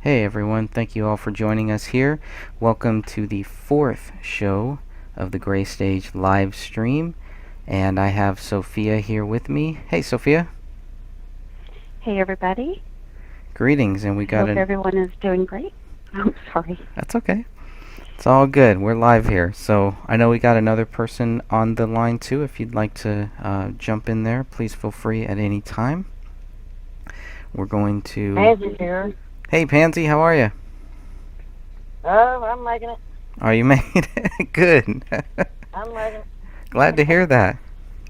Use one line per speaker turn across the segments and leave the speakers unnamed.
Hey everyone, thank you all for joining us here. Welcome to the fourth show of the Gray Stage live stream. And I have Sophia here with me. Hey Sophia.
Hey, everybody.
Greetings, and we
I
got
hope
an.
everyone is doing great. I'm sorry.
That's okay. It's all good. We're live here. So I know we got another person on the line too. If you'd like to jump in there, please feel free at any time. We're going to.
Pansy here.
Hey Pansy, how are you?
Oh, I'm making it.
Oh, you made it. Good.
I'm making
Glad to
it.
hear that.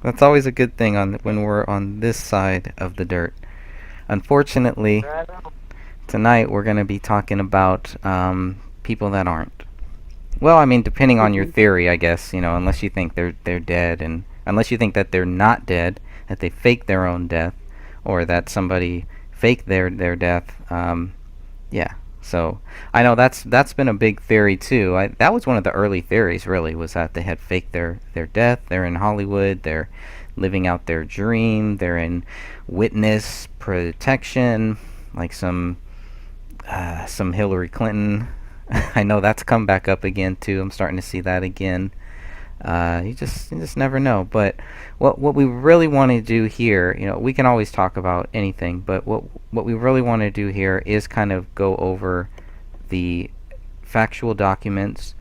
That's always a good thing on when we're on this side of the dirt. Unfortunately,
Right on.
tonight we're going to be talking about people that aren't. Well, I mean, depending on your
Mhm.
theory, I guess, unless you think they're dead, and unless you think that they're not dead, that they faked their own death, or that somebody faked their death. Yeah. So I know that's been a big theory too. That was one of the early theories. Really, was that they had faked their death. They're in Hollywood. They're living out their dream. They're in witness protection, like some Hillary Clinton. I know that's come back up again too. I'm starting to see that again. You just never know. But what we really want to do here, we can always talk about anything, but what we really want to do here is kind of go over the factual documents,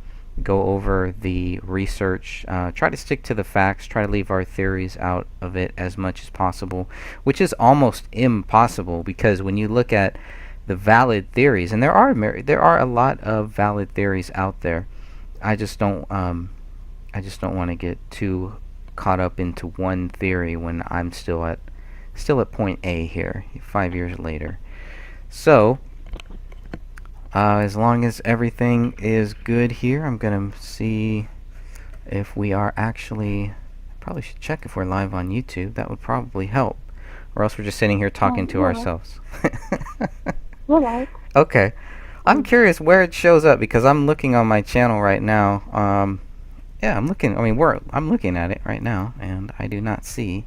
go over the research, try to stick to the facts, try to leave our theories out of it as much as possible, which is almost impossible because when you look at the valid theories, and there are a lot of valid theories out there. I just don't want to get too caught up into one theory when I'm still at point A here, 5 years later. So, as long as everything is good here, I'm gonna see if we are actually. Probably should check if we're live on YouTube. That would probably help, or else we're just sitting here talking
Oh,
to
we're live.
ourselves.
We're live.
Okay, I'm
Um,
curious where it shows up because I'm looking on my channel right now. Yeah, I'm looking. I mean, I'm looking at it right now, and I do not see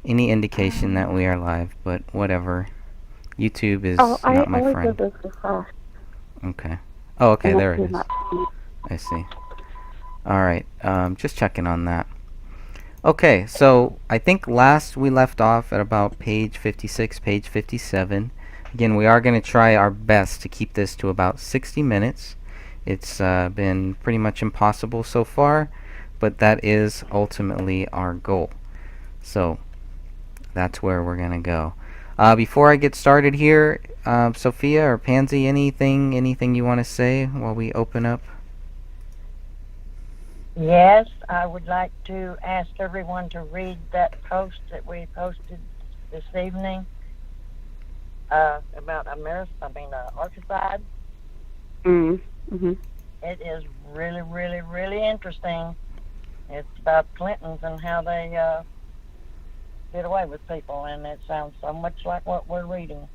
any indication that
um,
we are live. But whatever. YouTube
oh,
is
I
not my
always do
friend.
this refresh,
Okay. Oh, okay.
and it
There it
came
is.
up.
I see. All right. Just checking on that. Okay. So I think last we left off at about page 56, page 57. Again, we are going to try our best to keep this to about 60 minutes. It's been pretty much impossible so far, but that is ultimately our goal. So that's where we're going to go. Before I get started here, Sophia or Pansy, anything you want to say while we open up?
Yes, I would like to ask everyone to read that post that we posted this evening about Arcticide.
Mm. Mhm.
It is really, really, really interesting. It's about Clintons and how they did away with people, and it sounds so much like what we're reading.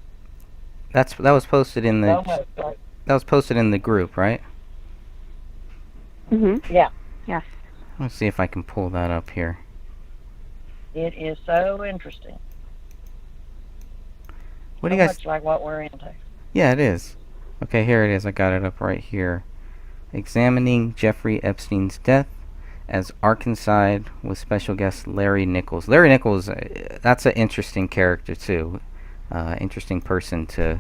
That was posted in the
So much like,
group, right?
Mhm.
yeah,
Yes.
Let's see if I can pull that up here.
it is so interesting.
What do
So
you guys?
much like what we're into.
Yeah, it is. Okay, here it is. I got it up right here. Examining Jeffrey Epstein's death as Arkansas with special guest Larry Nichols. Larry Nichols, that's an interesting character too. Interesting person to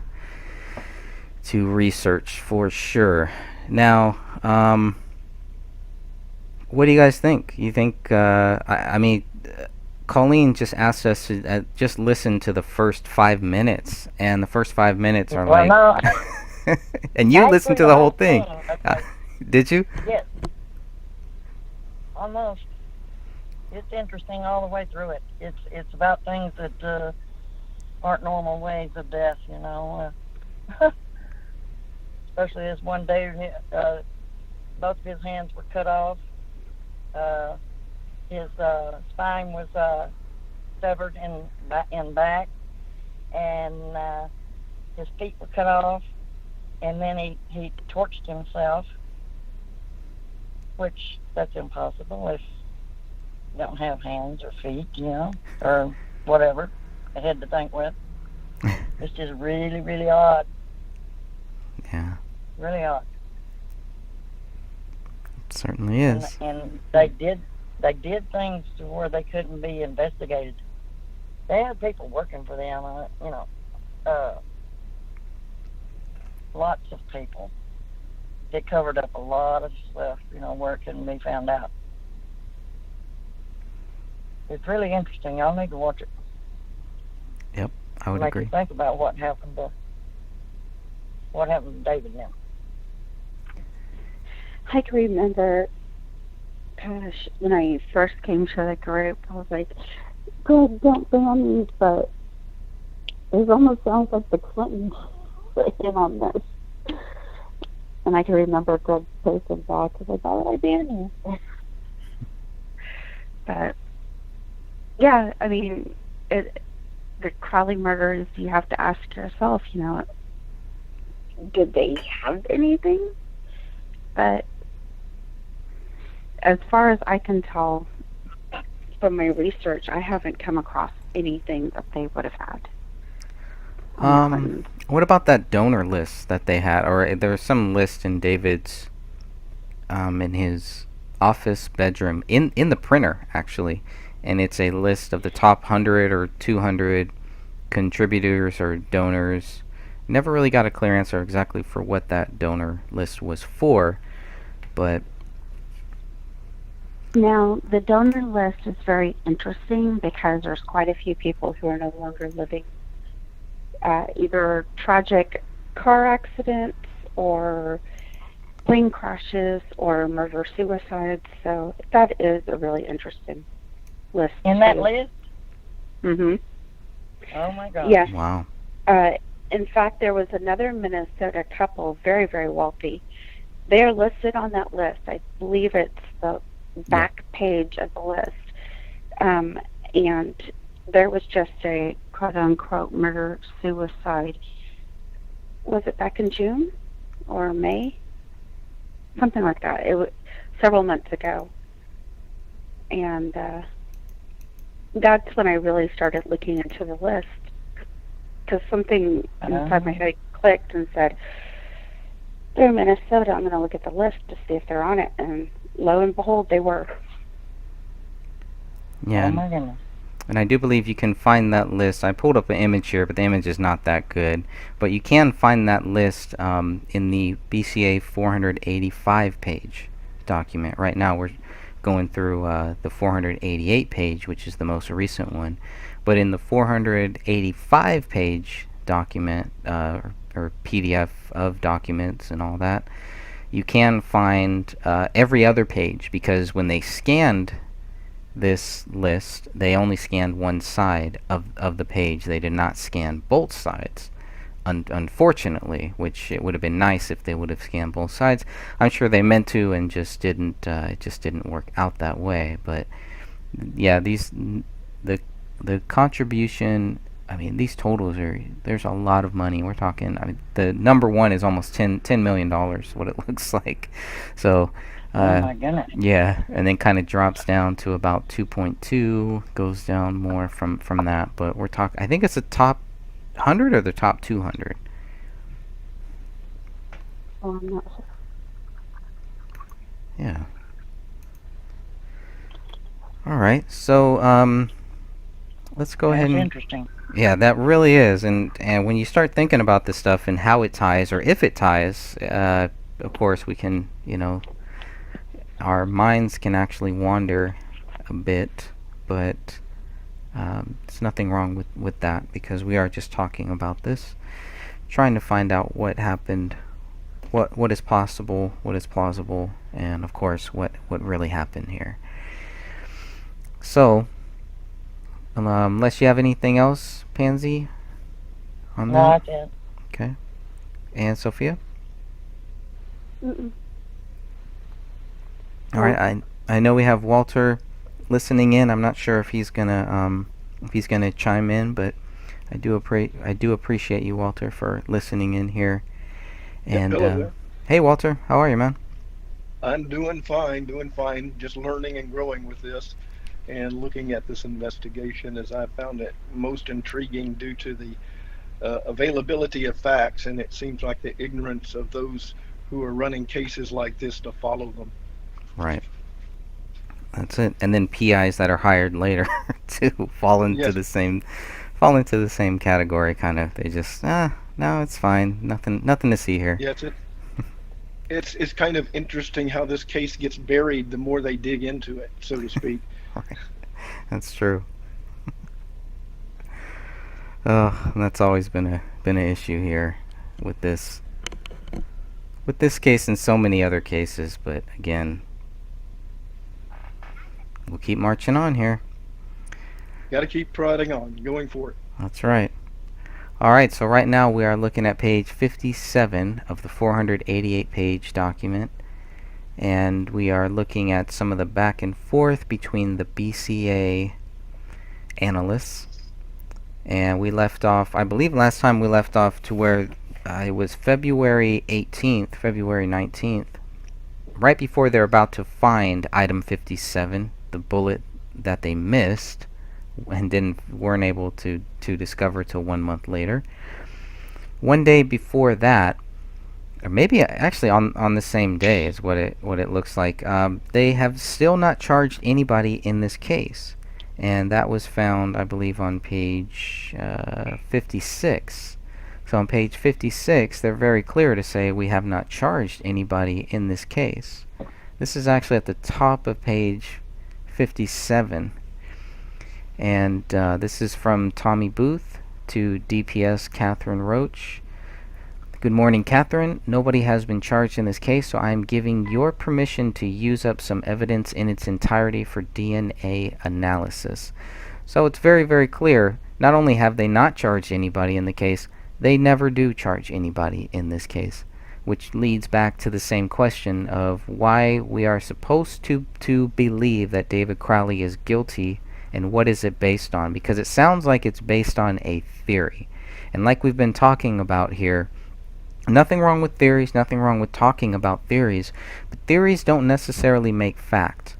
research for sure. Now, what do you guys think? You think? I mean, Colleen just asked us to just listen to the first 5 minutes, and the first 5 minutes are
Well,
like,
no,
and you listened
actually
to
the
the whole
whole
thing.
thing.
Uh,
Okay,
did you?
yes, almost. It's interesting all the way through it. It's about things that aren't normal ways of death, especially this one dude, both of his hands were cut off. Uh, his spine was severed in back, and his feet were cut off. And then he torched himself, which that's impossible if you don't have hands or feet, or whatever. A head to think with. It's just really, really odd.
Yeah,
Really odd.
it certainly is.
And they did things to where they couldn't be investigated. They had people working for them, uh, lots of people. They covered up a lot of stuff, where it couldn't be found out. It's really interesting. Y'all need to watch it.
Yep, I would
Make
agree.
you think about what happened to David now.
I can remember, gosh, when I first came to the group, I was like, God, don't ban these, but it almost sounds like the Clintons were in on this. And I can remember Greg posting back, because I thought I ban you. But, yeah, I mean, the Crowley murders, you have to ask yourself, did they have anything? But as far as I can tell from my research, I haven't come across anything that they would have had.
What about that donor list that they had? Or there's some list in David's, in his office bedroom, in the printer, actually. And it's a list of the top 100 or 200 contributors or donors. Never really got a clear answer exactly for what that donor list was for, but
Now, the donor list is very interesting because there's quite a few people who are no longer living, either tragic car accidents or plane crashes or murder suicides. So that is a really interesting list.
In that list?
Mm-hmm.
Oh my God.
Yes.
wow.
In fact, there was another Minnesota couple, very, very wealthy. They are listed on that list. I believe it's the back page of the list. And there was just a quote-unquote murder-suicide. Was it back in June or May? Something like that. It was several months ago. And that's when I really started looking into the list, because something inside my head clicked and said, they're in Minnesota, I'm going to look at the list to see if they're on it. And lo and behold, they were.
Yeah.
Oh my goodness.
And I do believe you can find that list. I pulled up an image here, but the image is not that good. But you can find that list in the BCA 485 page document. Right now we're going through the 488 page, which is the most recent one. But in the 485 page document, or PDF of documents and all that, you can find every other page, because when they scanned this list, they only scanned one side of the page. They did not scan both sides, unfortunately, which it would have been nice if they would have scanned both sides. I'm sure they meant to and just didn't. It just didn't work out that way. But yeah, the contribution, I mean, these totals there's a lot of money. We're talking, I mean, the number one is almost $10 million, what it looks like. So
Oh my goodness.
yeah, and then kind of drops down to about 2.2, goes down more from that. But we're talking, I think it's the top 100 or the top 200.
Oh, I'm not sure.
Yeah. All right. So let's go ahead
That's
and
interesting.
yeah, that really is. And when you start thinking about this stuff and how it ties, or if it ties, of course we can, our minds can actually wander a bit, but there's nothing wrong with that, because we are just talking about this, trying to find out what happened, what is possible, what is plausible, and of course what really happened here. So, unless you have anything else, Pansy, on
No,
that?
that's it.
Okay. And Sophia?
Mm-mm.
All right. I know we have Walter listening in. I'm not sure if he's gonna chime in, but I do appreciate you, Walter, for listening in here. And
hello there.
hey, Walter, how are you, man?
I'm doing fine, just learning and growing with this and looking at this investigation, as I found it most intriguing due to the availability of facts, and it seems like the ignorance of those who are running cases like this to follow them.
Right. That's it. And then PIs that are hired later to fall into
Yes.
the same category. Kind of. They just no, it's fine. Nothing to see here.
Yes, it's kind of interesting how this case gets buried the more they dig into it, so to speak.
Right. That's true. Oh, that's always been an issue here with this case and so many other cases. But again, we'll keep marching on here.
Got to keep prodding on, going for it.
That's right. All right, so right now we are looking at page 57 of the 488-page document, and we are looking at some of the back and forth between the BCA analysts. And we left off, I believe last time we left off to where it was February 18th, February 19th, right before they're about to find item 57, the bullet that they missed and weren't able to discover till 1 month later. One day before that, or maybe actually on the same day is what it looks like, they have still not charged anybody in this case. And that was found, I believe, on page 56. So on page 56, they're very clear to say we have not charged anybody in this case. This is actually at the top of page 57. And this is from Tommy Booth to DPS Catherine Roach. Good morning, Catherine. Nobody has been charged in this case, so I am giving your permission to use up some evidence in its entirety for DNA analysis. So it's very, very clear. Not only have they not charged anybody in the case, they never do charge anybody in this case, which leads back to the same question of why we are supposed to believe that David Crowley is guilty, and what is it based on? Because it sounds like it's based on a theory. And like we've been talking about here, nothing wrong with theories, nothing wrong with talking about theories, but theories don't necessarily make fact.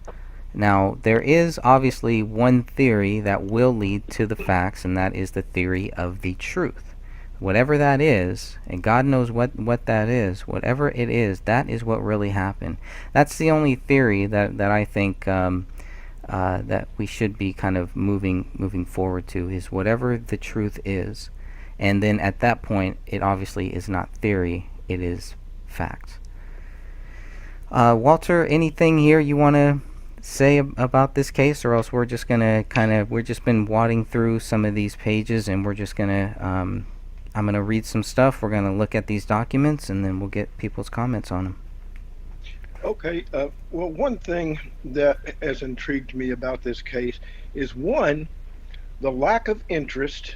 Now, there is obviously one theory that will lead to the facts, and that is the theory of the truth. Whatever that is, and God knows what that is, whatever it is, that is what really happened. That's the only theory that I think that we should be kind of moving forward to, is whatever the truth is. And then at that point, it obviously is not theory, it is fact. Walter, anything here you want to say about this case, or else we're just going to we're just been wadding through some of these pages, and we're just going to, I'm going to read some stuff, we're going to look at these documents, and then we'll get people's comments on them.
Okay, well, one thing that has intrigued me about this case is, one, the lack of interest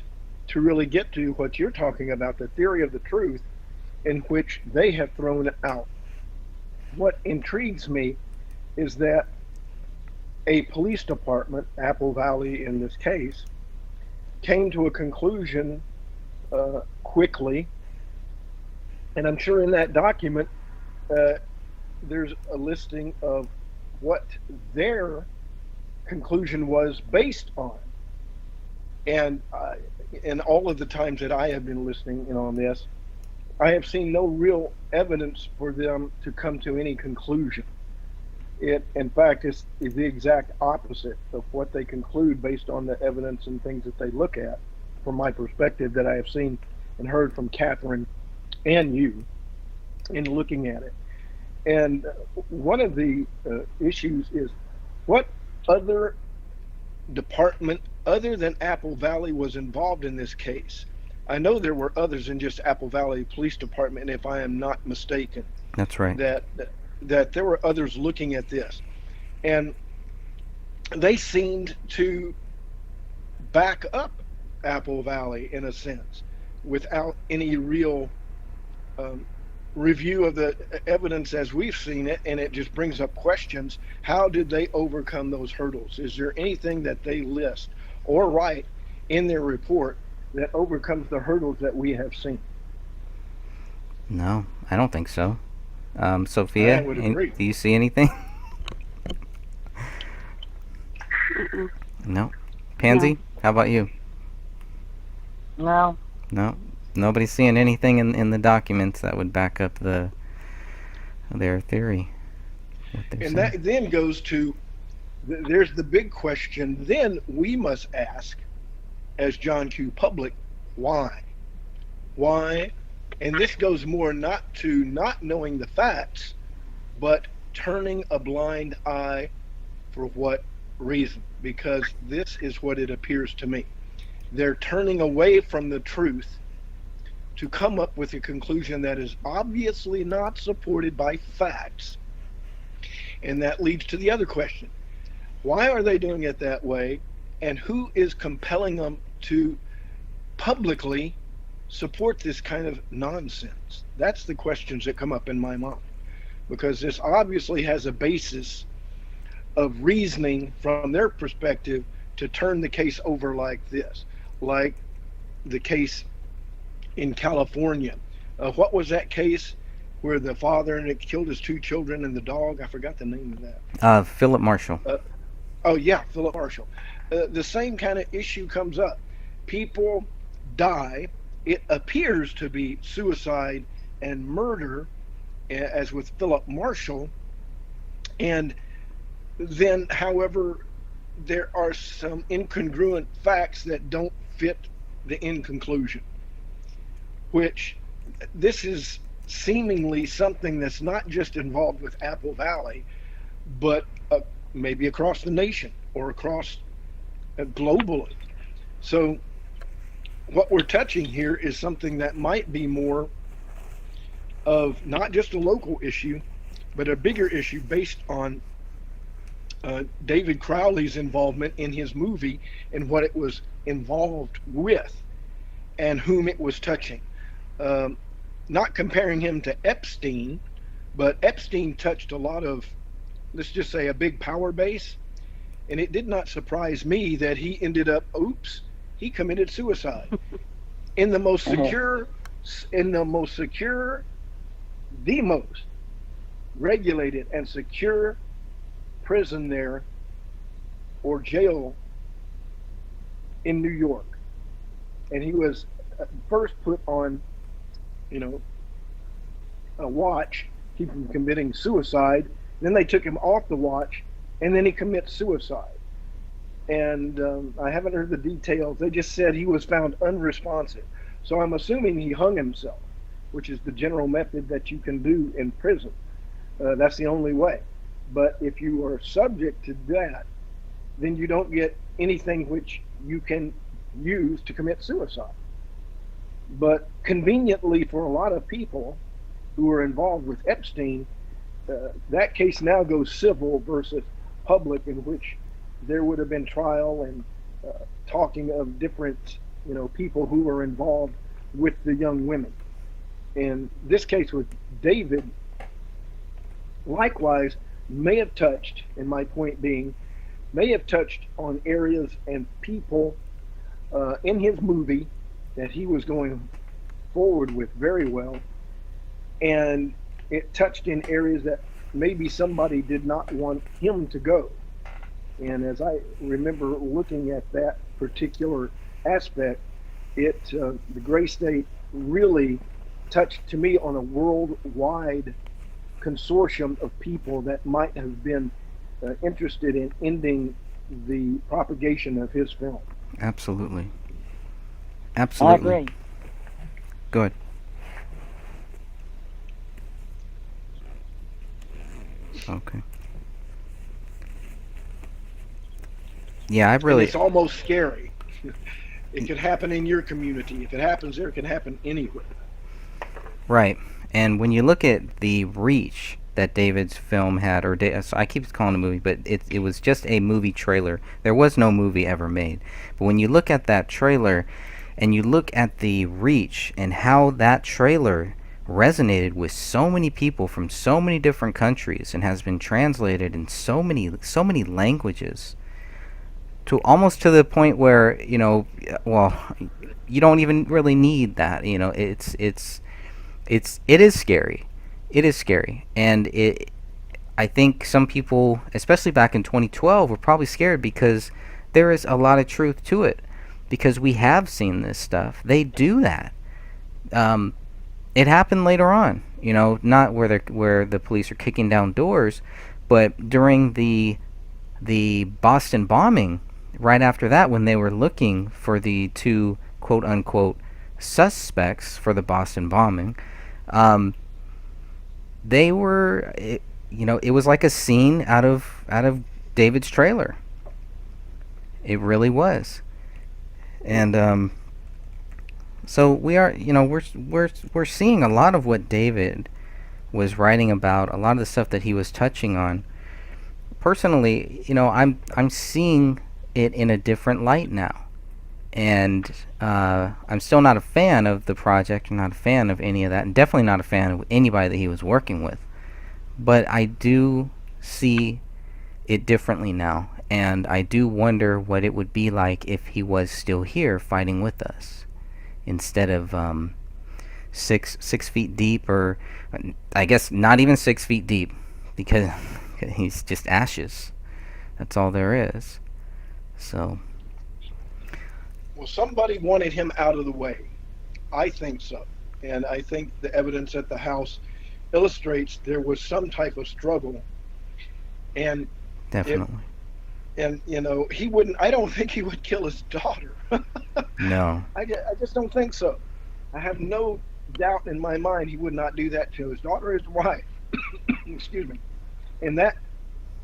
to really get to what you're talking about, the theory of the truth, in which they have thrown out. What intrigues me is that a police department, Apple Valley in this case, came to a conclusion quickly, and I'm sure in that document there's a listing of what their conclusion was based on. And in all of the times that I have been listening in on this, I have seen no real evidence for them to come to any conclusion. It, in fact, is the exact opposite of what they conclude based on the evidence and things that they look at, from my perspective, that I have seen and heard from Catherine and you in looking at it. And one of the issues is, what other department other than Apple Valley was involved in this case? I know there were others than just Apple Valley Police Department, if I am not mistaken.
That's right.
That there were others looking at this, and they seemed to back up Apple Valley in a sense, without any real review of the evidence as we've seen it, and it just brings up questions. How did they overcome those hurdles? Is there anything that they list or write in their report that overcomes the hurdles that we have seen?
No, I don't think so. Sophia,
I would agree.
do you see anything?
Mm-mm.
No. Pansy,
No.
how about you?
No.
No. Nobody's seeing anything in the documents that would back up their theory. What they're
And
saying.
that then goes to there's the big question. Then we must ask, as John Q. Public, why? Why? And this goes more not to not knowing the facts, but turning a blind eye for what reason? Because this is what it appears to me. They're turning away from the truth to come up with a conclusion that is obviously not supported by facts. And that leads to the other question. Why are they doing it that way? And who is compelling them to publicly support this kind of nonsense? That's the questions that come up in my mind. Because this obviously has a basis of reasoning from their perspective to turn the case over like this. Like the case in California. What was that case where the father and it killed his 2 children and the dog? I forgot the name of that.
Philip Marshall.
Oh yeah, Philip Marshall. The same kind of issue comes up. People die. It appears to be suicide and murder, as with Philip Marshall. And then, however, there are some incongruent facts that don't fit the end conclusion, which this is seemingly something that's not just involved with Apple Valley, but maybe across the nation or across globally. So what we're touching here is something that might be more of not just a local issue, but a bigger issue based on David Crowley's involvement in his movie and what it was involved with and whom it was touching. Not comparing him to Epstein, but Epstein touched a lot of, let's just say, a big power base. And it did not surprise me that he ended up, he committed suicide in the most secure, the most regulated and secure prison there, or jail in New York. And he was first put on, a watch, keep him committing suicide. Then they took him off the watch, and then he commits suicide. And I haven't heard the details. They just said he was found unresponsive. So I'm assuming he hung himself, which is the general method that you can do in prison. That's the only way. But if you are subject to that, then you don't get anything which you can use to commit suicide. But conveniently for a lot of people who are involved with Epstein, that case now goes civil versus public, in which there would have been trial and talking of different, people who were involved with the young women. And this case with David, likewise, may have touched, and my point being, may have touched on areas and people in his movie that he was going forward with very well. And it touched in areas that maybe somebody did not want him to go. And as I remember looking at that particular aspect, the Gray State really touched to me on a worldwide consortium of people that might have been interested in ending the propagation of his film.
Absolutely.
I
Absolutely.
agree.
Good. Okay. Yeah, I
And
really.
it's almost scary. It could happen in your community. If it happens there, it can happen anywhere.
Right. And when you look at the reach that David's film had, so I keep calling it a movie, but it was just a movie trailer. There was no movie ever made. But when you look at that trailer and you look at the reach and how that trailer resonated with so many people from so many different countries and has been translated in so many languages, to almost to the point where, well, you don't even really need that. It is scary. It is scary. And I think some people, especially back in 2012, were probably scared because there is a lot of truth to it. Because we have seen this stuff. They do that. um, it happened later on. You know, not where the police are kicking down doors, but during the Boston bombing, right after that, when they were looking for the two quote unquote suspects for the Boston bombing, um, they were, you know, it was like a scene out of David's trailer. It really was, and so we are, you know, we're seeing a lot of what David was writing about, a lot of the stuff that he was touching on. Personally, you know, I'm seeing it in a different light now, and I'm still not a fan of the project. I'm not a fan of any of that, and definitely not a fan of anybody that he was working with. But I do see it differently now, and I do wonder what it would be like if he was still here fighting with us instead of 6 feet deep, or I guess not even 6 feet deep, because he's just ashes. That's all there is. So
Well, somebody wanted him out of the way. I think so. And I think the evidence at the house illustrates there was some type of struggle. And
definitely,
you know, he wouldn't, I don't think he would kill his daughter.
no.
I just don't think so. I have no doubt in my mind he would not do that to his daughter or his wife. Excuse me. And that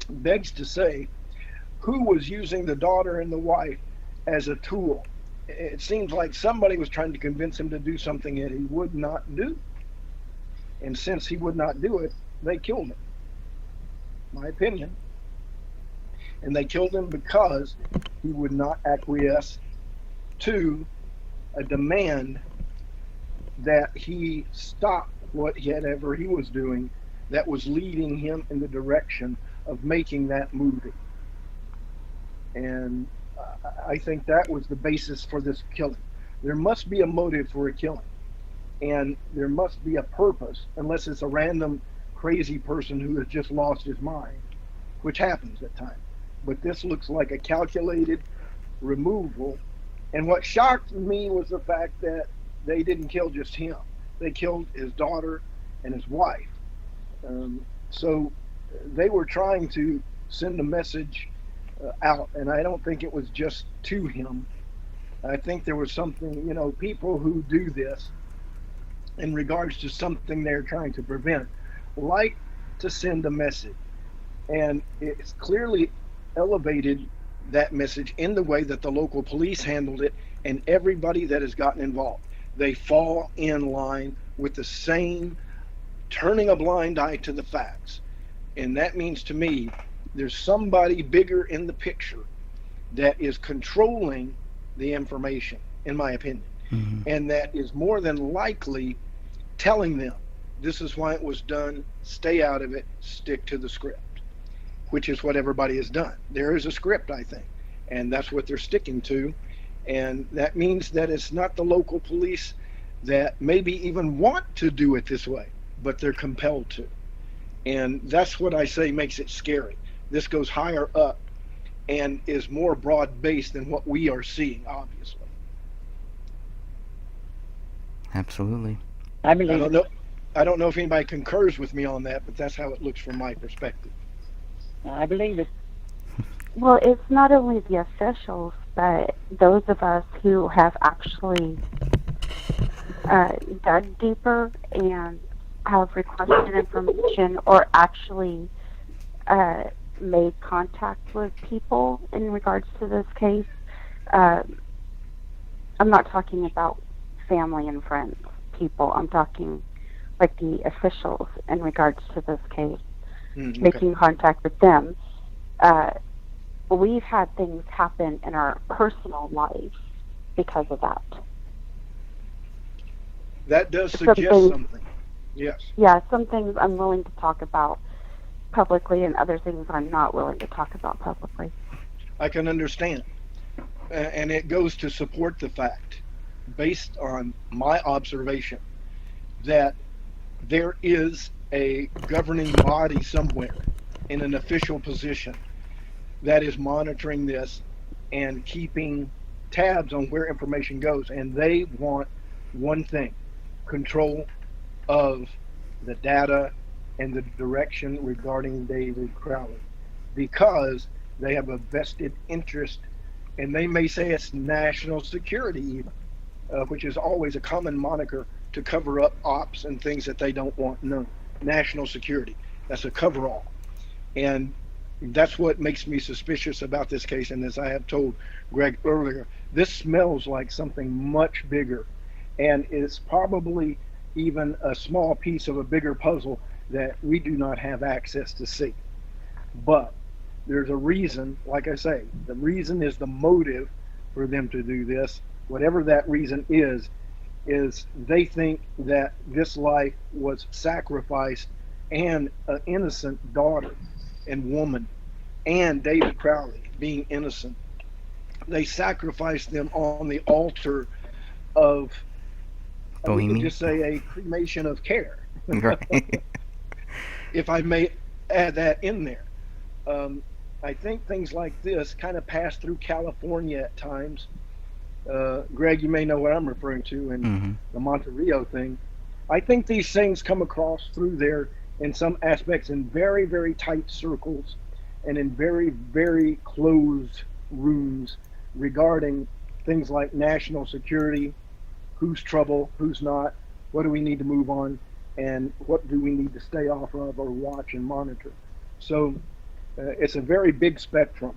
begs to say, who was using the daughter and the wife as a tool? It seems like somebody was trying to convince him to do something that he would not do. And since he would not do it, they killed him. My opinion. And they killed him because he would not acquiesce to a demand that he stop whatever he was doing that was leading him in the direction of making that movie. And I think that was the basis for this killing. There must be a motive for a killing, and there must be a purpose, unless it's a random crazy person who has just lost his mind, which happens at times. But this looks like a calculated removal. And what shocked me was the fact that they didn't kill just him. They killed his daughter and his wife. So they were trying to send a message out, and I don't think it was just to him. I think there was something, you know, people who do this in regards to something they're trying to prevent like to send a message. And it's clearly elevated that message in the way that the local police handled it, and everybody that has gotten involved. They fall in line with the same turning a blind eye to the facts. And that means to me, there's somebody bigger in the picture that is controlling the information, in my opinion.
Mm-hmm.
And that is more than likely telling them, this is why it was done, stay out of it, stick to the script, which is what everybody has done. There is a script, I think, and that's what they're sticking to. And that means that it's not the local police that maybe even want to do it this way, but they're compelled to. And that's what I say makes it scary. This goes higher up and is more broad-based than what we are seeing, obviously.
Absolutely.
I
I
believe
don't
it.
know. I don't know if anybody concurs with me on that, but that's how it looks from my perspective.
I believe it.
Well, it's not only the officials, but those of us who have actually dug deeper and have requested information or actually made contact with people in regards to this case. I'm not talking about family and friends, people. I'm talking like the officials in regards to this case,
Okay.
making contact with them. We've had things happen in our personal lives because of that.
That does
Some
suggest
things-
something. Yes.
Yeah, some things I'm willing to talk about publicly, and other things I'm not willing to talk about publicly.
I can understand. And it goes to support the fact, based on my observation, that there is a governing body somewhere in an official position that is monitoring this and keeping tabs on where information goes. And they want one thing, control of the data and the direction regarding David Crowley because they have a vested interest, and they may say it's national security even, which is always a common moniker to cover up ops and things that they don't want known. National security, that's a coverall. And that's what makes me suspicious about this case. And as I have told Greg earlier, this smells like something much bigger, and it's probably even a small piece of a bigger puzzle that we do not have access to see. But there's a reason, like I say, the reason is the motive for them to do this. Whatever that reason is they think that this life was sacrificed, and an innocent daughter and woman, and David Crowley being innocent, they sacrificed them on the altar of, we could just say, a cremation of care.
Right.
If I may add that in there. I think things like this kind of pass through California at times. Greg, you may know what I'm referring to in the Monterey thing. I think these things come across through there in some aspects in very, very tight circles and in very, very closed rooms regarding things like national security, who's trouble, who's not, what do we need to move on, and what do we need to stay off of or watch and monitor. So it's a very big spectrum,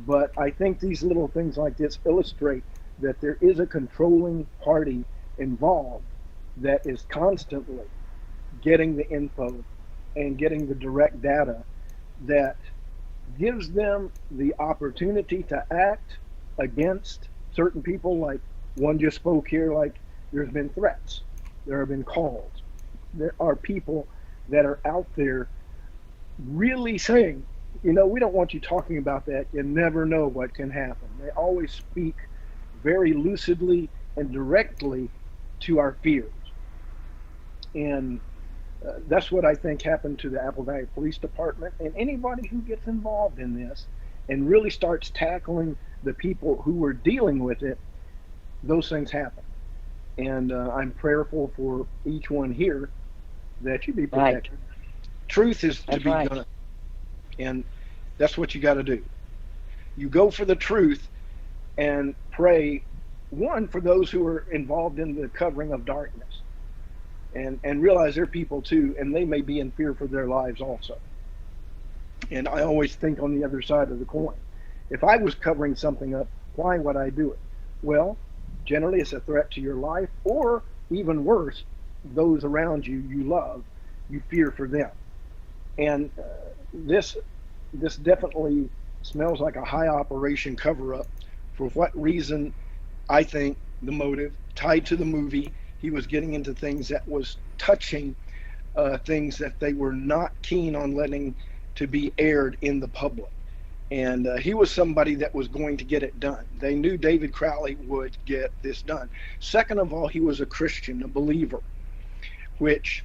but I think these little things like this illustrate that there is a controlling party involved that is constantly getting the info and getting the direct data that gives them the opportunity to act against certain people. Like one just spoke here, like there's been threats, there have been calls, there are people that are out there really saying, you know, we don't want you talking about that, you never know what can happen. They always speak very lucidly and directly to our fears. And that's what I think happened to the Apple Valley Police Department, and anybody who gets involved in this and really starts tackling the people who were dealing with it, those things happen. And I'm prayerful for each one here that you be protected. Right. Truth is to be done, and that's what you got to do. You go for the truth and pray, one, for those who are involved in the covering of darkness, and realize they're people too, and they may be in fear for their lives also. And I always think on the other side of the coin, if I was covering something up, why would I do it? Well, generally it's a threat to your life, or even worse, those around you you love, you fear for them. And this definitely smells like a high operation cover-up. For what reason? I think the motive tied to the movie, he was getting into things that was touching things that they were not keen on letting to be aired in the public. And he was somebody that was going to get it done. They knew David Crowley would get this done. Second of all, he was a Christian, a believer, which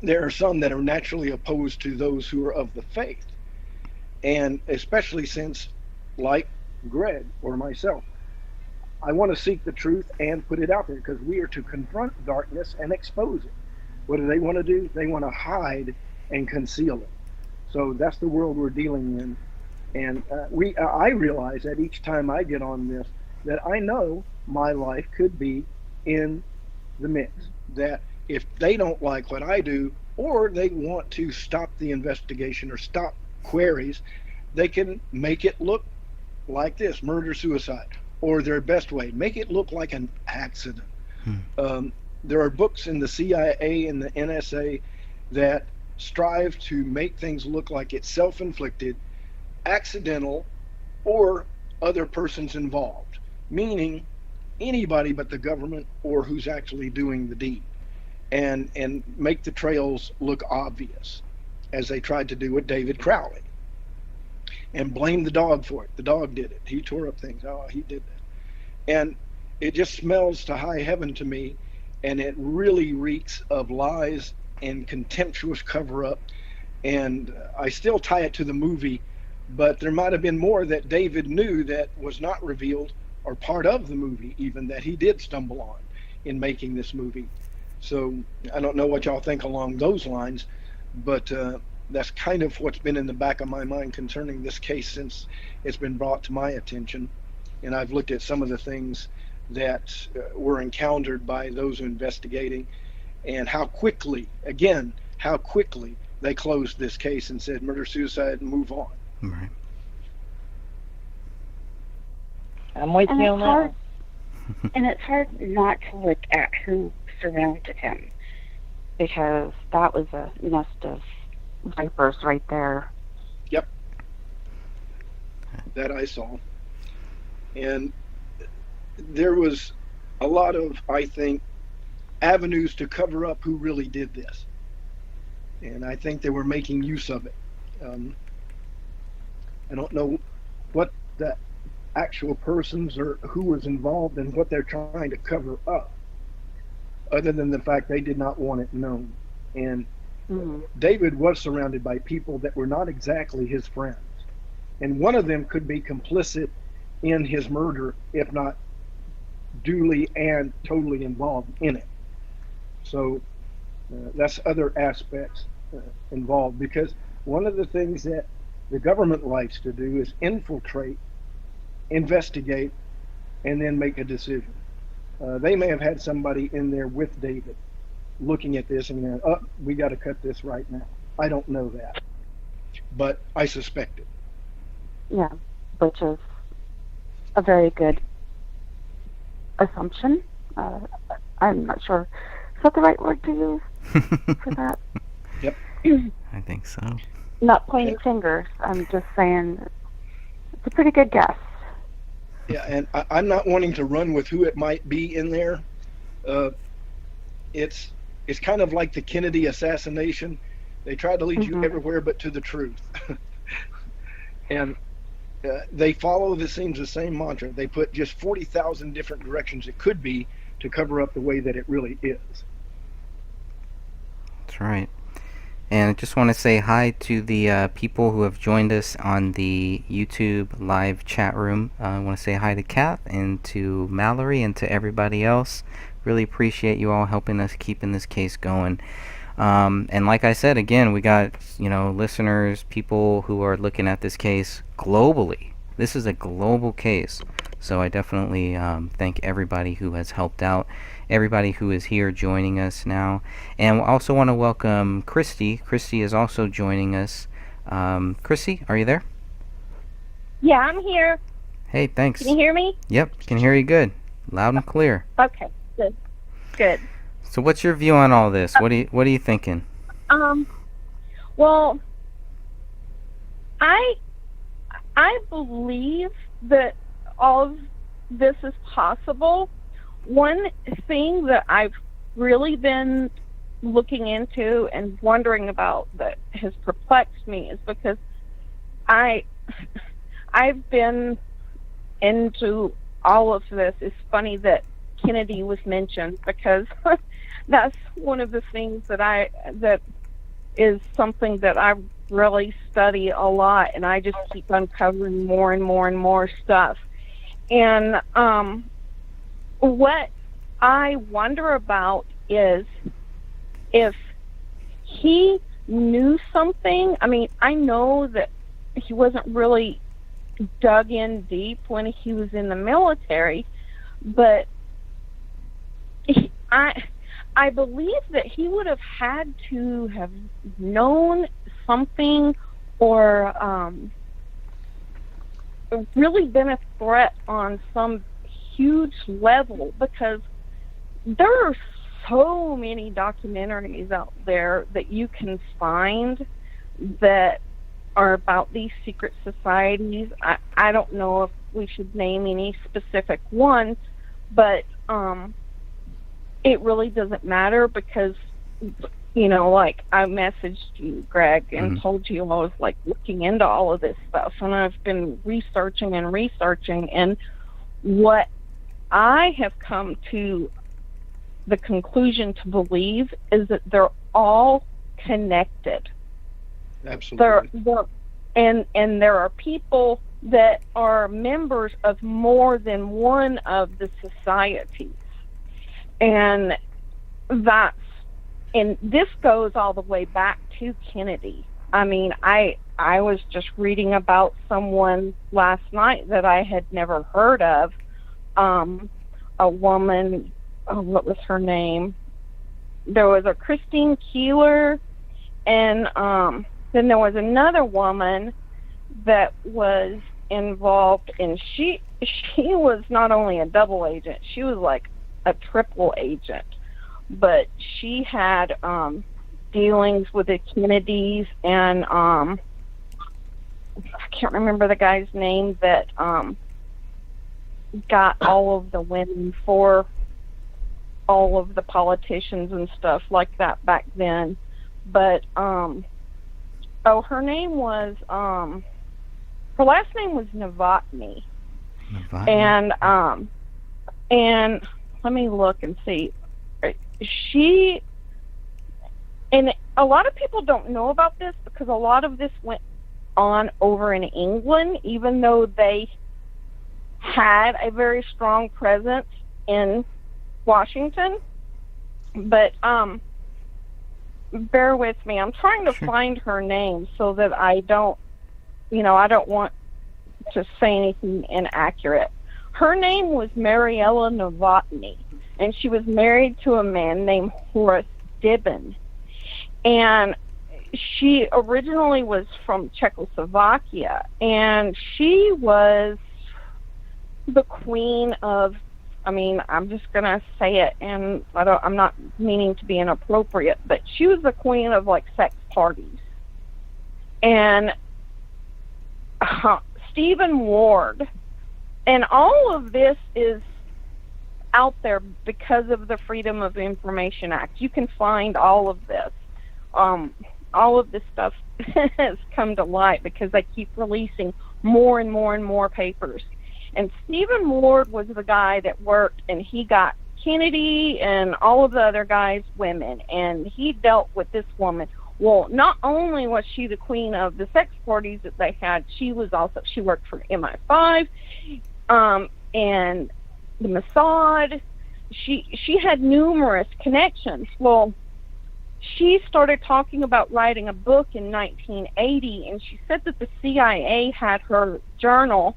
there are some that are naturally opposed to those who are of the faith. And especially since, like Greg or myself, I want to seek the truth and put it out there, because we are to confront darkness and expose it. What do they want to do? They want to hide and conceal it. So that's the world we're dealing in. And I realize that each time I get on this, that I know my life could be in the mix. That if they don't like what I do, or they want to stop the investigation or stop queries, they can make it look like this: murder, suicide, or their best way, make it look like an accident. There are books in the CIA and the NSA that strive to make things look like it's self-inflicted, accidental, or other persons involved, meaning anybody but the government or who's actually doing the deed, and make the trails look obvious, as they tried to do with David Crowley, and blame the dog for it. The dog did it. He tore up things. Oh, he did that. And it just smells to high heaven to me, and it really reeks of lies and contemptuous cover-up. And I still tie it to the movie, but there might have been more that David knew that was not revealed, or part of the movie even, that he did stumble on in making this movie. So I don't know what y'all think along those lines, but that's kind of what's been in the back of my mind concerning this case since it's been brought to my attention. And I've looked at some of the things that were encountered by those investigating, and how quickly, again, how quickly they closed this case and said murder suicide and move on.
Right.
I'm with
And
you
it's
on that
hard,
one.
and it's hard not to look at who surrounded him, because that was a nest of vipers right there.
Yep, that I saw. And there was a lot of, I think, avenues to cover up who really did this. And I think they were making use of it. I don't know what the actual persons or who was involved in what they're trying to cover up, other than the fact they did not want it known. And David was surrounded by people that were not exactly his friends. And one of them could be complicit in his murder, if not duly and totally involved in it. So that's other aspects involved, because one of the things that the government likes to do is infiltrate, investigate, and then make a decision. They may have had somebody in there with David looking at this and going, oh, we got to cut this right now. I don't know that, but I suspect it.
Yeah, which is a very good assumption. I'm not sure. Is that the right word to use for that?
Yep.
I think so.
Not pointing fingers. I'm just saying it's a pretty good guess.
Yeah, and I'm not wanting to run with who it might be in there. It's kind of like the Kennedy assassination. They try to lead you everywhere but to the truth. And they follow, this seems, the same mantra. They put just 40,000 different directions it could be to cover up the way that it really is.
That's right. And I just want to say hi to the people who have joined us on the YouTube live chat room. I want to say hi to Kath and to Mallory and to everybody else. Really appreciate you all helping us keeping this case going. And like I said, again, we got, listeners, people who are looking at this case globally. This is a global case. So I definitely thank everybody who has helped out, everybody who is here joining us now. And we also want to welcome Christy. Christy is also joining us. Christy, are you there?
Yeah, I'm here.
Hey, thanks.
Can you hear me?
Yep, can hear you good. Loud and clear.
Okay, good. Good.
So what's your view on all this? What are you thinking?
Well, I believe that all of this is possible. One thing that I've really been looking into and wondering about that has perplexed me is because I've been into all of this. It's funny that Kennedy was mentioned, because that's one of the things that is something that I really study a lot, and I just keep uncovering more and more and more stuff. And what I wonder about is if he knew something. I mean, I know that he wasn't really dug in deep when he was in the military, but I believe that he would have had to have known something, or really been a threat on some huge level, because there are so many documentaries out there that you can find that are about these secret societies. I don't know if we should name any specific ones, but it really doesn't matter, because like I messaged you, Greg, and told you I was like looking into all of this stuff, and I've been researching, and what I have come to the conclusion to believe is that they're all connected.
Absolutely.
And there are people that are members of more than one of the societies. And that's, and this goes all the way back to Kennedy. I mean, I was just reading about someone last night that I had never heard of. A woman, oh, what was her name? There was a Christine Keeler, and then there was another woman that was involved, and she was not only a double agent, she was like a triple agent. But she had dealings with the Kennedys, and I can't remember the guy's name that got all of the women for all of the politicians and stuff like that back then. But her name was her last name was Novotny.
Novotny.
And let me look and see. She, and a lot of people don't know about this because a lot of this went on over in England, even though they had a very strong presence in Washington. But bear with me. I'm trying to find her name so that I don't want to say anything inaccurate. Her name was Mariella Novotny, and she was married to a man named Horace Dibben. And she originally was from Czechoslovakia, and she was the queen of, I mean, I'm just going to say it, and I'm not meaning to be inappropriate, but she was the queen of, like, sex parties. And Stephen Ward, and all of this is out there because of the Freedom of Information Act. You can find all of this. All of this stuff has come to light because they keep releasing more and more and more papers. And Stephen Ward was the guy that worked, and he got Kennedy and all of the other guys women, and he dealt with this woman. Well, not only was she the queen of the sex parties that they had, she worked for MI5 and the Mossad. She had numerous connections. Well, she started talking about writing a book in 1980, and she said that the CIA had her journal,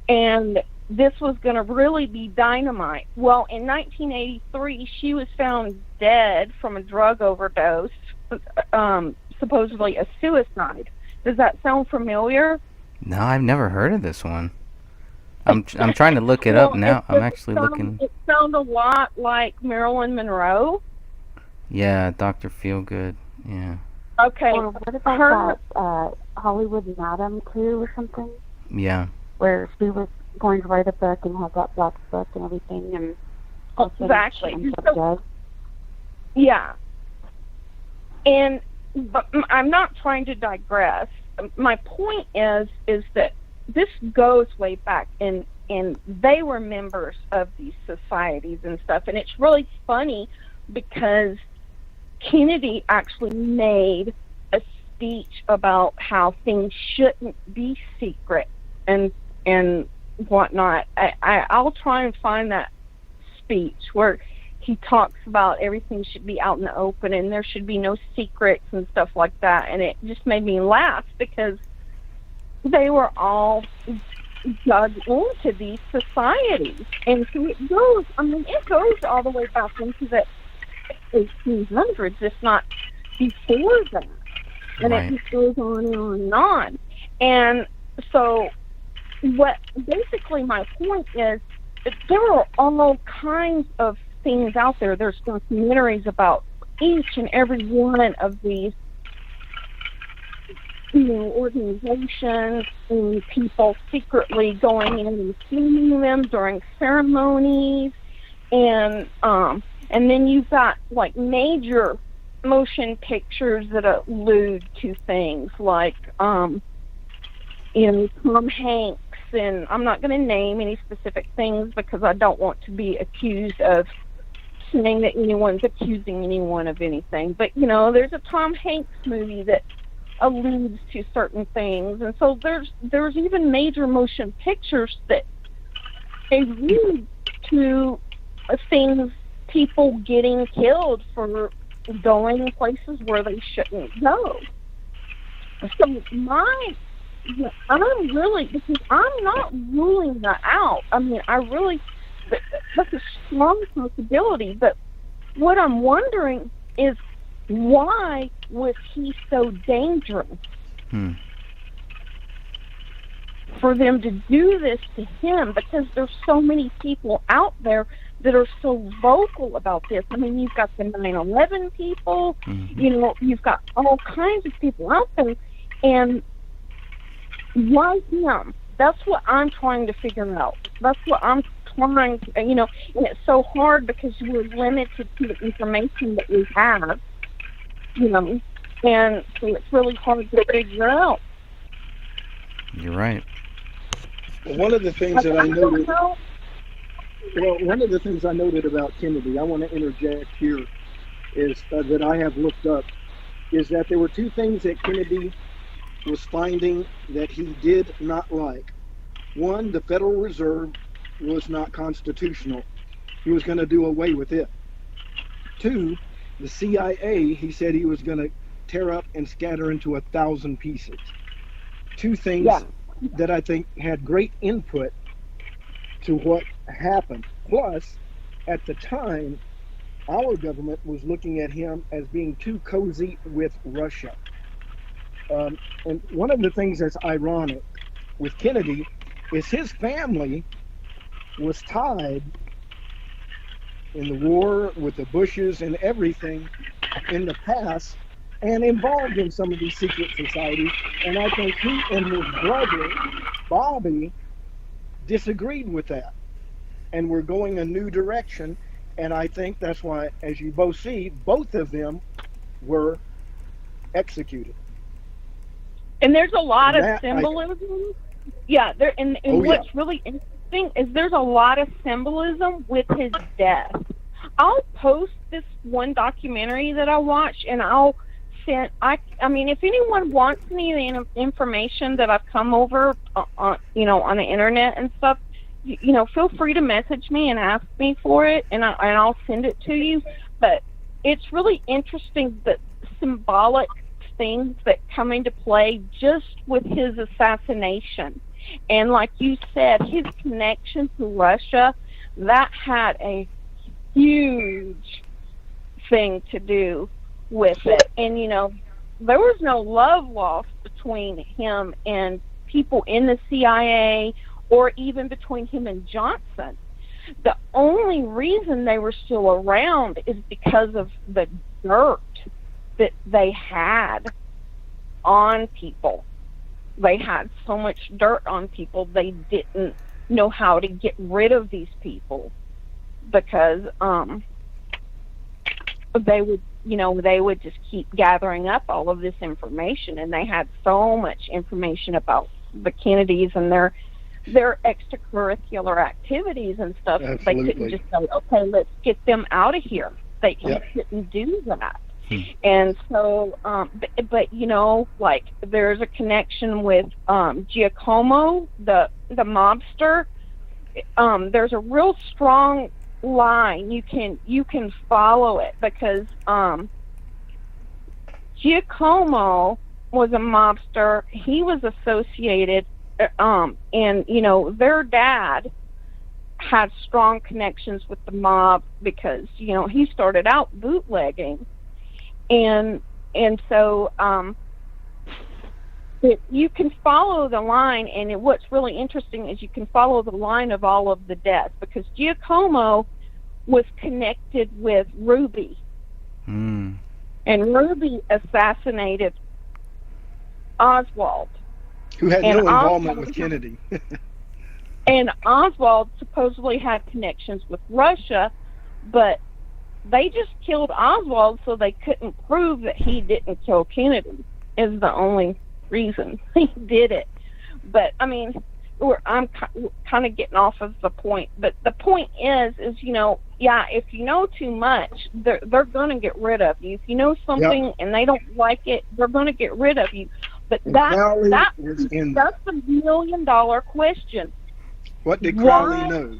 and this was going to really be dynamite. Well, in 1983, she was found dead from a drug overdose, supposedly a suicide. Does that sound familiar?
No, I've never heard of this one. I'm trying to look it up now. I'm actually looking.
It sounds a lot like Marilyn Monroe.
Yeah, Dr. Feelgood. Yeah.
Okay.
Or what about that Hollywood Madam too, or something?
Yeah.
Where she was going to write a book and have that black book and everything, and
exactly.
She ended up dead.
Yeah. But I'm not trying to digress. My point is that this goes way back, and they were members of these societies and stuff, and it's really funny because Kennedy actually made a speech about how things shouldn't be secret and whatnot. I'll try and find that speech where he talks about everything should be out in the open and there should be no secrets and stuff like that, and it just made me laugh because they were all dug into these societies. And so it goes all the way back into the 1800s, if not before that. And
Right.
it just goes on and on and on. And so basically my point is there are all kinds of things out there. There's documentaries about each and every one of these organizations and people secretly going in and filming them during ceremonies, and then you've got like major motion pictures that allude to things like Tom Hanks, and I'm not going to name any specific things because I don't want to be accused of saying that anyone's accusing anyone of anything, but there's a Tom Hanks movie that alludes to certain things, and so there's even major motion pictures that allude to things people getting killed for going places where they shouldn't go. So I'm really, because I'm not ruling that out. I mean, that's a strong possibility, but what I'm wondering is, why was he so dangerous for them to do this to him? Because there's so many people out there that are so vocal about this. I mean, you've got the 9/11 people, you've got all kinds of people out there, and why him? That's what I'm trying to figure out. That's what I'm trying to, and it's so hard because we're limited to the information that we have, and so it's really hard to figure out.
You're right.
Well, one of the things that I noted. Well, one of the things I noted about Kennedy, I want to interject here, is that I have looked up, is that there were two things that Kennedy was finding that he did not like. One, the Federal Reserve was not constitutional. He was going to do away with it. Two, the CIA, he said he was going to tear up and scatter into 1,000 pieces. Two things that I think had great input to what happened. Plus, at the time, our government was looking at him as being too cozy with Russia. And one of the things that's ironic with Kennedy is his family was tied in the war with the Bushes and everything in the past, and involved in some of these secret societies. And I think he and his brother, Bobby, disagreed with that. And we're going a new direction. And I think that's why, as you both see, both of them were executed.
And there's a lot of symbolism. What's really interesting is there's a lot of symbolism with his death. I'll post this one documentary that I watched, and I'll send. I mean, if anyone wants any of the information that I've come over, on the internet and stuff, feel free to message me and ask me for it, and I'll send it to you. But it's really interesting that symbolic things that come into play just with his assassination. And like you said, his connection to Russia, that had a huge thing to do with it. And, there was no love lost between him and people in the CIA, or even between him and Johnson. The only reason they were still around is because of the dirt that they had on people. They had so much dirt on people, they didn't know how to get rid of these people, because they would just keep gathering up all of this information, and they had so much information about the Kennedys and their extracurricular activities and stuff.
Absolutely.
They couldn't just say, okay, let's get them out of here. He couldn't do that. And so, but there's a connection with Giacomo, the mobster. There's a real strong line. You can follow it, because Giacomo was a mobster. He was associated, and their dad had strong connections with the mob, because he started out bootlegging. And so you can follow the line, and what's really interesting is you can follow the line of all of the deaths, because Giacomo was connected with Ruby. And Ruby assassinated Oswald.
Who had no involvement with Kennedy.
And Oswald supposedly had connections with Russia, but they just killed Oswald so they couldn't prove that he didn't kill Kennedy, is the only reason he did it. But, I mean, I'm kind of getting off of the point. But the point is if you know too much, they're going to get rid of you. If you know something and they don't like it, they're going to get rid of you. But that's the $1 million question.
What did Crowley know?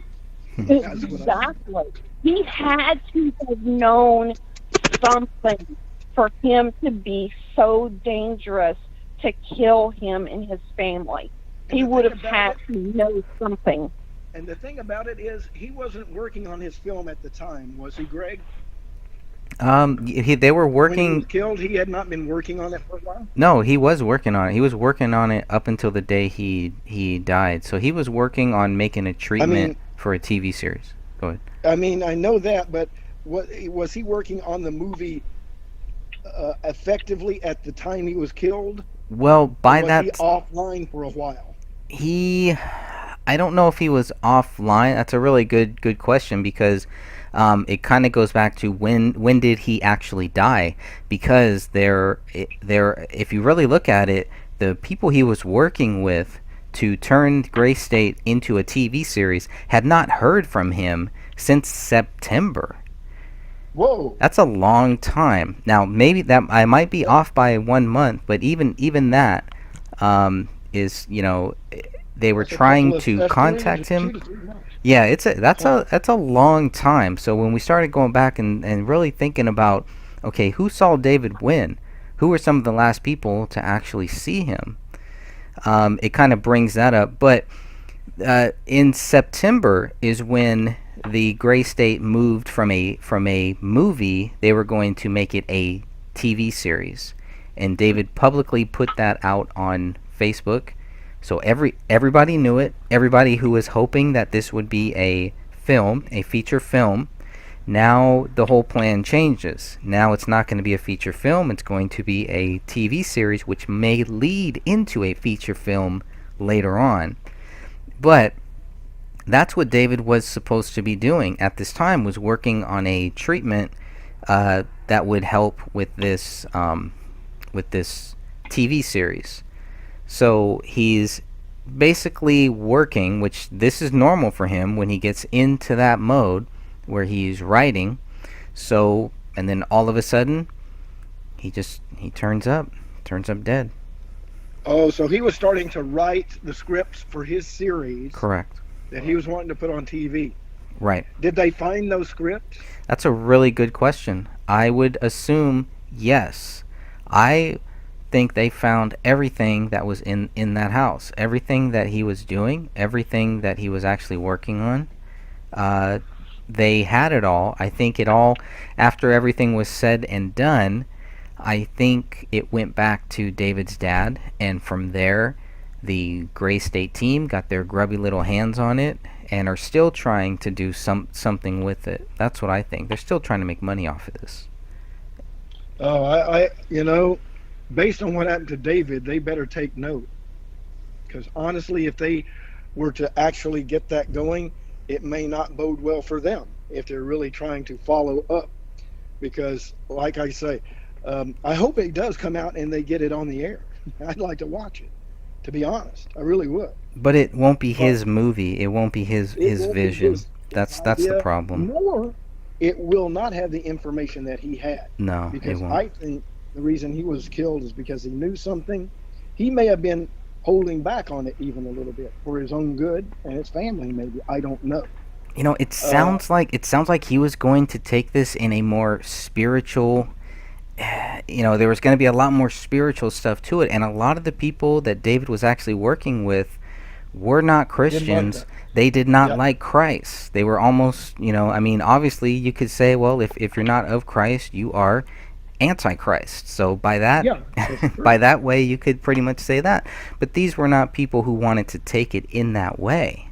Exactly. he had to have known something for him to be so dangerous to kill him and his family.
And
He
the
would
thing
have
about
had
it-
to know something.
And the thing about it is, he wasn't working on his film at the time, was he, Greg?
They were
When he
working.
was killed, he had not been working on it for a while.
No, he was working on it. He was working on it up until the day he died. So he was working on making a treatment for a TV series. Go ahead.
I mean, I know that, but was he working on the movie effectively at the time he was killed?
Well, by
was
that
he offline for a while?
I don't know if he was offline. That's a really good question, because it kind of goes back to when did he actually die? Because if you really look at it, the people he was working with to turn Gray State into a TV series had not heard from him since September.
Whoa!
That's a long time. Now, maybe that I might be off by 1 month, but even that is, they were
That's a
trying
couple of-
to
that's
contact
2
him.
to 3 months.
Yeah, that's a long time. So when we started going back and really thinking about, okay, who saw David Wynn? Who were some of the last people to actually see him? It kind of brings that up. But in September is when the Gray State moved from a movie. They were going to make it a TV series, and David publicly put that out on Facebook. So everybody knew it. Everybody who was hoping that this would be a feature film, now the whole plan changes. Now it's not going to be a feature film. It's going to be a TV series, which may lead into a feature film later on. But that's what David was supposed to be doing at this time, was working on a treatment that would help with this TV series. So he's basically working, which this is normal for him when he gets into that mode where he's writing. So, and then all of a sudden, he turns up dead.
Oh, so he was starting to write the scripts for his series
Correct.
that he was wanting to put on TV.
Right.
Did they find those scripts?
That's a really good question. I would assume yes. I think they found everything that was in that house. Everything that he was doing, everything that he was actually working on. They had it all. I think it all, after everything was said and done, I think it went back to David's dad, and from there, the Gray State team got their grubby little hands on it and are still trying to do something with it. That's what I think. They're still trying to make money off of this.
Oh, I based on what happened to David, they better take note. Because honestly, if they were to actually get that going, it may not bode well for them if they're really trying to follow up. Because, like I say, I hope it does come out and they get it on the air. I'd like to watch it, to be honest. I really would.
But it won't be his movie. It won't be his
won't be
vision.
his
That's the
idea,
problem.
Nor it will not have the information that he had.
No, it
Because
won't.
I think the reason he was killed is because he knew something. He may have been holding back on it even a little bit for his own good and his family, maybe. I don't know.
It sounds like he was going to take this in a more spiritual. There was going to be a lot more spiritual stuff to it, and a lot of the people that David was actually working with were not Christians.
that.
They did not
Yep.
like Christ. They were almost, obviously you could say, well, if you're not of Christ, you are antichrist. So by that,
Yeah, that's true.
by that way, you could pretty much say that. But these were not people who wanted to take it in that way.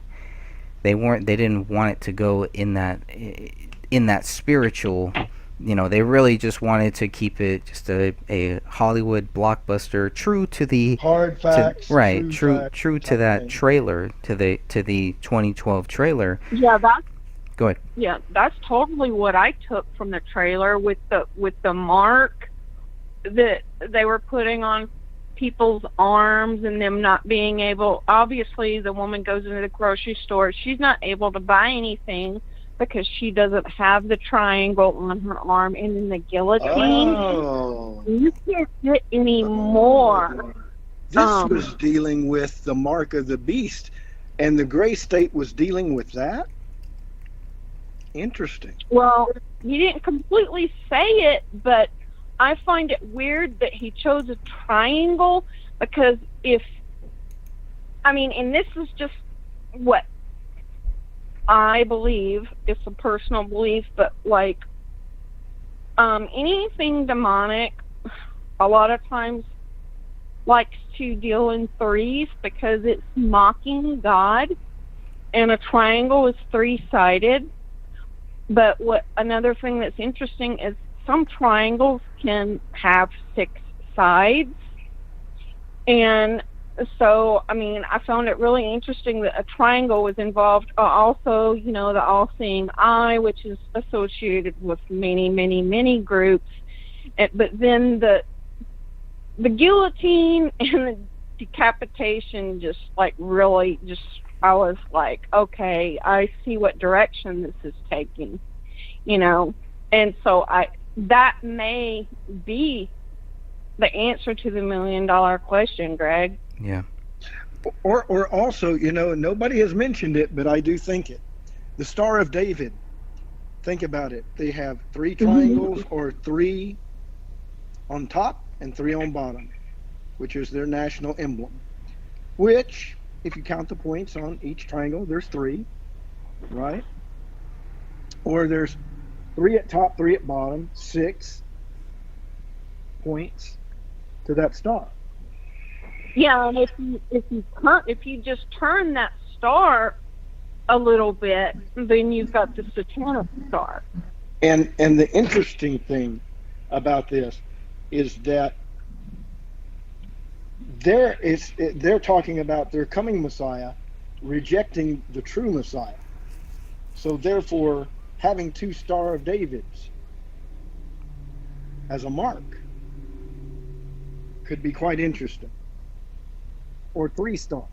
They didn't want it to go in that spiritual. They really just wanted to keep it just a Hollywood blockbuster, true to the
Hard facts.
true
facts,
to
type
that
thing.
trailer, to the 2012 trailer.
Yeah, that's
Go ahead.
Yeah, that's totally what I took from the trailer with the mark that they were putting on people's arms and them not being able. Obviously, the woman goes into the grocery store. She's not able to buy anything because she doesn't have the triangle on her arm, and then the guillotine.
Oh.
You can't get any more.
This was dealing with the mark of the beast, and the Gray State was dealing with that? Interesting.
Well, he didn't completely say it, but I find it weird that he chose a triangle because and this is just what I believe, it's a personal belief, but like anything demonic a lot of times likes to deal in threes because it's mocking God, and a triangle is three-sided. But another thing that's interesting is some triangles can have 6 sides. And so, I found it really interesting that a triangle was involved. Also, the all-seeing eye, which is associated with many, many, many groups. But then the guillotine and the decapitation I was like, okay, I see what direction this is taking, And so that may be the answer to the $1 million question, Greg.
Yeah.
Or also, nobody has mentioned it, but I do think it. The Star of David. Think about it. They have 3 triangles or 3 on top and 3 on bottom, which is their national emblem. Which, if you count the points on each triangle, there's 3, right? Or there's 3 at top, 3 at bottom, 6 points to that star.
Yeah, and if you just turn that star a little bit, then you've got the satanic star.
And the interesting thing about this is that they're talking about their coming Messiah rejecting the true Messiah. So therefore, having 2 Star of Davids as a mark could be quite interesting. Or 3 stars,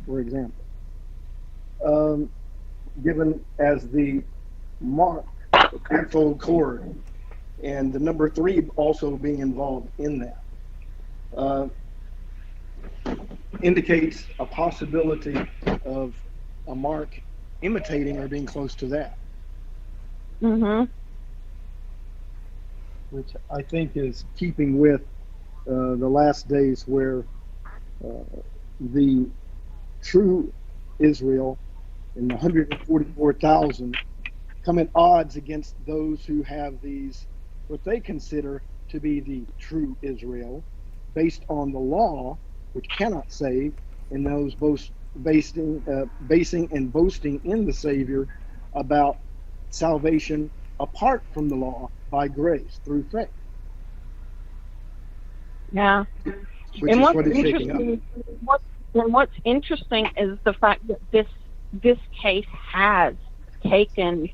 for example, given as the mark, the threefold cord, and the number 3 also being involved in that. Indicates a possibility of a mark imitating or being close to that.
Mm-hmm.
Which I think is keeping with the last days where the true Israel and the 144,000 come at odds against those who have these, what they consider to be the true Israel, based on the law, which cannot save, and those basing and boasting in the Savior about salvation apart from the law by grace through faith.
Yeah.
Which is what is shaking up.
What's interesting is the fact that this case has taken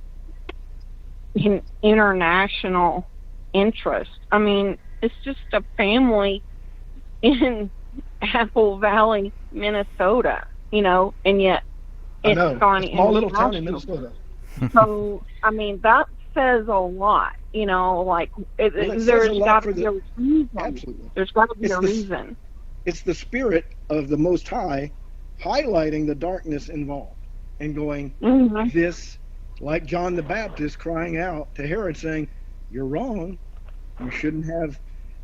an international interest. It's just a family in Apple Valley, Minnesota, and yet it's gone
a small little town in
international.
Minnesota.
So, that says a lot, there's got to be a reason.
Absolutely.
There's got to be a reason.
It's the Spirit of the Most High highlighting the darkness involved and going, this, like John the Baptist crying out to Herod saying, you're wrong. You shouldn't have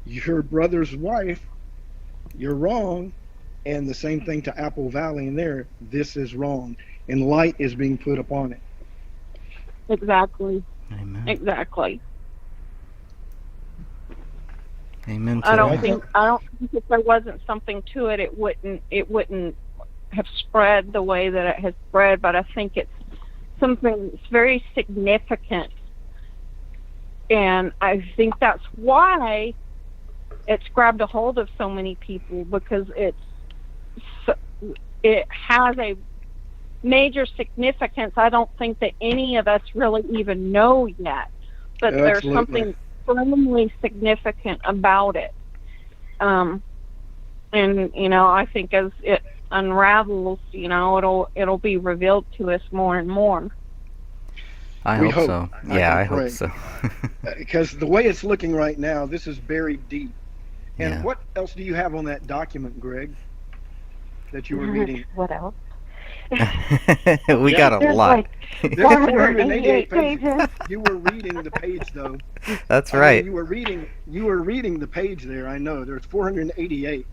your brother's wife. You're wrong. And the same thing to Apple Valley in there. This is wrong. And light is being put upon it.
Exactly.
Amen.
Exactly.
Amen.
I don't think if there wasn't something to it, it wouldn't have spread the way that it has spread. But I think it's something that's very significant, and I think that's why it's grabbed a hold of so many people, because it has a major significance. I don't think that any of us really even know yet, but there's something extremely significant about it. And I think as it unravels, it'll be revealed to us more and more.
I hope so. Yeah, I hope so.
Because the way it's looking right now, this is buried deep. And
Yeah.
what else do you have on that document, Greg, that you were reading?
What else?
We
Yeah.
got a
There's
lot.
like
There's
488
488 pages.
pages.
You were reading the page though.
That's
I mean,
right.
you were reading the page there. I know. There's 488.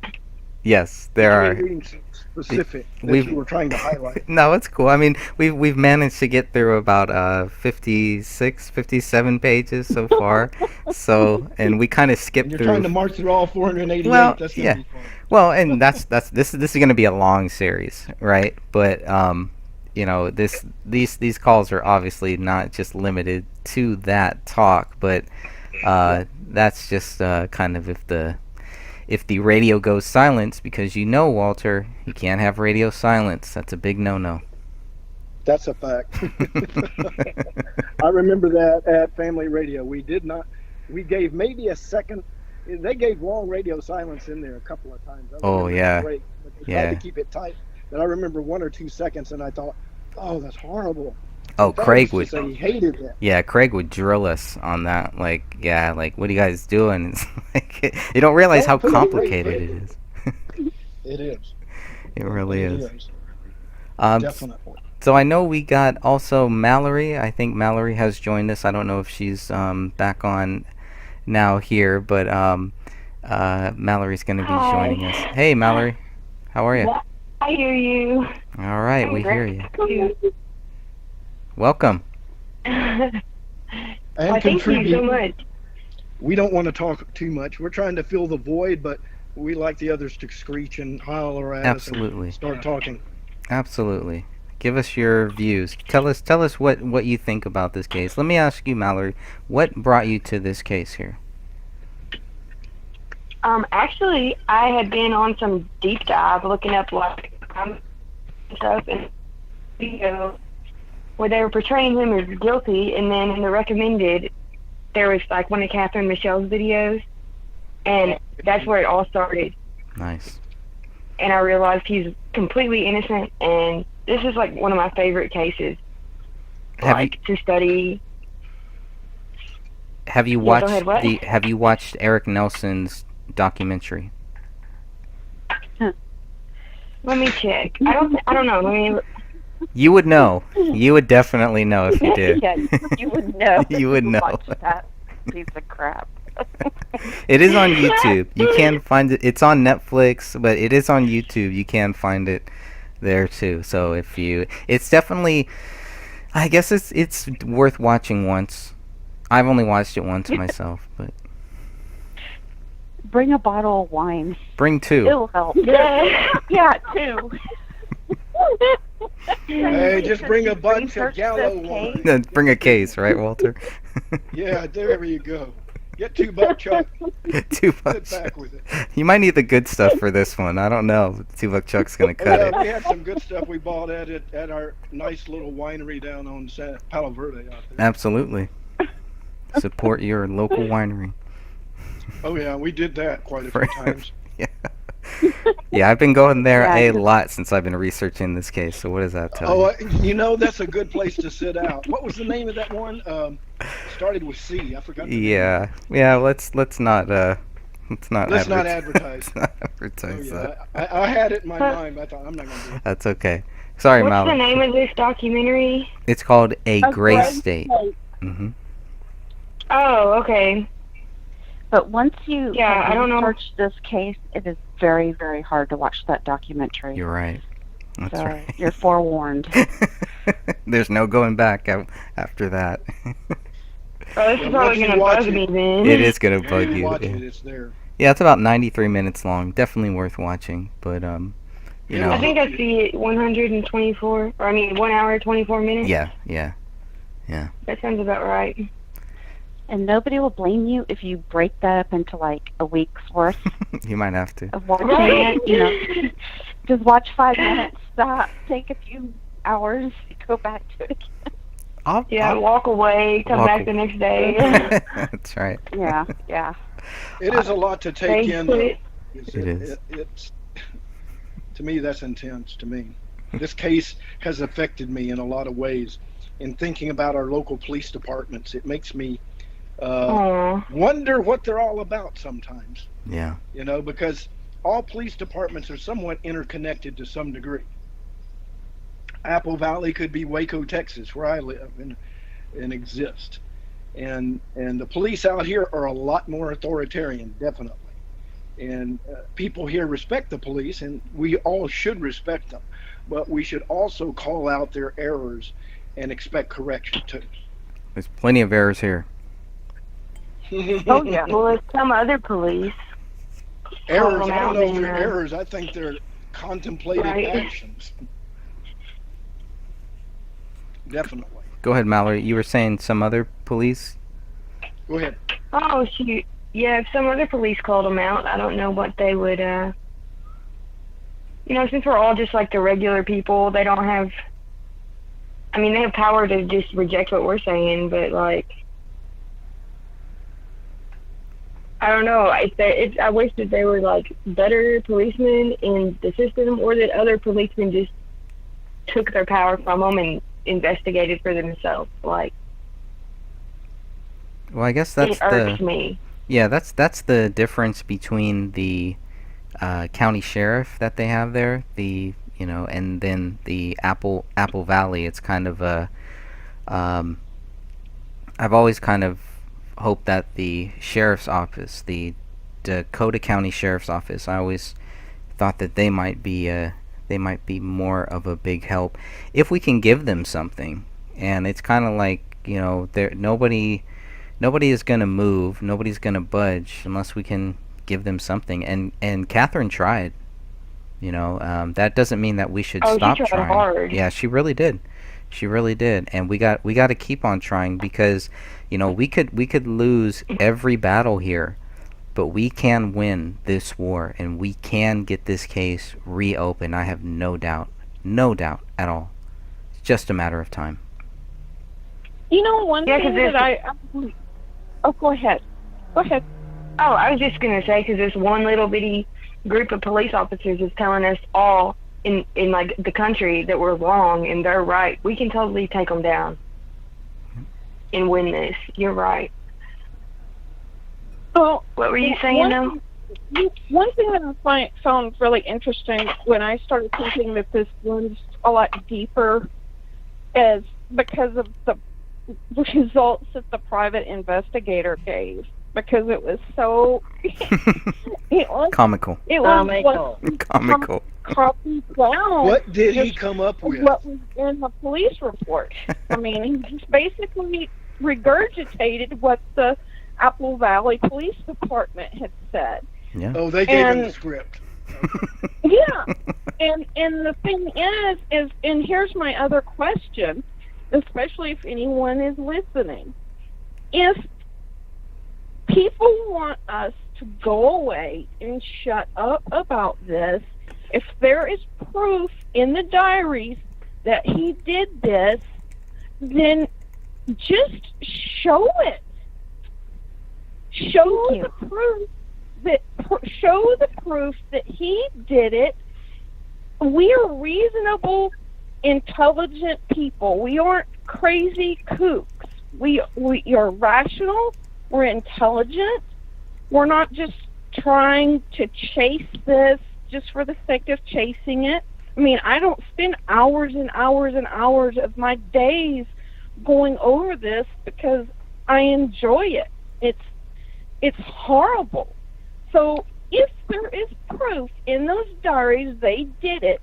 Yes, there
You
are.
were reading some specific that
We've-
you were trying to highlight.
No, it's cool. I mean, we've managed to get through about 56, 57 pages so far. So, and we kind of skipped
And you're
through.
trying to march through all 488.
Well,
That's
yeah.
gonna be fun.
Well, and this is going to be a long series, right? But you know, these calls are obviously not just limited to that talk, but that's just kind of if the radio goes silent, because you know, Walter, you can't have radio silence. That's a big no-no.
That's a fact. I remember that at Family Radio. We gave maybe a second. They gave long radio silence in there a couple of times. I
Oh,
remember
yeah.
the break, but they
Yeah.
tried to keep it tight. But I remember 1 or 2 seconds, and I thought, oh, that's horrible.
Oh,
That
Craig
was
would.
just- he hated that.
Yeah, Craig would drill us on that. Like, yeah, like, what are you guys doing? It's like, you don't realize how
Don't put it right
complicated
there.
it is.
It is.
It really
It
is. Um,
Definitely.
so I know we got also Mallory. I think Mallory has joined us. I don't know if she's back on now here, but Mallory's going to be
Hi.
joining us. Hey, Mallory. How are you?
I hear you.
All right, we hear you. Welcome.
And
Well, thank you so
contribute.
much.
We don't want to talk too much. We're trying to fill the void, but we like the others to screech and holler at us
Absolutely.
and start talking.
Absolutely. Give us your views. Tell us what you think about this case. Let me ask you, Mallory, what brought you to this case here?
Actually, I had been on some deep dive looking up like stuff and video where they were portraying him as guilty, and then in the recommended, there was like one of Catherine Michelle's videos, and that's where it all started.
Nice.
And I realized he's completely innocent, and this is like one of my favorite cases,
Have
like to study.
Have you
Yeah,
watched
go ahead, what?
Have you watched Eric Nelson's documentary?
Let me check. I don't know. Let me.
You would know. You would definitely know if you did.
Yeah, you would know.
You would know.
Watch that piece of crap.
It is on YouTube. You can find it. It's on Netflix, but it is on YouTube. You can find it there too. So if you, it's definitely, I guess it's worth watching once. I've only watched it once myself, but
Bring a bottle of wine.
bring two.
It'll help.
Yeah.
Yeah, too.
Hey, just bring a bunch of
Research
Gallo
this
wine.
case.
Bring a case, right, Walter?
Yeah, there you go. Get $2 Chuck.
$2.
Sit back with it.
You might need the good stuff for this one. I don't know. $2 Chuck's gonna cut
Yeah,
it.
we had some good stuff we bought at our nice little winery down on Palo Verde out there.
Absolutely. Support your local winery.
Oh yeah, we did that quite a few
For-
times.
Yeah. Yeah, I've been going there
Yeah,
a
'cause-
lot since I've been researching this case. So what does that tell
Oh,
you?
you know that's a good place to sit out. What was the name of that one? Started with C. I forgot. The name.
Yeah, yeah. Let's not let's not
Let's not
advertise.
advertise.
Let's not
Oh,
advertise
yeah.
that.
I had it in my mind, but I thought I'm not gonna do it.
That's okay. Sorry,
What's the
Mallory.
name of this documentary?
It's called A Gray
Gray
State. Mm-hmm.
Oh, okay.
But once you
Yeah,
have
I don't know.
researched this case, it is very, very hard to watch that documentary.
You're right. That's
so
right.
you're forewarned.
There's no going back after that.
Oh, this
Yeah,
is probably
once you
gonna
watch
bug
it-
me then.
It is gonna
When
bug
you
you.
watch
Yeah.
it, it's there.
Yeah, it's about 93 minutes long. Definitely worth watching. But you
Yeah,
know.
I think I see it 124, or I mean 1 hour 24 minutes.
Yeah.
That sounds about right.
And nobody will blame you if you break that up into like a week's worth
You might have to.
of watching
Right.
it. You know, just watch 5 minutes, stop, take a few hours, go back to it again.
Yeah, walk away, come
Walk
back
aw-
the next day.
That's right.
Yeah, yeah.
It is a lot to take
They
in.
put
though.
it-
It is.
It's to me that's intense. To me, this case has affected me in a lot of ways. In thinking about our local police departments, it makes me
Aw.
wonder what they're all about sometimes.
Yeah.
You know, because all police departments are somewhat interconnected to some degree. Apple Valley could be Waco, Texas, where I live and exist. And the police out here are a lot more authoritarian, definitely. And people here respect the police, and we all should respect them. But we should also call out their errors and expect correction too.
There's plenty of errors here.
Oh yeah.
Well, if some other police
Errors,
call them
I don't
out,
know if
then,
they're errors. I think they're contemplated
Right.
actions. Definitely.
Go ahead, Mallory. You were saying some other police?
Go ahead.
oh shoot, yeah, if some other police called them out, I don't know what they would. Since we're all just like the regular people, they don't have. I mean, they have power to just reject what we're saying, but like, I don't know. I wish that they were like better policemen in the system, or that other policemen just took their power from them and investigated for themselves. Like,
Well, I guess that's
it irks
the
me.
yeah, that's the difference between the county sheriff that they have there, and then the Apple Valley. It's kind of a I've always kind of hoped that the sheriff's office, the Dakota County Sheriff's Office, I always thought that they might be more of a big help if we can give them something. And it's kind of like, nobody is going to move, nobody's going to budge unless we can give them something. And Catherine tried. That doesn't mean that we should
Oh, she
stop
tried
trying.
hard.
Yeah, she really did. She really did. And we got to keep on trying, because we could lose every battle here, but we can win this war, and we can get this case reopened. I have no doubt at all. It's just a matter of time.
One
Yeah, 'cause
thing
there's-
that oh, go ahead. Go ahead.
Oh, I was just gonna say, because this one little bitty group of police officers is telling us all in like the country that we're wrong and they're right. We can totally take them down and win this. You're right.
Well,
What were you saying now?
One thing that I found really interesting when I started thinking that this runs a lot deeper is because of the results that the private investigator gave. Because it was so
Comical.
it was
Comical.
copied down
What did he
just
come up with?
what was in the police report. I mean, he just basically regurgitated what the Apple Valley Police Department had said.
Yeah.
Oh, they gave him the
And-
script.
Yeah, and the thing is, and here's my other question, especially if anyone is listening: if people want us to go away and shut up about this, if there is proof in the diaries that he did this, then just show it. Show the proof that he did it. We are reasonable, intelligent people. We aren't crazy kooks. We are rational. We're intelligent. We're not just trying to chase this just for the sake of chasing it. I mean, I don't spend hours and hours and hours of my days going over this because I enjoy it. It's horrible. So if there is proof in those diaries they did it,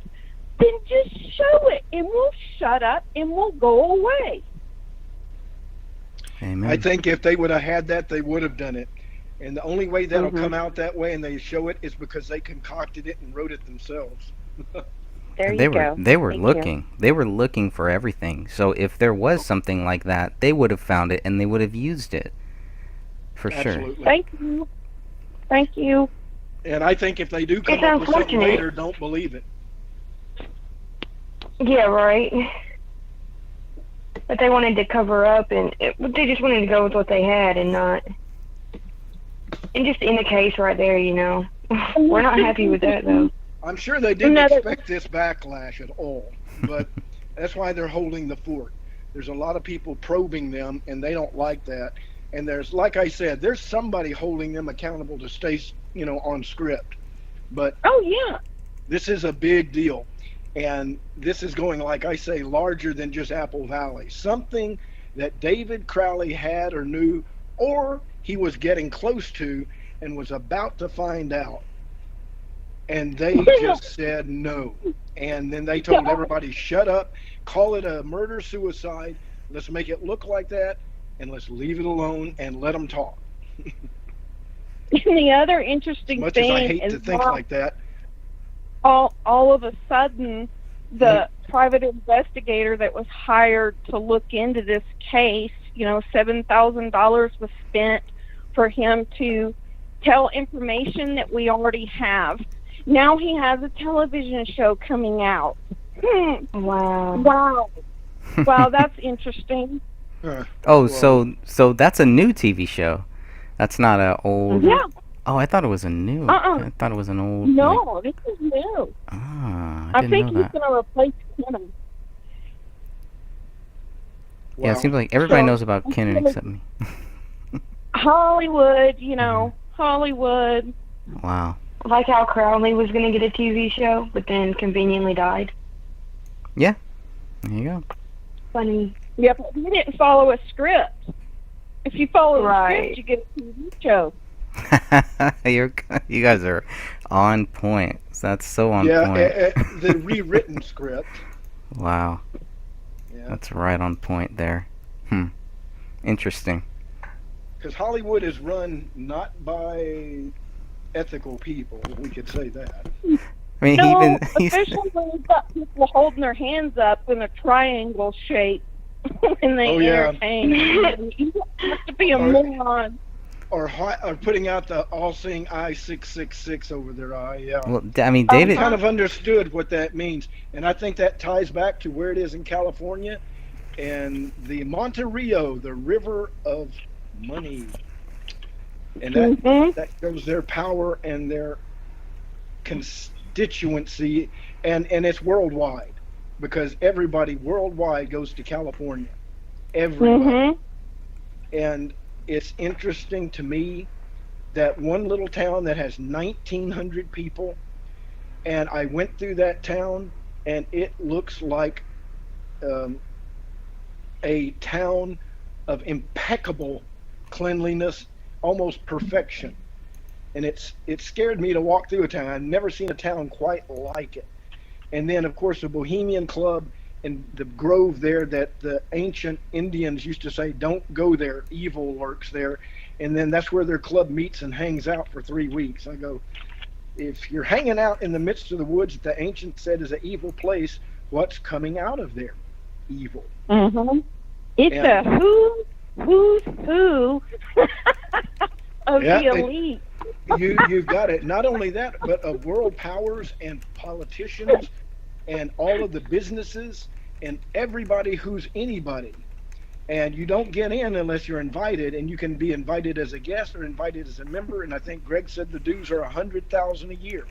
then just show it and we'll shut up and we'll go away.
Amen.
I think if they would have had that, they would have done it. And the only way that'll come out that way and they show it is because they concocted it and wrote it themselves.
There
They
you
were
go.
they were
Thank you.
looking. They were looking for everything. So if there was something like that, they would have found it and they would have used it. For sure.
Absolutely.
Thank you. Thank you.
And I think if they do come
It's
up with something
unfortunate.
later, don't believe it.
Yeah, right. But they wanted to cover up, and they just wanted to go with what they had and not. And just in the case right there, we're not happy with that though.
I'm sure they didn't
Another-
expect this backlash at all, but that's why they're holding the fort. There's a lot of people probing them, and they don't like that. And there's, like I said, there's somebody holding them accountable to stay, on script. But
Oh yeah.
this is a big deal. And this is going, like I say, larger than just Apple Valley. Something that David Crowley had or knew, or he was getting close to and was about to find out. And they just said no. And then they told everybody, shut up, call it a murder-suicide, let's make it look like that, and let's leave it alone and let them talk.
And the other
As
interesting
much as
thing
I hate
is
to think like that.
all of a sudden, the private investigator that was hired to look into this case, $7,000 was spent for him to tell information that we already have. Now he has a television show coming out.
Wow.
Wow, that's interesting.
Oh,
Well,
so that's a new TV show. That's not a old.
Yeah.
Oh, I thought it was a new. I thought it was an old. like-
No, this is new.
Ah, I
I
didn't
think
know
he's
that.
going to replace Kennan.
Yeah, it
wow.
seems like everybody
So-
knows about Kenan except me.
Hollywood, Hollywood.
Wow.
Like how Crowley was going to get a TV show, but then conveniently died.
There you go.
Funny.
Yeah, but he didn't follow a script. If you follow a
Right.
script, you get a TV show.
You guys are on point. That's so on
Yeah,
point.
the rewritten script.
Wow,
Yeah,
that's right on point there. Interesting.
because Hollywood is run not by ethical people. We could say that.
I mean,
No,
even he's,
especially when you've got people holding their hands up in a triangle shape when they
Oh, yeah.
entertain. You have to be a
Or-
moron.
Or putting out the all-seeing eye 666 over their eye. Yeah.
well, I mean, David.
Kind of understood what that means, and I think that ties back to where it is in California, and the Monte Rio, the river of money, and
Mhm.
that shows their power and their constituency, and it's worldwide, because everybody worldwide goes to California, everybody.
Mhm.
And it's interesting to me that one little town that has 1,900 people, and I went through that town, and it looks like a town of impeccable cleanliness, almost perfection. And it scared me to walk through a town. I've never seen a town quite like it. And then, of course, the Bohemian Club and the grove there that the ancient Indians used to say, don't go there, evil lurks there. And then that's where their club meets and hangs out for 3 weeks. I go, if you're hanging out in the midst of the woods that the ancients said is an evil place, what's coming out of there? Evil.
Mhm. It's
Yeah.
a who's who of
Yeah,
the elite.
You've got it. Not only that, but of world powers and politicians and all of the businesses and everybody who's anybody. And you don't get in unless you're invited, and you can be invited as a guest or invited as a member. And I think Greg said the dues are $100,000 a year,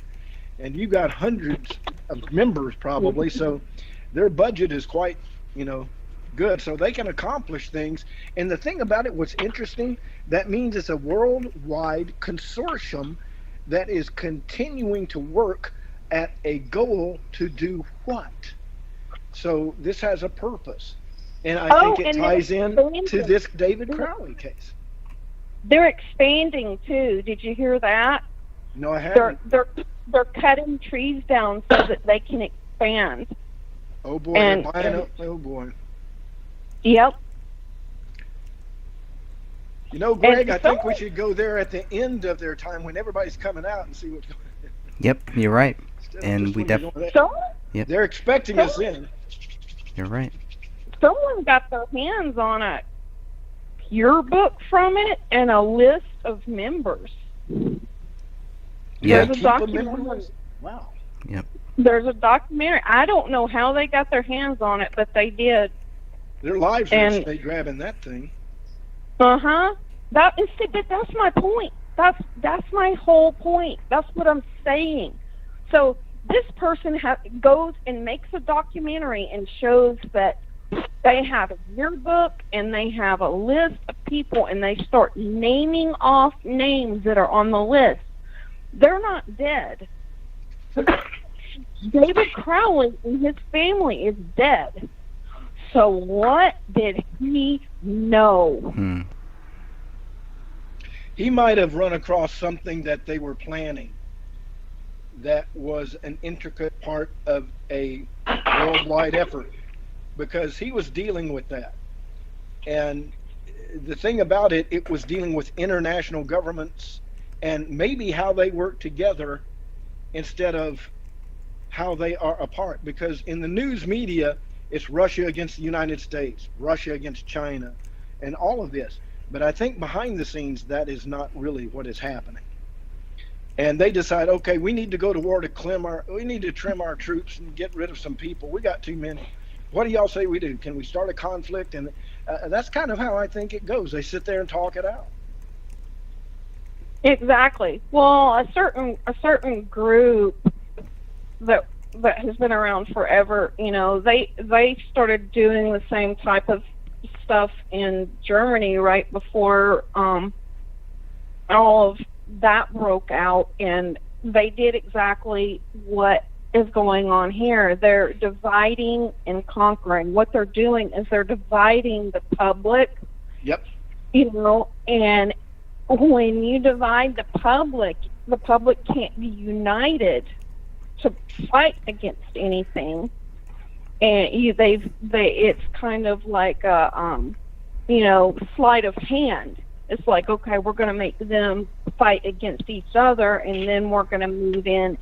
and you got hundreds of members probably. So their budget is quite, good. So they can accomplish things. And the thing about it, what's interesting, that means it's a worldwide consortium that is continuing to work at a goal to do what? So this has a purpose. And I think it
and
ties
they're
in to
expanding.
this David Crowley case.
They're expanding too. Did you hear that?
No, I
They're
haven't.
they're cutting trees down so that they can expand.
Oh boy,
and-
they're buying up. Oh boy.
Yep.
Greg, I think we
someone-
should go there at the end of their time when everybody's coming out and see what's going on.
Yep, you're right.
Instead of
And
just
we
when they're
def-
going
So
They're expecting us in.
You're right.
someone got their hands on a yearbook from it and a list of members.
Yeah.
There's a
Keep 'em
documentary.
memorized. Wow.
There's a documentary. I don't know how they got their hands on it, but they did.
Their lives are at
And-
stake grabbing that thing.
But that's my point. That's my whole point. That's what I'm saying. So this person goes and makes a documentary and shows that they have a yearbook and they have a list of people, and they start naming off names that are on the list. They're not dead. David Crowley and his family is dead. So what did he know?
Hmm.
He might have run across something that they were planning that was an intricate part of a worldwide effort, because he was dealing with that. And the thing about it, it was dealing with international governments and maybe how they work together instead of how they are apart. Because in the news media, it's Russia against the United States, Russia against China, and all of this. But I think behind the scenes, that is not really what is happening. And they decide, okay, we need to go to war to we need to trim our troops and get rid of some people. We got too many. What do y'all say we do? Can we start a conflict? And that's kind of how I think it goes. They sit there and talk it out.
Exactly. Well, a certain group that has been around forever, you know, they started doing the same type of stuff in Germany right before all of that broke out, and they did exactly what is going on here. They're dividing and conquering. What they're doing is they're dividing the public.
Yep.
You know, and when you divide the public can't be united to fight against anything. And it's kind of like a you know, sleight of hand. It's like, okay, we're going to make them fight against each other, and then we're going to move in.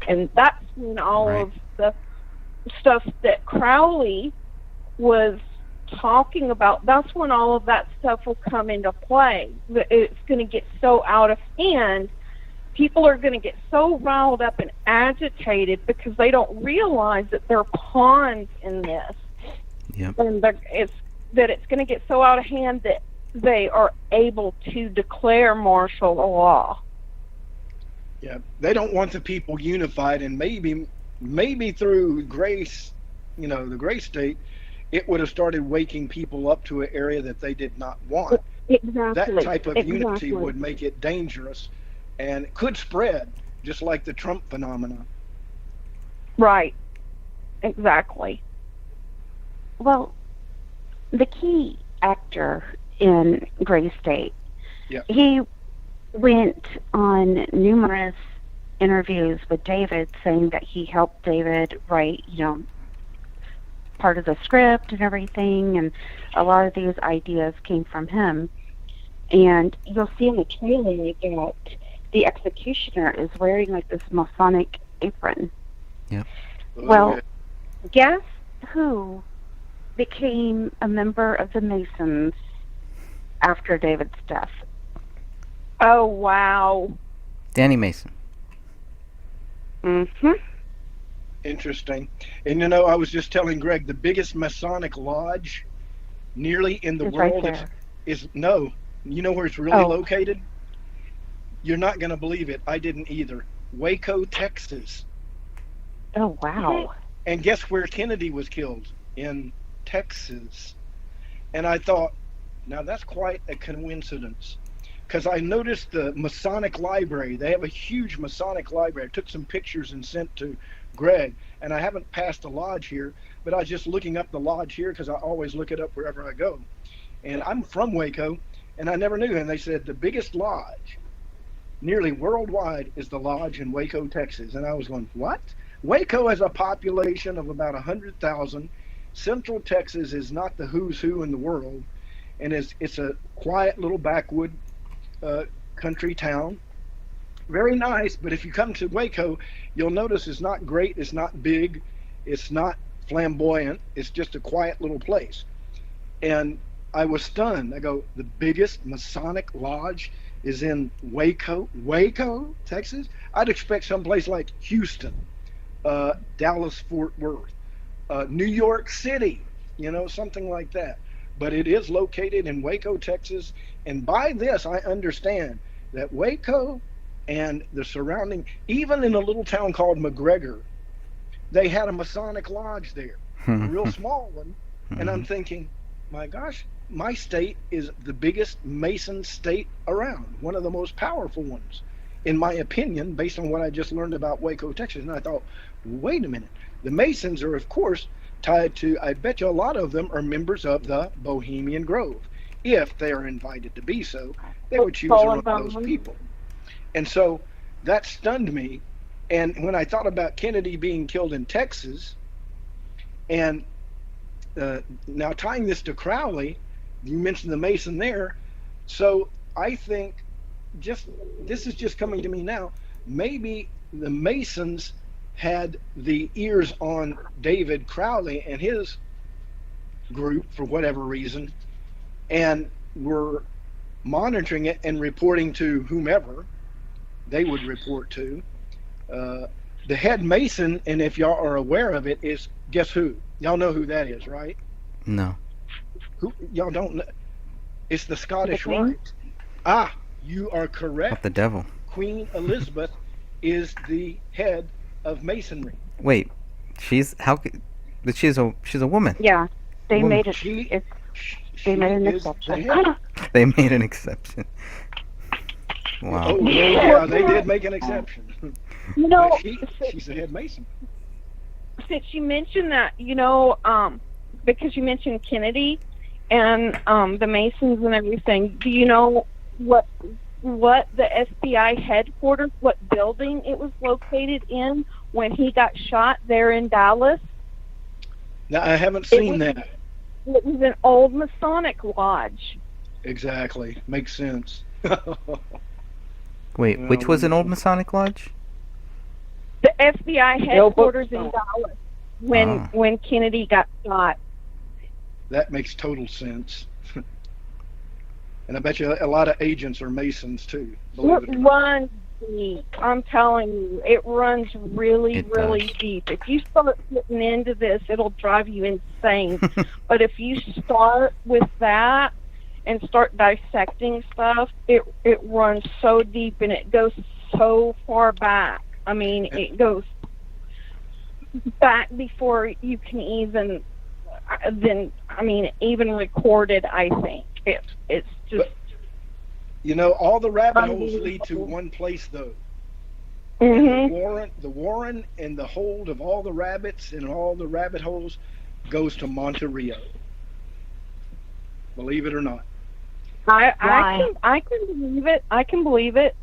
And that's when all
Right.
of the stuff that Crowley was talking about, that's when all of that stuff will come into play. It's going to get so out of hand. People are going to get so riled up and agitated because they don't realize that they're pawns in this.
Yep.
And it's going to get so out of hand that they are able to declare martial law.
Yeah, they don't want the people unified, and maybe through grace, you know, the grace state, it would have started waking people up to an area that they did not want.
Exactly.
That type of unity
Exactly.
would make it dangerous, and it could spread, just like the Trump phenomenon.
Right. Exactly.
Well, the key actor in Gray State,
Yeah.
he went on numerous interviews with David saying that he helped David write, you know, part of the script and everything, and a lot of these ideas came from him. And you'll see in the trailer that the executioner is wearing like this Masonic apron. Well, guess who became a member of the Masons after David's death?
Oh, wow.
Danny Mason.
Mm-hmm.
interesting. And you know, I was just telling Greg, the biggest Masonic lodge nearly in the
It's right
world
there.
is no. You know where it's really
Oh.
located? You're not going to believe it. I didn't either. Waco, Texas.
Oh, wow.
And guess where Kennedy was killed? In Texas. And I thought, now that's quite a coincidence. Because I noticed the Masonic library. They have a huge Masonic library. I took some pictures and sent to Greg. And I haven't passed a lodge here, but I was just looking up the lodge here because I always look it up wherever I go. And I'm from Waco, and I never knew. And they said the biggest lodge, nearly worldwide, is the lodge in Waco, Texas. And I was going, what? Waco has a population of about 100,000. Central Texas is not the who's who in the world, and it's a quiet little backwood country town. Very nice, but if you come to Waco, you'll notice it's not great, it's not big, it's not flamboyant, it's just a quiet little place. And I was stunned. I go, the biggest Masonic lodge is in Waco, Texas? I'd expect someplace like Houston, Dallas, Fort Worth, New York City, you know, something like that. But it is located in Waco, Texas. And by this, I understand that Waco and the surrounding, even in a little town called McGregor, they had a Masonic lodge there, a real small one. And I'm thinking, my gosh, my state is the biggest Mason state around, one of the most powerful ones. in my opinion, based on what I just learned about Waco, Texas. And I thought, wait a minute. The Masons are, of course, tied to, I bet you a lot of them are members of the Bohemian Grove. If they are invited to be so, they would choose one of those people. And so that stunned me. And when I thought about Kennedy being killed in Texas, and now tying this to Crowley, you mentioned the Mason there. So I think this is just coming to me now. Maybe the Masons had the ears on David Crowley and his group for whatever reason, and were monitoring it and reporting to whomever they would report to. The head Mason, and if y'all are aware of it, is, guess who? Y'all know who that is, right?
No.
Who? Y'all don't know? It's the Scottish
The Queen?
Rite. Ah, you are correct.
What the devil?
Queen Elizabeth is the head of Masonry.
Wait, she's but she's a woman.
Yeah, they
Well,
made it.
She,
It's,
she
they made an
is the
exception.
head.
They made an exception. Wow.
Oh, yeah, they did make an exception.
You know,
But she's the head Mason.
since you mentioned that, because you mentioned Kennedy and the Masons and everything, do you know what the FBI headquarters, what building it was located in when he got shot there in Dallas?
Now, I haven't seen
was-
that.
It was an old Masonic lodge.
Exactly. Makes sense.
Wait, which was an old Masonic lodge?
The FBI headquarters in Dallas
Ah.
when Kennedy got shot.
That makes total sense. And I bet you a lot of agents are Masons too. Believe it
It
or not.
runs deep. I'm telling you, it runs really,
It
really
does.
deep. If you start getting into this, it'll drive you insane. But if you start with that and start dissecting stuff, it runs so deep and it goes so far back. I mean, it goes back before you can even even recorded. I think it's just.
But, you know, all the rabbit holes lead to one place though.
Mhm.
The Warren and the hold of all the rabbits and all the rabbit holes goes to Monte Rio. Believe it or not.
I can believe it. I can believe it.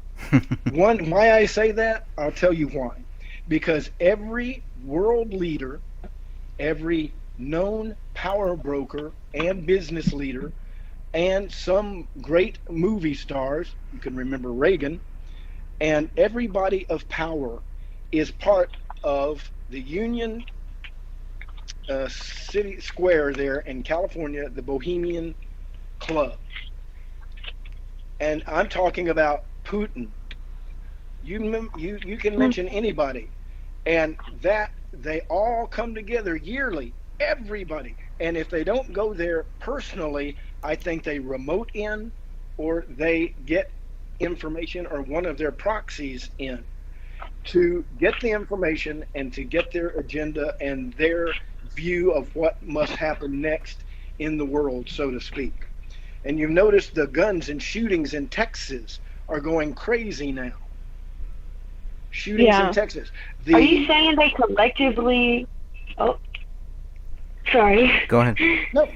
Why I say that, I'll tell you why. Because every world leader, every known power broker and business leader, and some great movie stars, you can remember Reagan, and everybody of power is part of the Union City Square there in California, the Bohemian Club. And I'm talking about Putin. You can mention anybody, and that they all come together yearly, everybody. And if they don't go there personally, I think they remote in, or they get information, or one of their proxies in, to get the information and to get their agenda and their view of what must happen next in the world, so to speak. And you've noticed the guns and shootings in Texas are going crazy now. Shootings
Yeah.
in Texas.
Are you saying they collectively? Oh, sorry.
Go ahead.
No,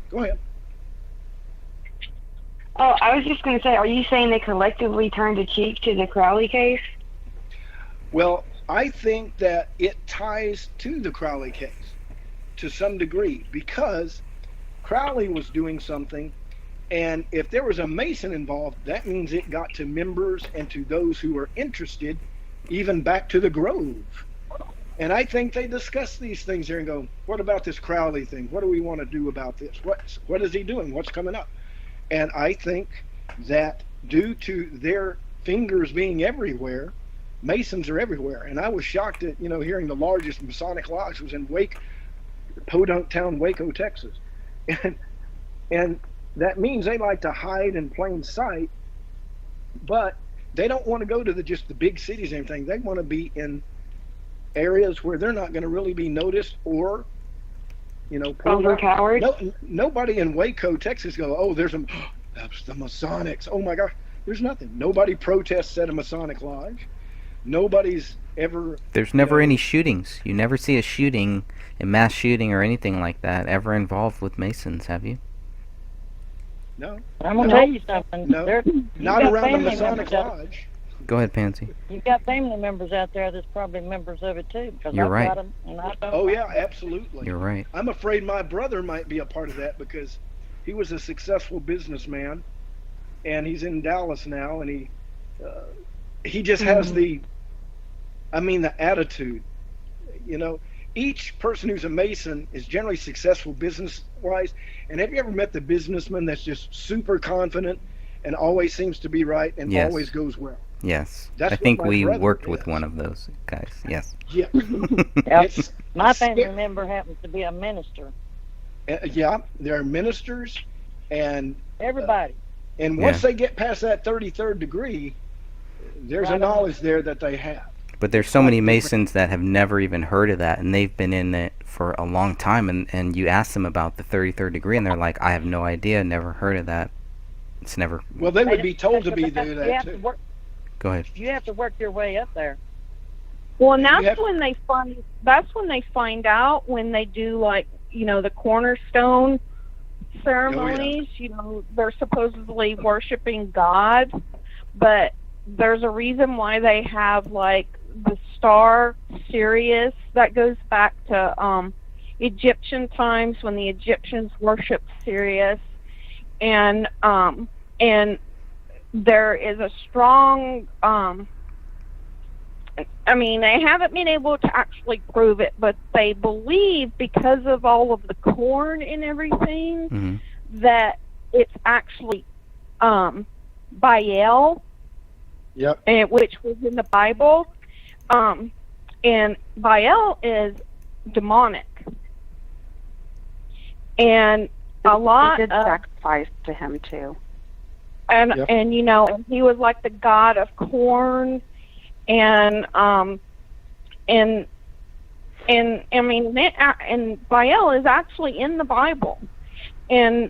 go ahead.
Oh, I was just going to say, are you saying they collectively turned a cheek to the Crowley case?
Well, I think that it ties to the Crowley case to some degree, because Crowley was doing something, and if there was a Mason involved, that means it got to members and to those who were interested, even back to the Grove. And I think they discuss these things here and go, what about this Crowley thing? What do we want to do about this? What is he doing? What's coming up? And I think that due to their fingers being everywhere, Masons are everywhere. And I was shocked at, hearing the largest Masonic lodge was in Podunk Town, Waco, Texas. And that means they like to hide in plain sight, but they don't want to go to just the big cities and everything. They want to be in areas where they're not going to really be noticed, or
Overpowered?
Nobody in Waco, Texas go, oh, that's the Masonics. Oh my gosh. There's nothing. Nobody protests at a Masonic lodge. Nobody's ever.
There's never
know,
any shootings. You never see a shooting, a mass shooting or anything like that ever involved with Masons, have you?
No,
I'm gonna
No.
tell you something.
No.
There, you
not
got
around the
family
Masonic
members out-
lodge.
Go ahead, Pansy.
You've got family members out there that's probably members of it too. Because
You're
I've
right.
got them, and I don't.
Oh yeah, absolutely.
You're right.
I'm afraid my brother might be a part of that because he was a successful businessman, and he's in Dallas now, and he just has the attitude. You know, each person who's a Mason is generally successful business-wise. And have you ever met the businessman that's just super confident and always seems to be right and
Yes.
always goes well?
Yes.
That's
I
what
think
my
we
brother
worked with
is.
one of those guys. Yes.
Yeah.
Yep.
It's-
My family
Yeah.
member happens to be a minister.
Yeah, there are ministers, and
Everybody.
once
Yeah.
they get past that 33rd degree, there's a
Right on.
knowledge there that they have.
But there's so many Masons that have never even heard of that, and they've been in it for a long time, and you ask them about the 33rd degree, and they're like, I have no idea, never heard of that. It's never...
Well, they would be told to be
You
do that
have to
too.
work.
Go ahead.
You have to work your way up there.
Well, and
You
that's
have-
when they find. That's when they find out when they do like the cornerstone ceremonies. They're supposedly worshiping God, but there's a reason why they have like the star Sirius that goes back to Egyptian times when the Egyptians worshipped Sirius, and there is a strong they haven't been able to actually prove it, but they believe because of all of the corn and everything
Hmm.
that it's actually Baal,
Yep.
which was in the Bible, and Baal is demonic, and a lot
They did
of
sacrifice to him too.
and
Yep.
and he was like the god of corn, and and Baal is actually in the Bible, and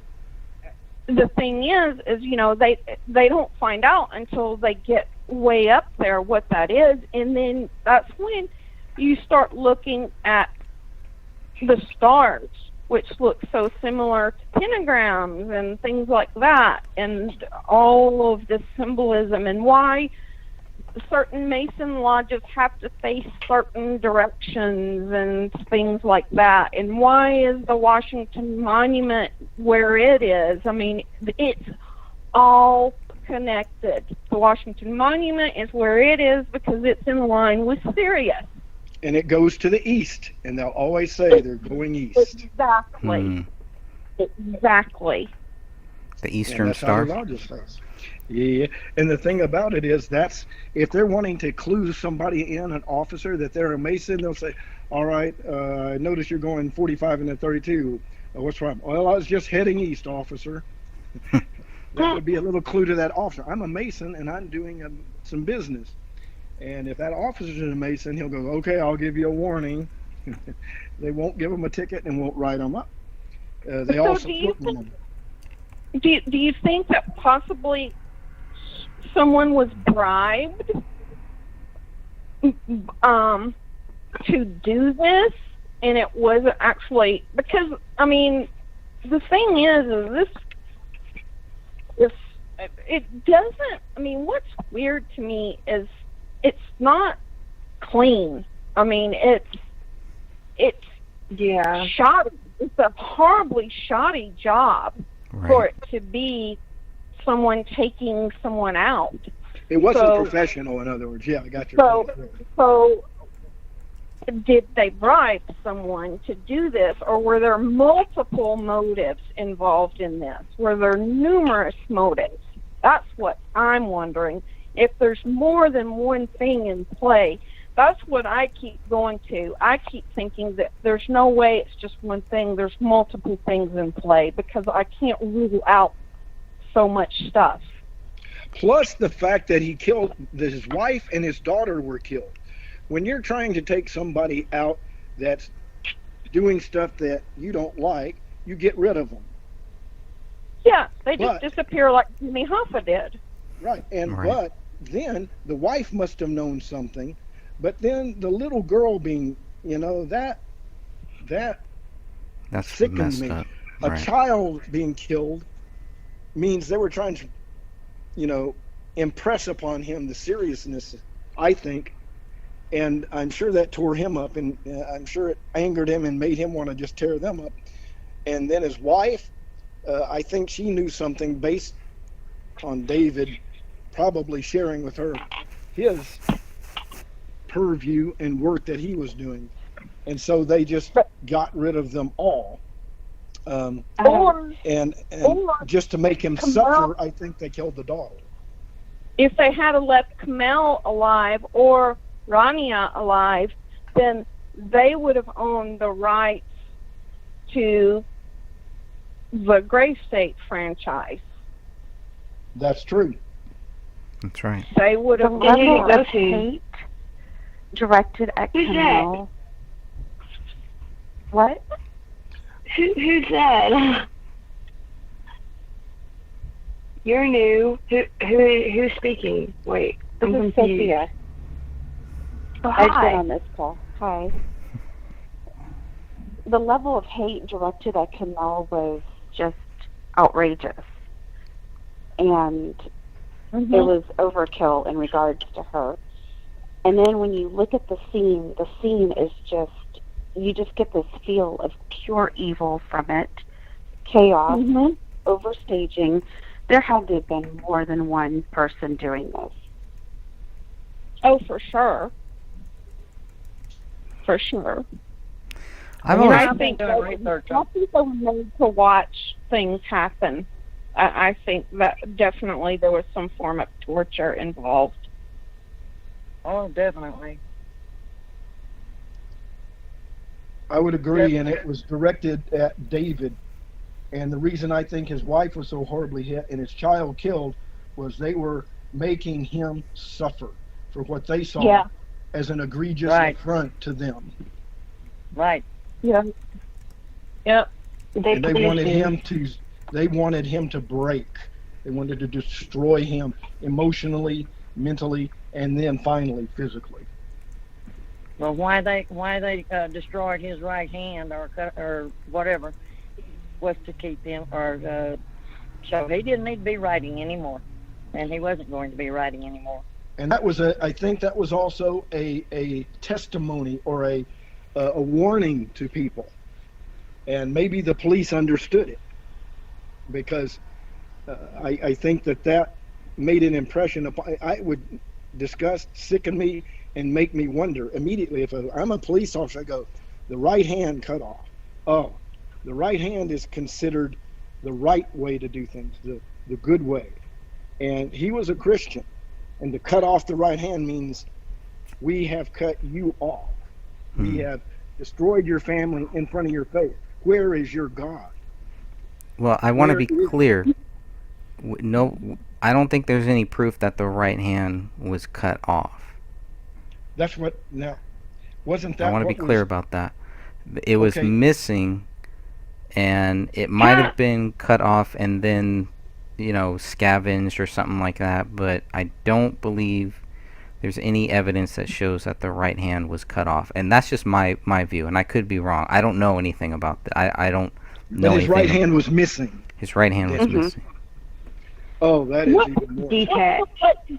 the thing is they don't find out until they get way up there what that is, and then that's when you start looking at the stars, which look so similar to pentagrams and things like that, and all of the symbolism, and why certain Mason lodges have to face certain directions and things like that, and why is the Washington Monument where it is. I mean, it's all connected. The Washington Monument is where it is because it's in line with Sirius.
And it goes to the east, and they'll always say they're going east.
Exactly.
Mm.
Exactly.
The
And
Eastern
that's how
Star.
the lodges says. Yeah, and the thing about it is that's if they're wanting to clue somebody in, an officer, that they're a Mason, they'll say, all right, I notice you're going 45 and a 32. What's wrong? Well, I was just heading east, officer. That would be a little clue to that officer. I'm a Mason, and I'm doing some business. And if that officer's a Mason, he'll go, okay, I'll give you a warning. They won't give them a ticket and won't write them up. They
So
also
do you
put them on.
Do you think that possibly someone was bribed to do this, and it wasn't actually because the thing is this it doesn't. What's weird to me is it's not clean. It's
Yeah.
shoddy. It's a horribly shoddy job for
Right.
it to be someone taking someone out.
It wasn't
So-
professional, in other words. Yeah, I got your
So,
point.
so did they bribe someone to do this, or were there multiple motives involved in this? Were there numerous motives? That's what I'm wondering. If there's more than one thing in play, that's what I keep going to. I keep thinking that there's no way it's just one thing. There's multiple things in play because I can't rule out so much stuff.
Plus the fact that he killed, that his wife and his daughter were killed. When you're trying to take somebody out that's doing stuff that you don't like, you get rid of them.
Yeah, they just
But-
disappear like Jimmy Hoffa did.
Right. And
Right.
but then the wife must have known something. But then the little girl being, that
That's
sickened
messed
me.
up.
A
Right.
child being killed means they were trying to, you know, impress upon him the seriousness, I think. And I'm sure that tore him up, and I'm sure it angered him and made him want to just tear them up. And then his wife, I think she knew something based on David probably sharing with her his purview and work that he was doing. And so they just got rid of them all.
Or
And
Or
just to make him
Kamal-
suffer, I think they killed the daughter.
if they had left Kamel alive or Rania alive, then they would have owned the rights to the Grave State franchise.
That's true.
That's right.
They would
The
have
Did you
level
go
of
to-
hate directed at
Who's that?
Camille. What?
Who's that? You're new. Who's speaking? Wait,
This
I'm
is
confused.
Sophia.
Oh,
I've
hi.
been on this call. Hi. The level of hate directed at Camille was just outrageous. And it was overkill in regards to her. And then when you look at the scene is just, you just get this feel of pure evil from it. Chaos, overstaging. There had to have been more than one person doing this.
Oh, for sure. For sure.
I've
You know,
always
I've been doing research
I
on.
think they were made to watch things happen. I think that definitely there was some form of torture involved.
Oh, definitely.
I would agree, and it was directed at David. And the reason I think his wife was so horribly hit and his child killed was they were making him suffer for what they saw
Yeah.
as an egregious
Right.
affront to them.
Right.
Yeah. Yep.
They
And they
punished
wanted
him.
him to break. They wanted to destroy him emotionally, mentally, and then finally physically.
Well, why they destroyed his right hand or cut or whatever was to keep him so he didn't need to be writing anymore, and he wasn't going to be writing anymore.
And that was I think that was also a testimony or a warning to people. And maybe the police understood it because I think that made an impression upon. I would sicken me and make me wonder immediately if I'm a police officer. I go, the right hand cut off. Oh, the right hand is considered the right way to do things, the good way. And he was a Christian, and to cut off the right hand means we have cut you off. We have destroyed your family in front of your face. Where is your God?
Well, I want to
Where
be
is-
clear. No, I don't think there's any proof that the right hand was cut off.
That's what now. Wasn't that?
I want to be
what
clear
was-
about that. It was
Okay.
missing, and it might have been cut off and then, scavenged or something like that. But I don't believe there's any evidence that shows that the right hand was cut off, and that's just my view. And I could be wrong. I don't know anything about that. I don't know
But his right
anything.
hand was missing.
His right hand was
Mhm.
missing.
Oh, that is
What?
even more.
Detached.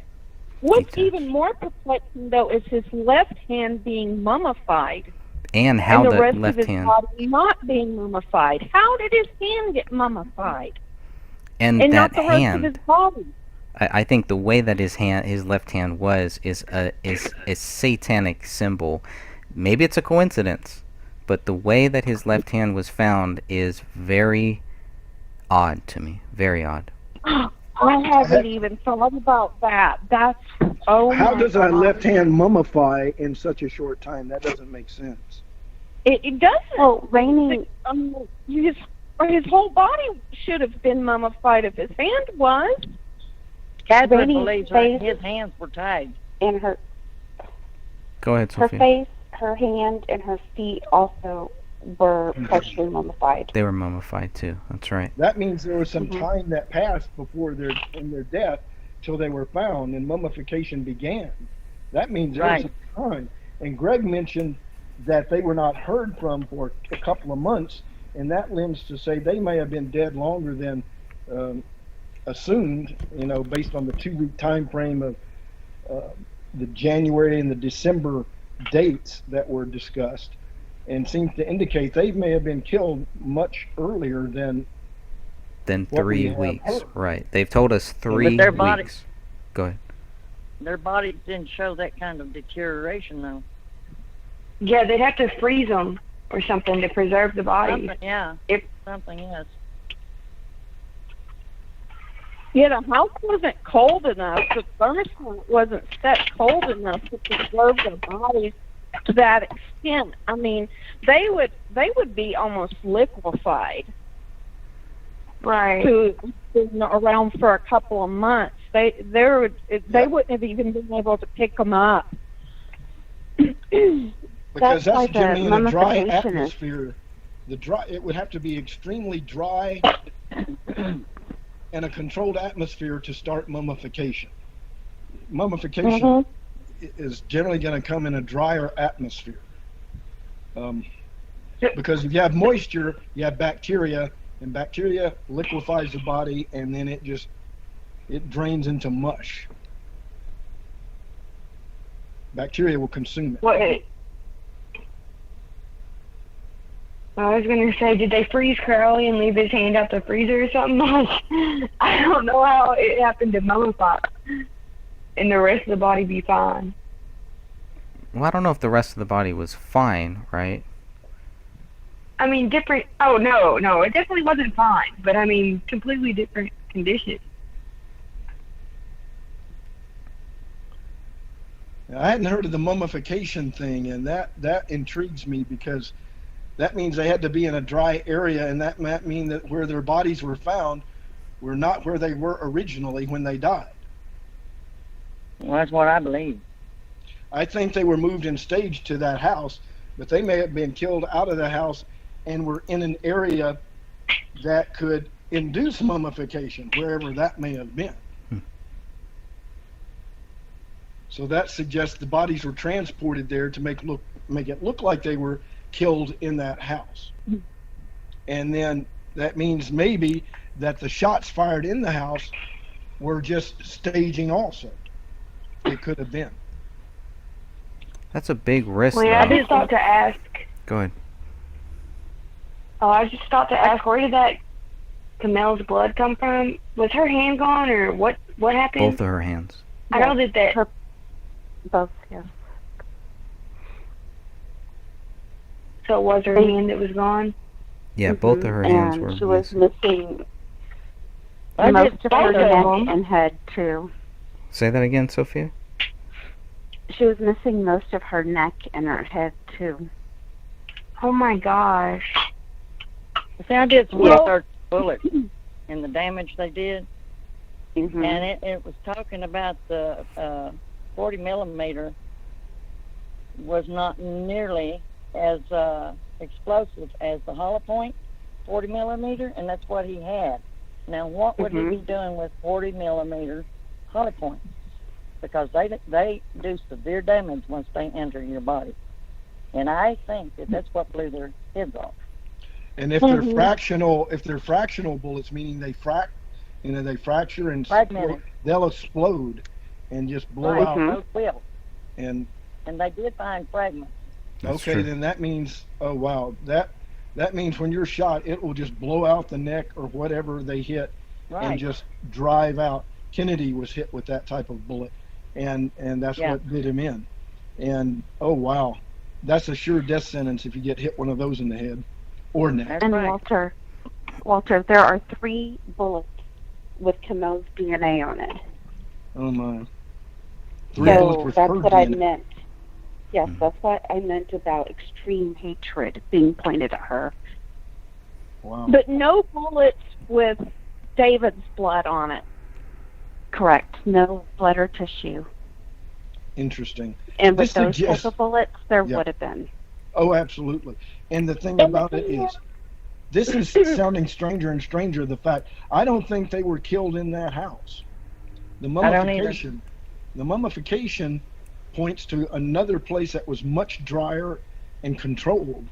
What's
Detached.
even more perplexing, though, is his left hand being mummified
And how
and the
the
rest of
left
his
hand
body not being mummified. How did his hand get mummified
and
and
that
not the rest
hand.
of his body?
I think the way that his left hand is a satanic symbol. Maybe it's a coincidence, but the way that his left hand was found is very odd to me. Very odd.
I haven't even thought about that. That's
How
my
does a
God.
left hand mummify in such a short time? That doesn't make sense.
It doesn't.
Well, Rainey,
His whole body should have been mummified if his hand was.
Catherine
Rainey's
believes
face-
his hands were tied.
and her
Go ahead,
her
Sophia.
face, her hand, and her feet also were partially mummified.
They were mummified too. That's right.
That means there was some
Mhm.
time that passed before their death till they were found and mummification began. That means there was
Right.
some time. And Greg mentioned that they were not heard from for a couple of months, and that lends to say they may have been dead longer than assumed, based on the 2-week time frame of the January and the December dates that were discussed, and seems to indicate they may have been killed much earlier than what we
3
have
weeks.
heard.
Right. They've told us 3
their body-
weeks. Go ahead.
Their bodies didn't show that kind of deterioration, though.
Yeah, they'd have to freeze them or something to preserve the body.
Something, yeah.
If-
Something is.
Yeah, the house wasn't cold enough. The thermostat wasn't set cold enough to preserve their bodies to that extent. I mean, they would be almost liquefied
Right.
to been around for a couple of months. They wouldn't have even been able to pick them up.
Because that's
why the
generally in a dry
mummification is-
atmosphere. It would have to be extremely dry and a controlled atmosphere to start mummification. Mummification
Mhm.
is generally going to come in a drier atmosphere. Because if you have moisture, you have bacteria, and bacteria liquefies the body, and then it drains into mush. Bacteria will consume it.
What? I was gonna say, did they freeze Crowley and leave his hand out the freezer or something? I don't know how it happened to mummify, and the rest of the body be fine.
Well, I don't know if the rest of the body was fine, right?
I mean, different. Oh no, it definitely wasn't fine. But I mean, completely different condition.
I hadn't heard of the mummification thing, and that intrigues me because that means they had to be in a dry area, and that might mean that where their bodies were found were not where they were originally when they died.
Well, that's what I believe.
I think they were moved in stage to that house, but they may have been killed out of the house and were in an area that could induce mummification, wherever that may have been. So that suggests the bodies were transported there to make it look like they were killed in that house. And then that means maybe that the shots fired in the house were just staging also. It could have been.
That's a big risk,
Well, yeah, I
though.
just thought to ask.
Go ahead.
Oh, I just thought to ask, where did that Camel's blood come from? Was her hand gone, or what? What happened?
Both of her hands.
I know that
Her- Both, yes.
So it was her hand that was gone.
Yeah, both of her hands
And
were
she was
missing.
missing
I
most
did
of her
both of
neck
them.
and head, too.
Say that again, Sophia?
She was missing most of her neck and her head, too.
Oh my gosh.
See, I did some
Well-
research on bullets and the damage they did,
Mm-hmm.
and it was talking about the 40 millimeter was not nearly as explosive as the hollow point 40 millimeter, and that's what he had. Now, what would he be doing with 40 millimeter hollow points? Because they do severe damage once they enter your body, and I think that that's what blew their heads off.
And if they're fractional bullets, meaning they they fracture and
Fragmented.
they'll explode and just blow
Right,
out.
those will.
And
And they did find fragments.
That's
okay,
true.
then that means, oh wow, that means when you're shot, it will just blow out the neck or whatever they hit and
Right.
just drive out. Kennedy was hit with that type of bullet, and that's
Yeah.
what did him in. And oh wow, that's a sure death sentence if you get hit one of those in the head or neck.
That's
And
right.
Walter, there are 3 bullets with Camel's DNA on it.
Oh my. 3 bullets
So
with
that's
her
what I
DNA.
meant. Yes, that's what I meant about extreme hatred being pointed at her.
Wow.
But no bullets with David's blood on it.
Correct. No blood or tissue.
Interesting.
And with
This
those
suggests-
type of bullets, there
Yeah.
would have been.
Oh, absolutely. And the thing
And the
about it
thing
is, this is sounding stranger and stranger, the fact, I don't think they were killed in that house. The
I don't either.
mummification points to another place that was much drier and controlled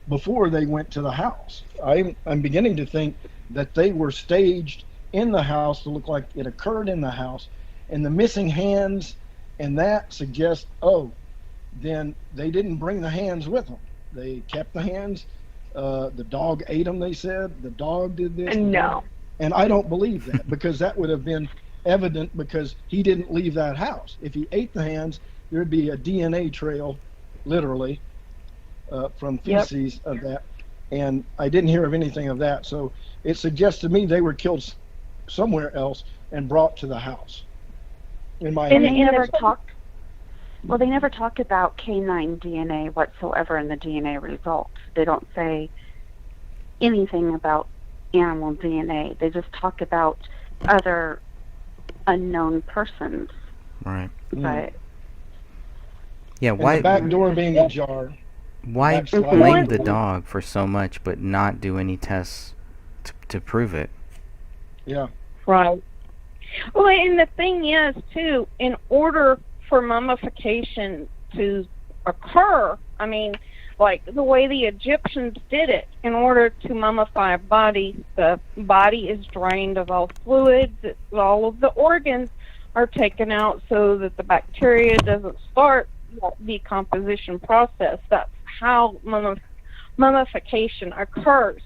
before they went to the house. I'm beginning to think that they were staged in the house to look like it occurred in the house, and the missing hands and that suggests, oh, then they didn't bring the hands with them. They kept the hands. The dog ate them, they said. The dog did this.
No.
And I don't believe that, because that would have been evident, because he didn't leave that house. If he ate the hands, there'd be a DNA trail, literally, from feces of that. And I didn't hear of anything of that. So it suggests to me they were killed somewhere else and brought to the house. In my
And they
opinion.
never talked. Well, they never talked about canine DNA whatsoever in the DNA results. They don't say anything about animal DNA. They just talk about other unknown persons.
Right.
But
Yeah.
And
Why?
the back door being ajar.
Why
backsliding.
blame the dog for so much, but not do any tests to prove it?
Yeah.
Right. Well, and the thing is, too, in order for mummification to occur, I mean, like the way the Egyptians did it, in order to mummify a body, the body is drained of all fluids, all of the organs are taken out so that the bacteria doesn't start that decomposition process. That's how mummification occurs.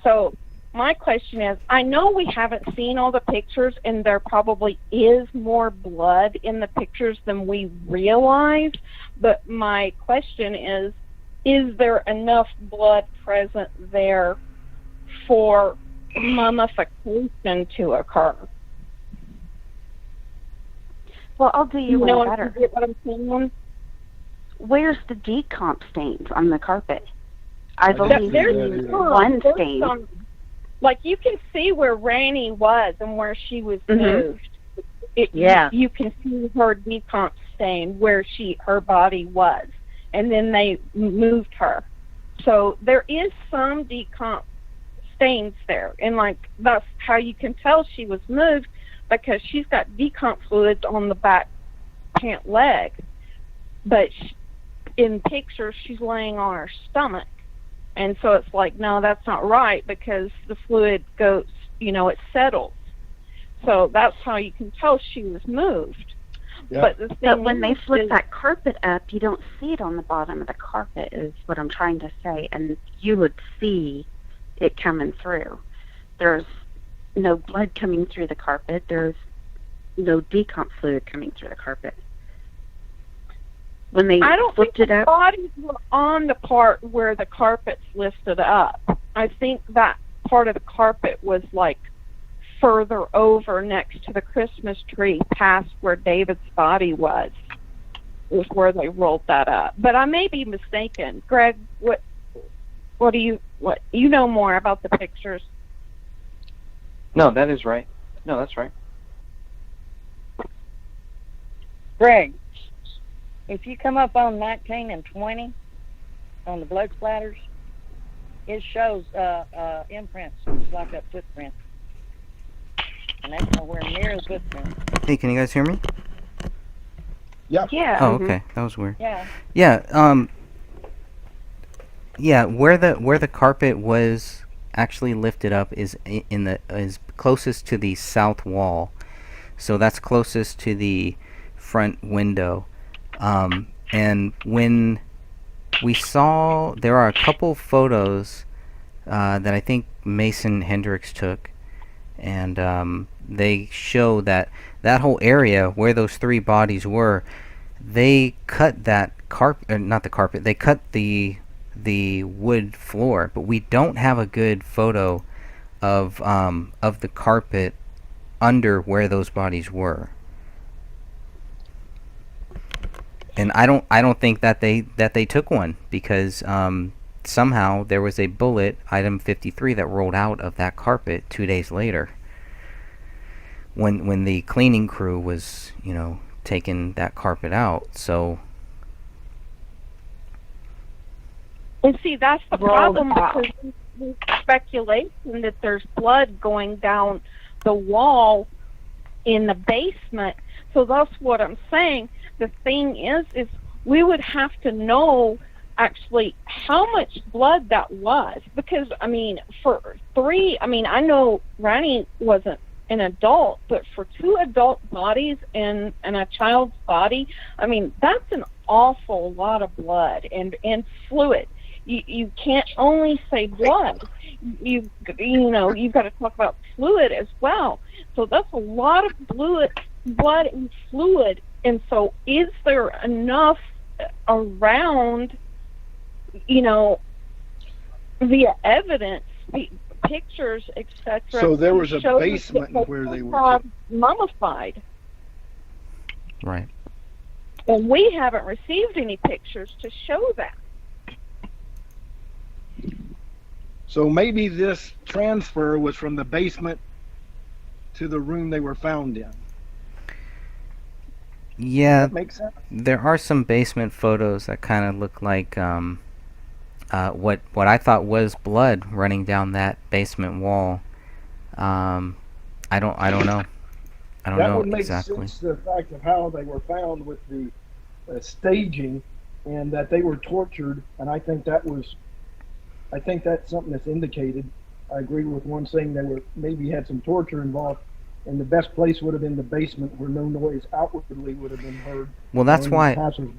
So my question is, I know we haven't seen all the pictures, and there probably is more blood in the pictures than we realize, but my question is there enough blood present there for mummification to occur?
well, I'll do you
know
one
what,
better.
you get what I'm saying?
Where's the decomp stains on the carpet? I
I didn't
believe
see
There's
that either.
some,
one
there's
stain.
some, like you can see where Ranny was and where she was
Mhm.
moved.
Yeah.
You can see her decomp stain where her body was, and then they moved her. So there is some decomp stains there, and like that's how you can tell she was moved, because she's got decomp fluids on the back pant leg, but in pictures she's laying on her stomach. And so it's like, no, that's not right, because the fluid goes, it settles. So that's how you can tell she was moved.
Yeah.
But the thing
But when they
is,
flip that carpet up, you don't see it on the bottom of the carpet, is what I'm trying to say. And you would see it coming through. There's no blood coming through the carpet. There's no decomp fluid coming through the carpet. When they
I don't think
flipped it
the
up,
bodies were on the part where the carpet's lifted up. I think that part of the carpet was like further over next to the Christmas tree, past where David's body was where they rolled that up. But I may be mistaken. Greg, what you know more about the pictures?
No, that is right. No, that's right.
Greg, if you come up on 19 and 20 on the blood splatters, it shows imprints, just like that footprint. And that's nowhere near the footprint.
Hey, can you guys hear me?
yeah.
Oh, okay. That was weird.
Yeah.
Yeah. Yeah. Where the carpet was actually lifted up is is closest to the south wall, so that's closest to the front window. And when we saw, there are a couple photos that I think Mason Hendricks took, and they show that whole area where those three bodies were, they cut that not the carpet, they cut the wood floor, but we don't have a good photo of the carpet under where those bodies were. And I don't think that they took one, because somehow there was a bullet, item 53, that rolled out of that carpet 2 days later, when the cleaning crew was taking that carpet out. So
And see, that's the
Roll the
problem,
top.
because there's speculation that there's blood going down the wall in the basement. So that's what I'm saying. The thing is we would have to know actually how much blood that was, because I mean, for three, I mean, I know Ronnie wasn't an adult, but for two adult bodies and a child's body, I mean, that's an awful lot of blood and fluid. You can't only say blood. You've got to talk about fluid as well. So that's a lot of blood and fluid. And so, is there enough around, via evidence, pictures, etc.?
So there was a
show
basement
that
where they were
have
killed.
mummified.
Right.
And we haven't received any pictures to show that.
So maybe this transfer was from the basement to the room they were found in.
Yeah,
That makes sense?
there are some basement photos that kind of look like what I thought was blood running down that basement wall. I don't know. I don't
That
know
would make
exactly.
sense, the fact of how they were found with the staging, and that they were tortured, and I think that's something that's indicated. I agree with one saying they were maybe had some torture involved, and the best place would have been the basement where no noise outwardly would have been heard.
Well, that's
or any
why.
passersby.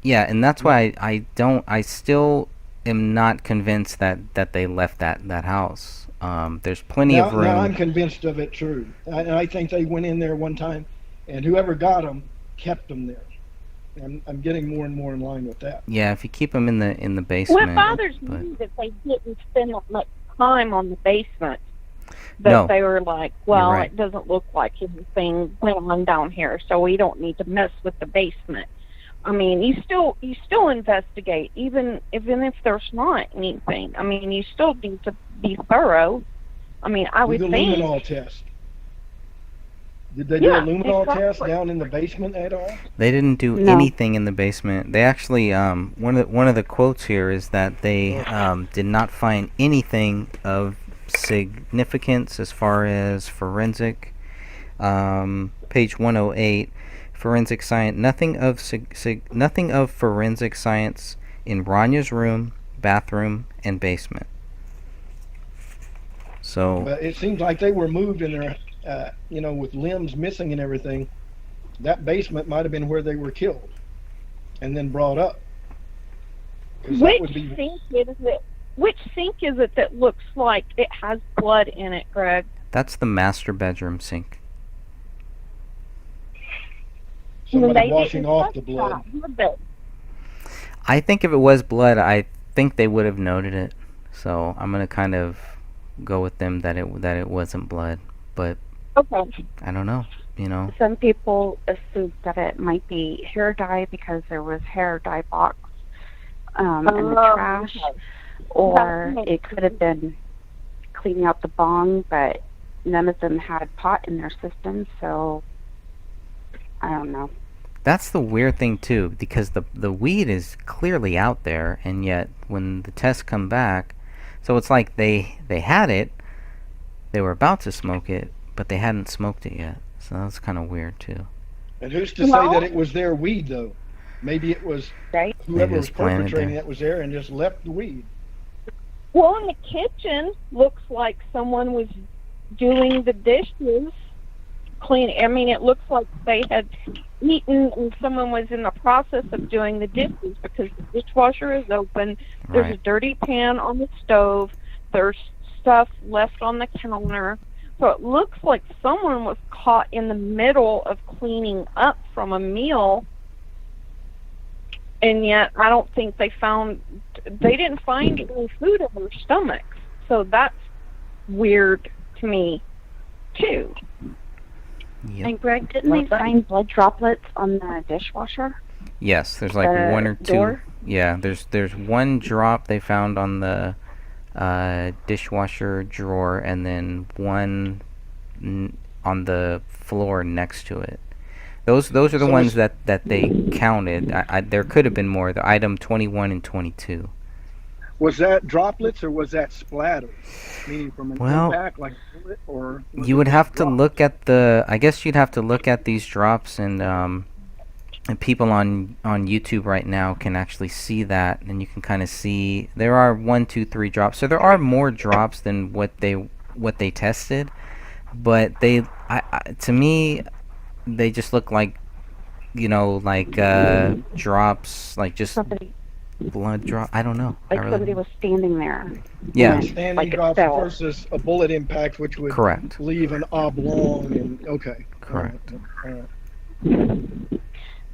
Yeah, and that's why I still am not convinced that they left that house. There's plenty of room.
Now I'm convinced of it true. I think they went in there one time, and whoever got them kept them there. I'm getting more and more in line with that.
Yeah, if you keep them in the basement.
What bothers
but-
me that they didn't spend that much time on the basement. That
No.
they were like, well,
right.
it doesn't look like anything went on down here, so we don't need to mess with the basement. I mean, you still investigate, even if there's not anything. I mean, you still need to be thorough. I mean, I
Do
would
the
think.
luminol test. Did they do a
Yeah,
luminol test
exactly.
down in the basement at all?
They didn't do
No.
anything in the basement. They actually one of the quotes here is that they did not find anything of significance as far as forensic. Page 108, forensic science. Nothing of forensic science in Ranya's room, bathroom, and basement. So
But it seems like they were moved in there, with limbs missing and everything. That basement might have been where they were killed, and then brought up. 'Cause that
Which
would be
sink is it? Which sink is it that looks like it has blood in it, Greg?
that's the master bedroom sink.
somebody
They
washing
didn't
off the
touch
blood.
that, did they?
I think if it was blood, I think they would have noted it. So I'm gonna kind of go with them that it wasn't blood, but
Okay.
I don't know.
Some people assume that it might be hair dye because there was hair dye box in the trash,
okay.
or
That makes
it could have been cleaning out the bong, but none of them had pot in their system, so I don't know.
That's the weird thing too, because the weed is clearly out there, and yet when the tests come back, so it's like they had it, they were about to smoke it, but they hadn't smoked it yet. So that's kind of weird too.
And who's to say
Well-
that it was their weed, though? Maybe it was
Right?
whoever
Maybe it
was
was planted
perpetrating
there.
that was there and just left the weed.
Well, in the kitchen, looks like someone was doing the dishes. I mean, it looks like they had eaten and someone was in the process of doing the dishes because the dishwasher is open. There's a
Right.
dirty pan on the stove. There's stuff left on the counter. So it looks like someone was caught in the middle of cleaning up from a meal. And yet, I don't think they didn't find any food in their stomachs. So that's weird to me, too.
Yep.
And Greg, didn't they find blood droplets on the dishwasher?
Yes, there's like
The
one or two.
door?
Yeah, there's one drop they found on the dishwasher drawer, and then one on the floor next to it. Those are the
So
ones
it's-
that they counted. There could have been more. The item 21 and 22.
Was that droplets or was that splatter? Meaning from an
Well,
impact, like a bullet, or was
you
it
would
just
have to
drops?
look at the. I guess you'd have to look at these drops, and people on YouTube right now can actually see that, and you can kind of see there are 1, 2, 3 drops. So there are more drops than what they tested, but to me, they just look like, like drops, like just
Somebody,
blood drop. I don't know. I
like
really
somebody
don't.
was standing there.
Yeah,
and
Standing
like it
drops
fell.
versus a bullet impact, which would
correct.
leave an oblong. And okay,
Correct.
All right.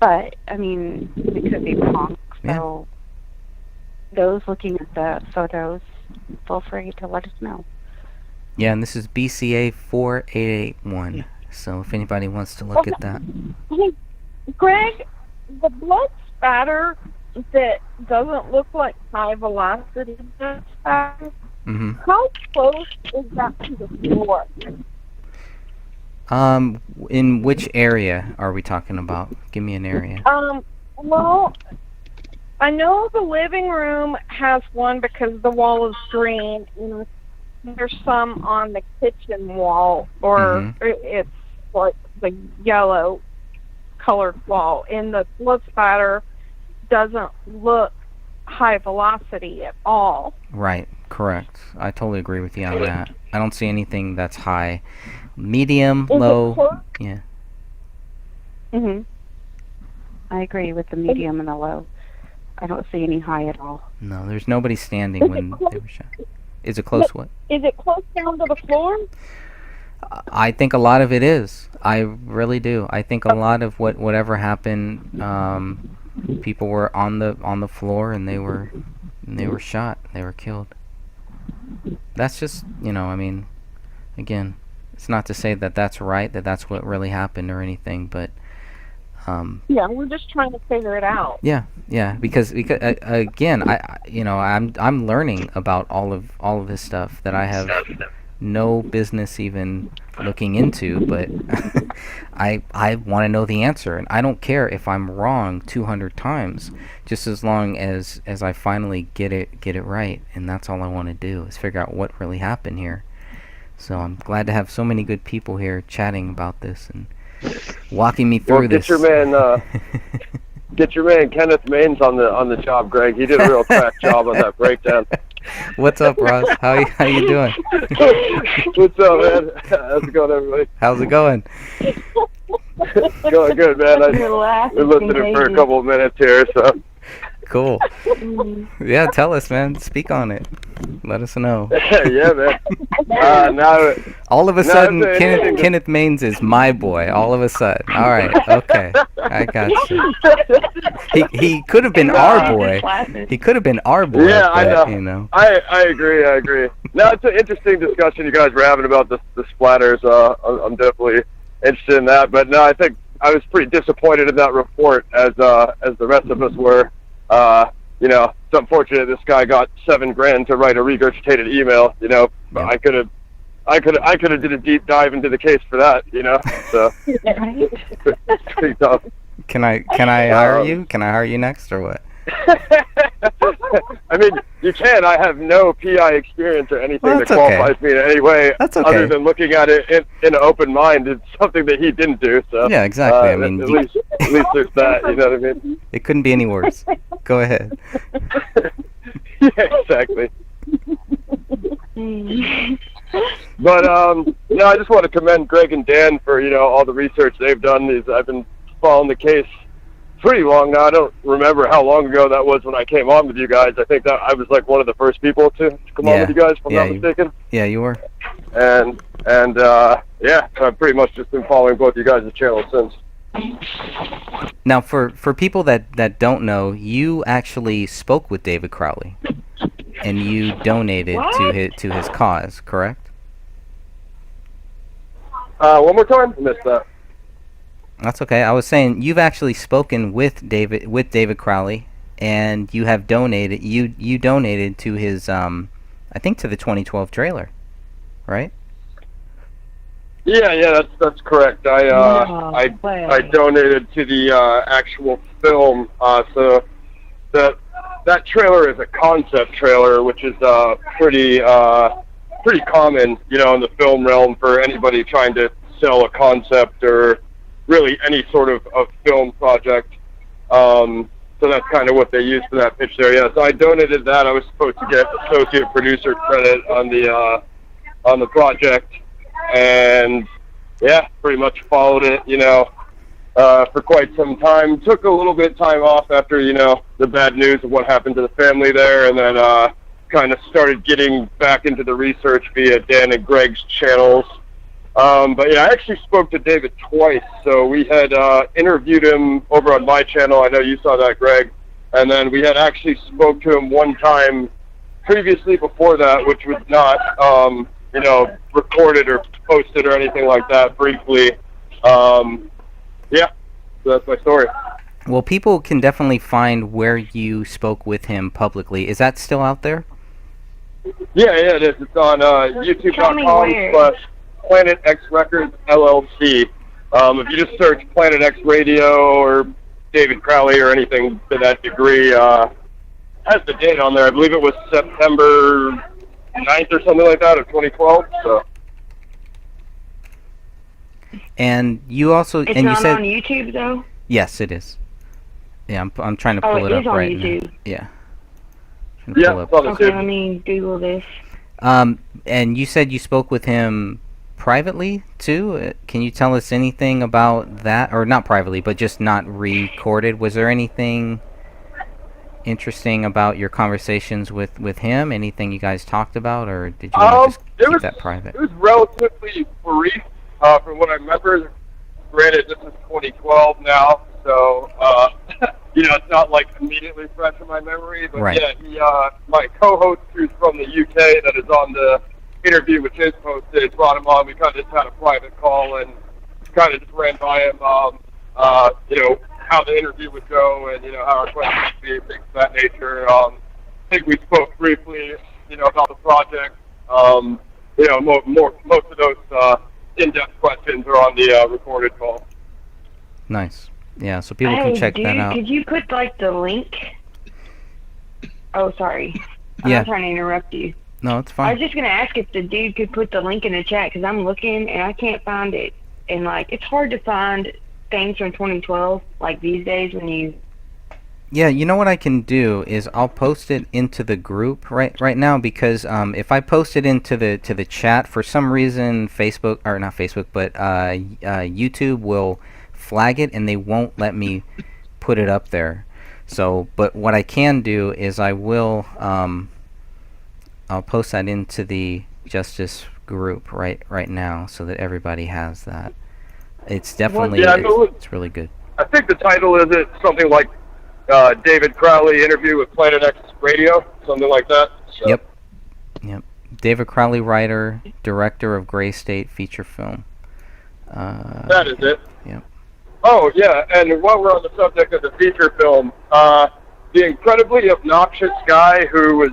But I mean, we could be wrong.
Yeah.
So those looking at the photos, feel free to let us know.
Yeah, and this is BCA 4881. So if anybody wants to look at that.
Hey, Greg, the blood spatter that doesn't look like high velocity blood spatter,
Mm-hmm.
how close is that to the floor?
In which area are we talking about? Give me an area.
Well, I know the living room has one because the wall is green, and there's some on the kitchen wall, or it's like the yellow colored wall, and the blood spatter doesn't look high velocity at all.
Right, correct. I totally agree with you on that. I don't see anything that's high. Medium,
Is it
low,
close?
yeah.
Mhm. I agree with the medium and the low. I don't see any high at all.
No, there's nobody standing
Is it
when
close?
they were shot. Is it close what?
Is it close down to the floor?
I think a lot of it is. I really do. I think a lot of whatever happened, people were on the floor and they were shot. They were killed. That's just, I mean, again, it's not to say that that's right, that that's what really happened or anything, but
Yeah, we're just trying to figure it out.
yeah, because again, I'm learning about all of this stuff that I have no business even looking into, but I want to know the answer, and I don't care if I'm wrong 200 times, just as long as I finally get it right, and that's all I want to do is figure out what really happened here. So I'm glad to have so many good people here chatting about this and walking me through this.
Get your man Kenneth Maines on the job, Greg. He did a real crack job on that breakdown.
What's up, Ross? How you doing?
What's up, man? How's it going, everybody?
How's it going?
Going good, man.
Your laugh
We're
is
listening for a
contagious.
couple of minutes here, so.
Cool. Yeah, tell us, man. Speak on it. Let us know.
Yeah, man. Now,
All of a
No,
sudden,
it's interesting.
Kenneth Maines is my boy. All of a sudden. All right. Okay. I got you. He could have been our boy. He could have been our boy.
Yeah, I
but,
know. I agree. No, it's an interesting discussion you guys were having about the splatters. I'm definitely interested in that. But no, I think I was pretty disappointed in that report, as the rest of us were. It's unfortunate this guy got $7,000 to write a regurgitated email.
Yeah.
I could have did a deep dive into the case for that. So
Right?
it's pretty tough.
Can I hire you? Can I hire you next or what?
I mean, you can. I have no PI experience or anything
Well,
that
that's okay.
qualifies me in any way,
That's okay.
other than looking at it in an open mind. It's something that he didn't do. So
Yeah, exactly. I mean,
at least there's that. You know what I mean?
it couldn't be any worse. Go ahead.
Yeah, exactly. But no, I just want to commend Greg and Dan for all the research they've done. I've been following the case pretty long now. I don't remember how long ago that was when I came on with you guys. I think that I was like one of the first people to come on with you guys, if I'm not mistaken.
Yeah, you were.
And yeah, I've pretty much just been following both you guys' channels since.
Now, for people that don't know, you actually spoke with David Crowley, and you donated to his cause, correct?
One more time? I missed that.
That's okay. I was saying you've actually spoken with David Crowley, and you have donated. You donated to his I think to the 2012 trailer, right?
Yeah, that's correct. I donated to the actual film. So the that trailer is a concept trailer, which is pretty common, you know, in the film realm for anybody trying to sell a concept or really any sort of film project. So that's kind of what they used for that pitch there. Yeah, so I donated that. I was supposed to get associate producer credit on the project, and yeah, pretty much followed it, you know, for quite some time. Took a little bit of time off after, you know, the bad news of what happened to the family there, and then kind of started getting back into the research via Dan and Greg's channels. But yeah, I actually spoke to David twice. So we had interviewed him over on my channel. I know you saw that, Greg. And then we had actually spoke to him one time previously before that, which was not, you know, recorded or posted or anything like that, briefly. Yeah, so that's my story.
Well, people can definitely find where you spoke with him publicly. Is that still out there?
Yeah, it is. It's on youtube.com/Planet X Records LLC. If you just search Planet X Radio or David Crowley or anything to that degree, has the date on there. I believe it was September 9th or something like that of 2012. So.
And you also
It's
and you
not
said
on YouTube though.
yes, it is. Yeah, I'm trying to pull it
it
up
is on
right
YouTube.
now. Yeah. Trying to
Yeah,
pull up.
it's on the
Okay,
tube.
let me Google this.
And you said you spoke with him privately too. Can you tell us anything about that, or not privately, but just not recorded? Was there anything interesting about your conversations with him? Anything you guys talked about, or did you want to just keep that private?
It was relatively brief, from what I remember. Granted, this is 2012 now, so you know, it's not like immediately fresh in my memory. But
Right.
yeah, my co-host, who's from the UK, that is on the interview which is posted, brought him on. We kind of just had a private call and kind of just ran by him, you know, how the interview would go and, you know, how our questions would be, things of that nature. I think we spoke briefly, you know, about the project. You know, most of those in-depth questions are on the recorded call.
Nice. Yeah, so people
Hey,
can check
dude,
that out.
could you put like the link? Oh, sorry. I'm
Yeah.
not trying to interrupt you.
No, it's
I
fine.
was just gonna ask if the dude could put the link in the chat because I'm looking and I can't find it. And like, it's hard to find things from 2012 like these days when you.
Yeah, you know what I can do is I'll post it into the group right now, because if I post it into the chat, for some reason Facebook, or not Facebook, but YouTube will flag it and they won't let me put it up there. So, but what I can do is I will I'll post that into the Justice group right now so that everybody has that. It's definitely
Yeah, I know
it's really good.
I think the title is it something like David Crowley interview with Planet X Radio, something like that. So.
Yep. David Crowley, writer, director of Gray State feature film.
That is it.
Yep.
Oh, yeah, and while we're on the subject of the feature film, the incredibly obnoxious guy who was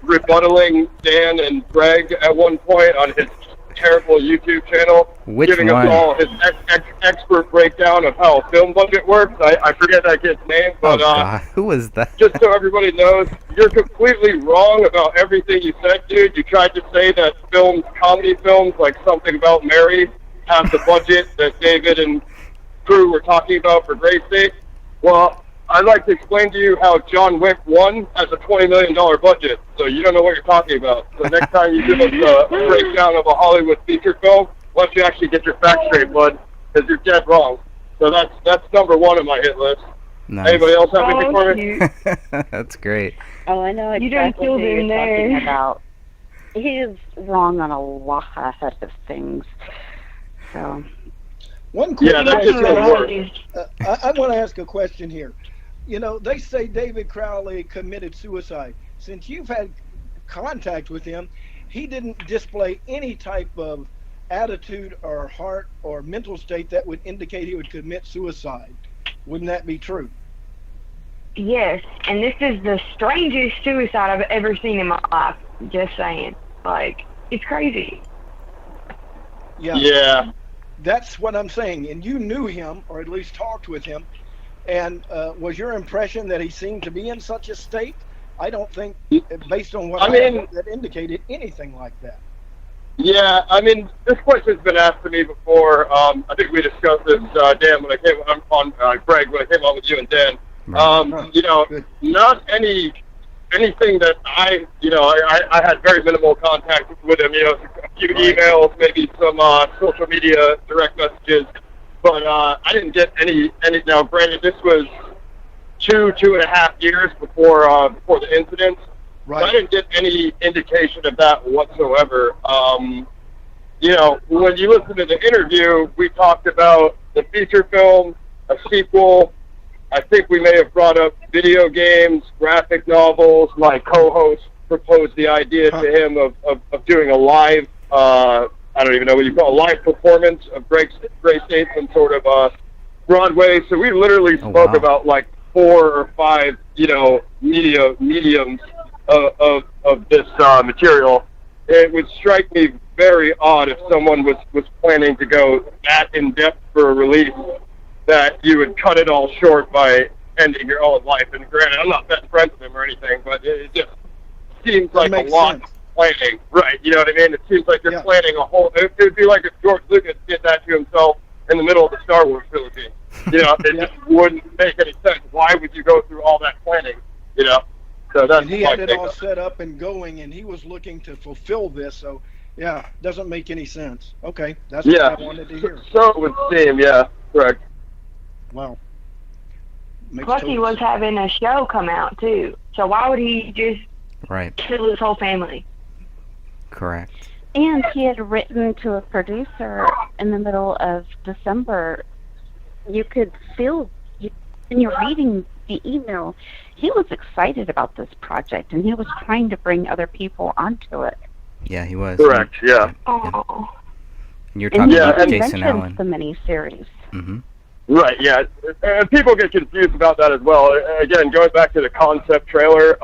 rebuttaling Dan and Greg at one point on his terrible YouTube channel,
Which
giving
one?
us all his expert breakdown of how a film budget works. I forget that kid's name,
Oh
but
God, who was that?
just so everybody knows, you're completely wrong about everything you said, dude. You tried to say that films, comedy films, like Something About Mary, have the budget that David and crew were talking about for Gray State. Well, I'd like to explain to you how John Wick 1 has a $20 million budget, so you don't know what you're talking about. So next time you give us a breakdown of a Hollywood feature film, why don't you actually get your facts straight, bud, because you're dead wrong. So that's number one on my hit list.
Nice.
Anybody else have anything for me?
That's great.
Oh, I know
You done
exactly
killed
who you're
him there.
talking about. He is wrong on a lot of things. So,
One quick
Yeah, that's just
question.
worse.
I want to ask a question here. You know, they say David Crowley committed suicide. Since you've had contact with him, he didn't display any type of attitude or heart or mental state that would indicate he would commit suicide. Wouldn't that be true?
Yes, and this is the strangest suicide I've ever seen in my life. Just saying. Like, it's crazy.
Yeah.
That's what I'm saying. And you knew him, or at least talked with him. And was your impression that he seemed to be in such a state? I don't think, based on what
I mean,
heard, that indicated anything like that.
Yeah, I mean, this question's been asked to me before. I think we discussed this, Dan, when I came on, Greg, when I came on with you and Dan.
Right.
You know,
Good.
not anything that I had very minimal contact with him. You know, a few
Right.
emails, maybe some social media direct messages, but I didn't get any. Now, granted, this was 2.5 years before the incident. So I
Right.
didn't get any indication of that whatsoever. You know, when you listen to the interview, we talked about the feature film, a sequel. I think we may have brought up video games, graphic novels. My co-host proposed the idea to him of doing a live, I don't even know what you call a live performance of Gray State, some sort of Broadway. So we literally
Oh,
spoke
wow.
about like 4 or 5, mediums of this material. It would strike me very odd if someone was planning to go that in depth for a release, that you would cut it all short by ending your own life. And granted, I'm not best friends with him or anything, but it just seems like a
makes
lot
sense.
of planning, right? You know what I mean? It seems like you're
Yeah.
planning a whole. It would be like if George Lucas did that to himself in the middle of the Star Wars trilogy. You know, it
Yeah.
just wouldn't make any sense. Why would you go through all that planning? You know, so that's
And he
my
had it
take
all
on it.
set up and going, and he was looking to fulfill this. So, yeah, doesn't make any sense. Okay, that's
Yeah.
what I wanted to hear.
So it would seem, yeah, correct.
Wow. Makes
Plus, he
total
was
sense.
having a show come out too. So why would he just
Right.
kill his whole family?
Correct.
And he had written to a producer in the middle of December. You could feel, when you're reading the email, he was excited about this project, and he was trying to bring other people onto it.
Yeah, he was.
Correct, yeah.
Oh,
And you're
And
talking
he
Yeah,
about
even
Jason
mentioned
Allen.
the miniseries.
Mm-hmm.
Right, yeah. And people get confused about that as well. Again, going back to the concept trailer,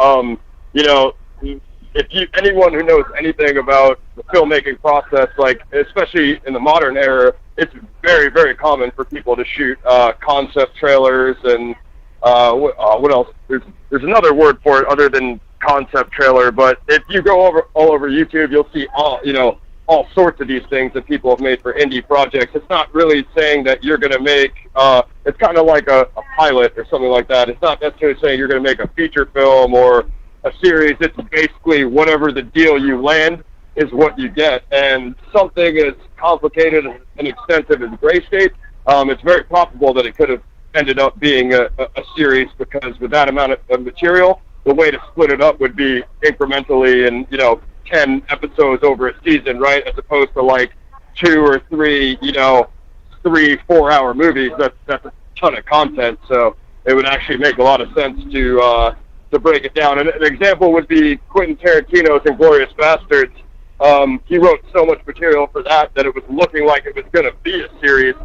you know, if anyone who knows anything about the filmmaking process, like especially in the modern era, it's very, very common for people to shoot concept trailers and what else? There's another word for it other than concept trailer, but if you go all over YouTube, you'll see all sorts of these things that people have made for indie projects. It's not really saying that you're going to make, it's kind of like a pilot or something like that. It's not necessarily saying you're going to make a feature film or a series. It's basically whatever the deal you land is what you get. And something as complicated and extensive as Gray State, it's very probable that it could have ended up being a series, because with that amount of material, the way to split it up would be incrementally and, 10 episodes over a season, right? As opposed to like 2 or 3, 3-4 hour movies. That's a ton of content. So it would actually make a lot of sense to break it down. And an example would be Quentin Tarantino's Inglourious Bastards. He wrote so much material for that it was looking like it was going to be a series,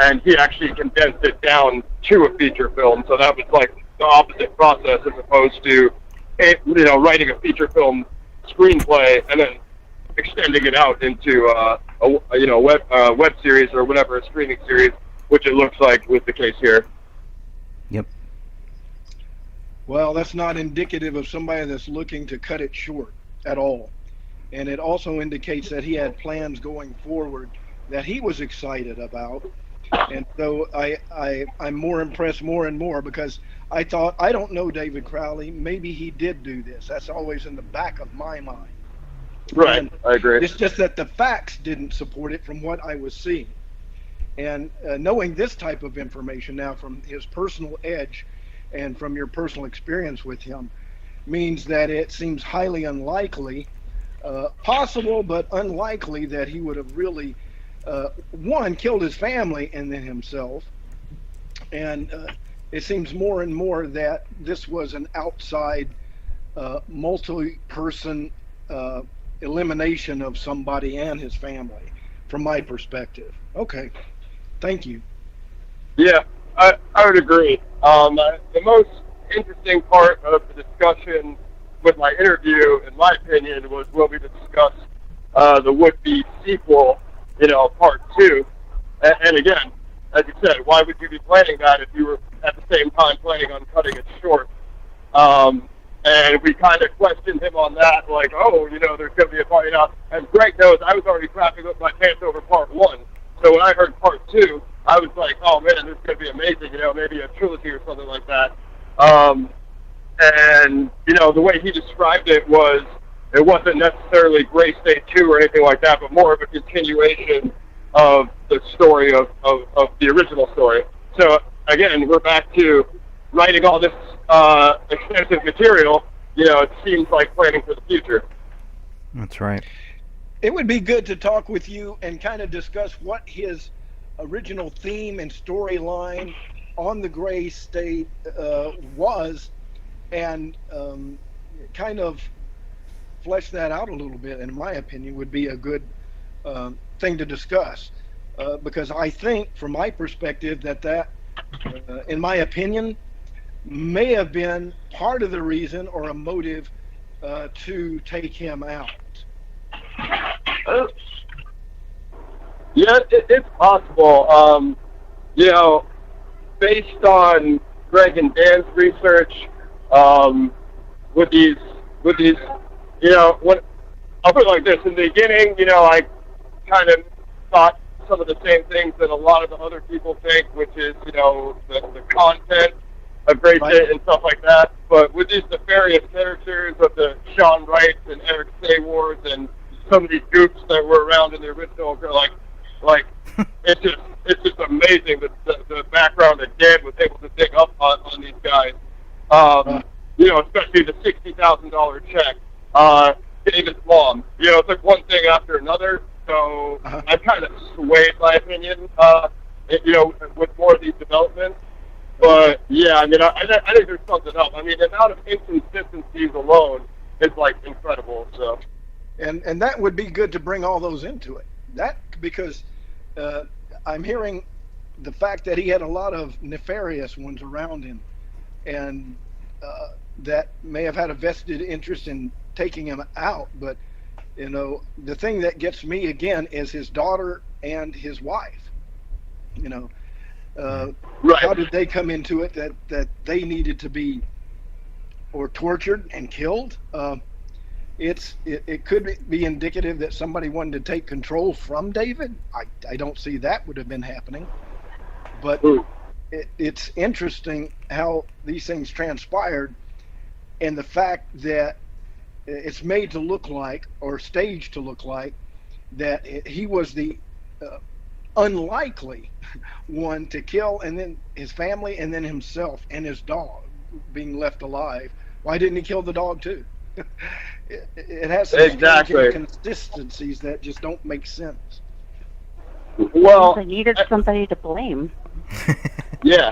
and he actually condensed it down to a feature film. So that was like the opposite process, as opposed to writing a feature film screenplay and then extending it out into a web series or whatever, a streaming series, which it looks like was the case here.
Yep.
Well, that's not indicative of somebody that's looking to cut it short at all. And it also indicates that he had plans going forward that he was excited about. And so I'm more impressed more and more, because I thought, I don't know David Crowley, maybe he did do this. That's always in the back of my mind.
Right,
And
I agree.
it's just that the facts didn't support it from what I was seeing. And knowing this type of information now from his personal edge and from your personal experience with him means that it seems highly unlikely, possible but unlikely, that he would have really, one, killed his family and then himself. And it seems more and more that this was an outside, multi-person elimination of somebody and his family, from my perspective. Okay, thank you.
Yeah, I would agree. The most interesting part of the discussion with my interview, in my opinion, was when we discussed the would-be sequel, part 2. And again, as you said, why would you be planning that if you were at the same time planning on cutting it short? And we kind of questioned him on that, like, oh, you know, there's going to be a part. You know, as Greg knows, I was already crapping up my pants over part 1. So when I heard part 2, I was like, oh man, this is going to be amazing. You know, maybe a trilogy or something like that. And you know, the way he described it was, it wasn't necessarily Gray State 2 or anything like that, but more of a continuation of the story of the original story. So again, we're back to writing all this extensive material. You know, it seems like planning for the future.
That's right.
It would be good to talk with you and kind of discuss what his original theme and storyline on the Gray State was, and kind of flesh that out a little bit. In my opinion, would be a good thing to discuss, because I think, from my perspective, that in my opinion, may have been part of the reason or a motive to take him out.
Yeah, it's possible. You know, based on Greg and Dan's research, with these, you know, I'll put it like this: in the beginning, you know, I kind of thought some of the same things that a lot of the other people think, which is, you know, the content of Gray State and stuff like that. But with these nefarious characters of the Sean Wrights and Eric Sayworth and some of these goops that were around in the original, like it's just amazing the background that Dan was able to dig up on these guys. You know, especially the $60,000 check. David's mom. You know, it's like one thing after another. So I kind of swayed my opinion. You know, with more of these developments. But yeah, I mean, I think there's something else. I mean, the amount of inconsistencies alone is like incredible. So.
And that would be good to bring all those into it. That, because I'm hearing the fact that he had a lot of nefarious ones around him, and that may have had a vested interest in taking him out. But you know, the thing that gets me again is his daughter and his wife. You know,
right.
How did they come into it that they needed to be or tortured and killed? It could be indicative that somebody wanted to take control from David. I don't see that would have been happening, but it's interesting how these things transpired, and the fact that it's made to look like, or staged to look like, that he was the unlikely one to kill, and then his family, and then himself and his dog being left alive. Why didn't he kill the dog too? It has some inconsistencies that just don't make sense.
Well,
they needed somebody to blame.
Yeah.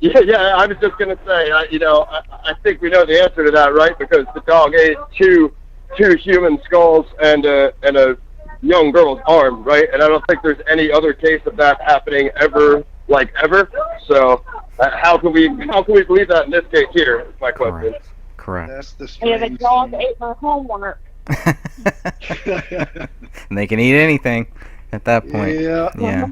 I was just gonna say, you know, I think we know the answer to that, right? Because the dog ate two human skulls and a young girl's arm, right? And I don't think there's any other case of that happening ever. So how can we believe that in this case here? Is my question.
Correct.
That's the
Yeah, the
strange
dog
thing.
ate my homework.
And they can eat anything at that point.
Yeah.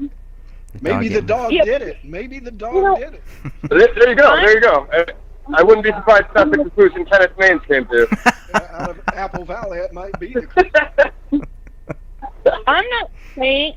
Maybe the dog
Yeah.
did it. Maybe the dog did it.
There you go. I wouldn't be surprised if that's the conclusion Kenneth Maines came to.
Out of Apple Valley, it might be the
I'm not
Case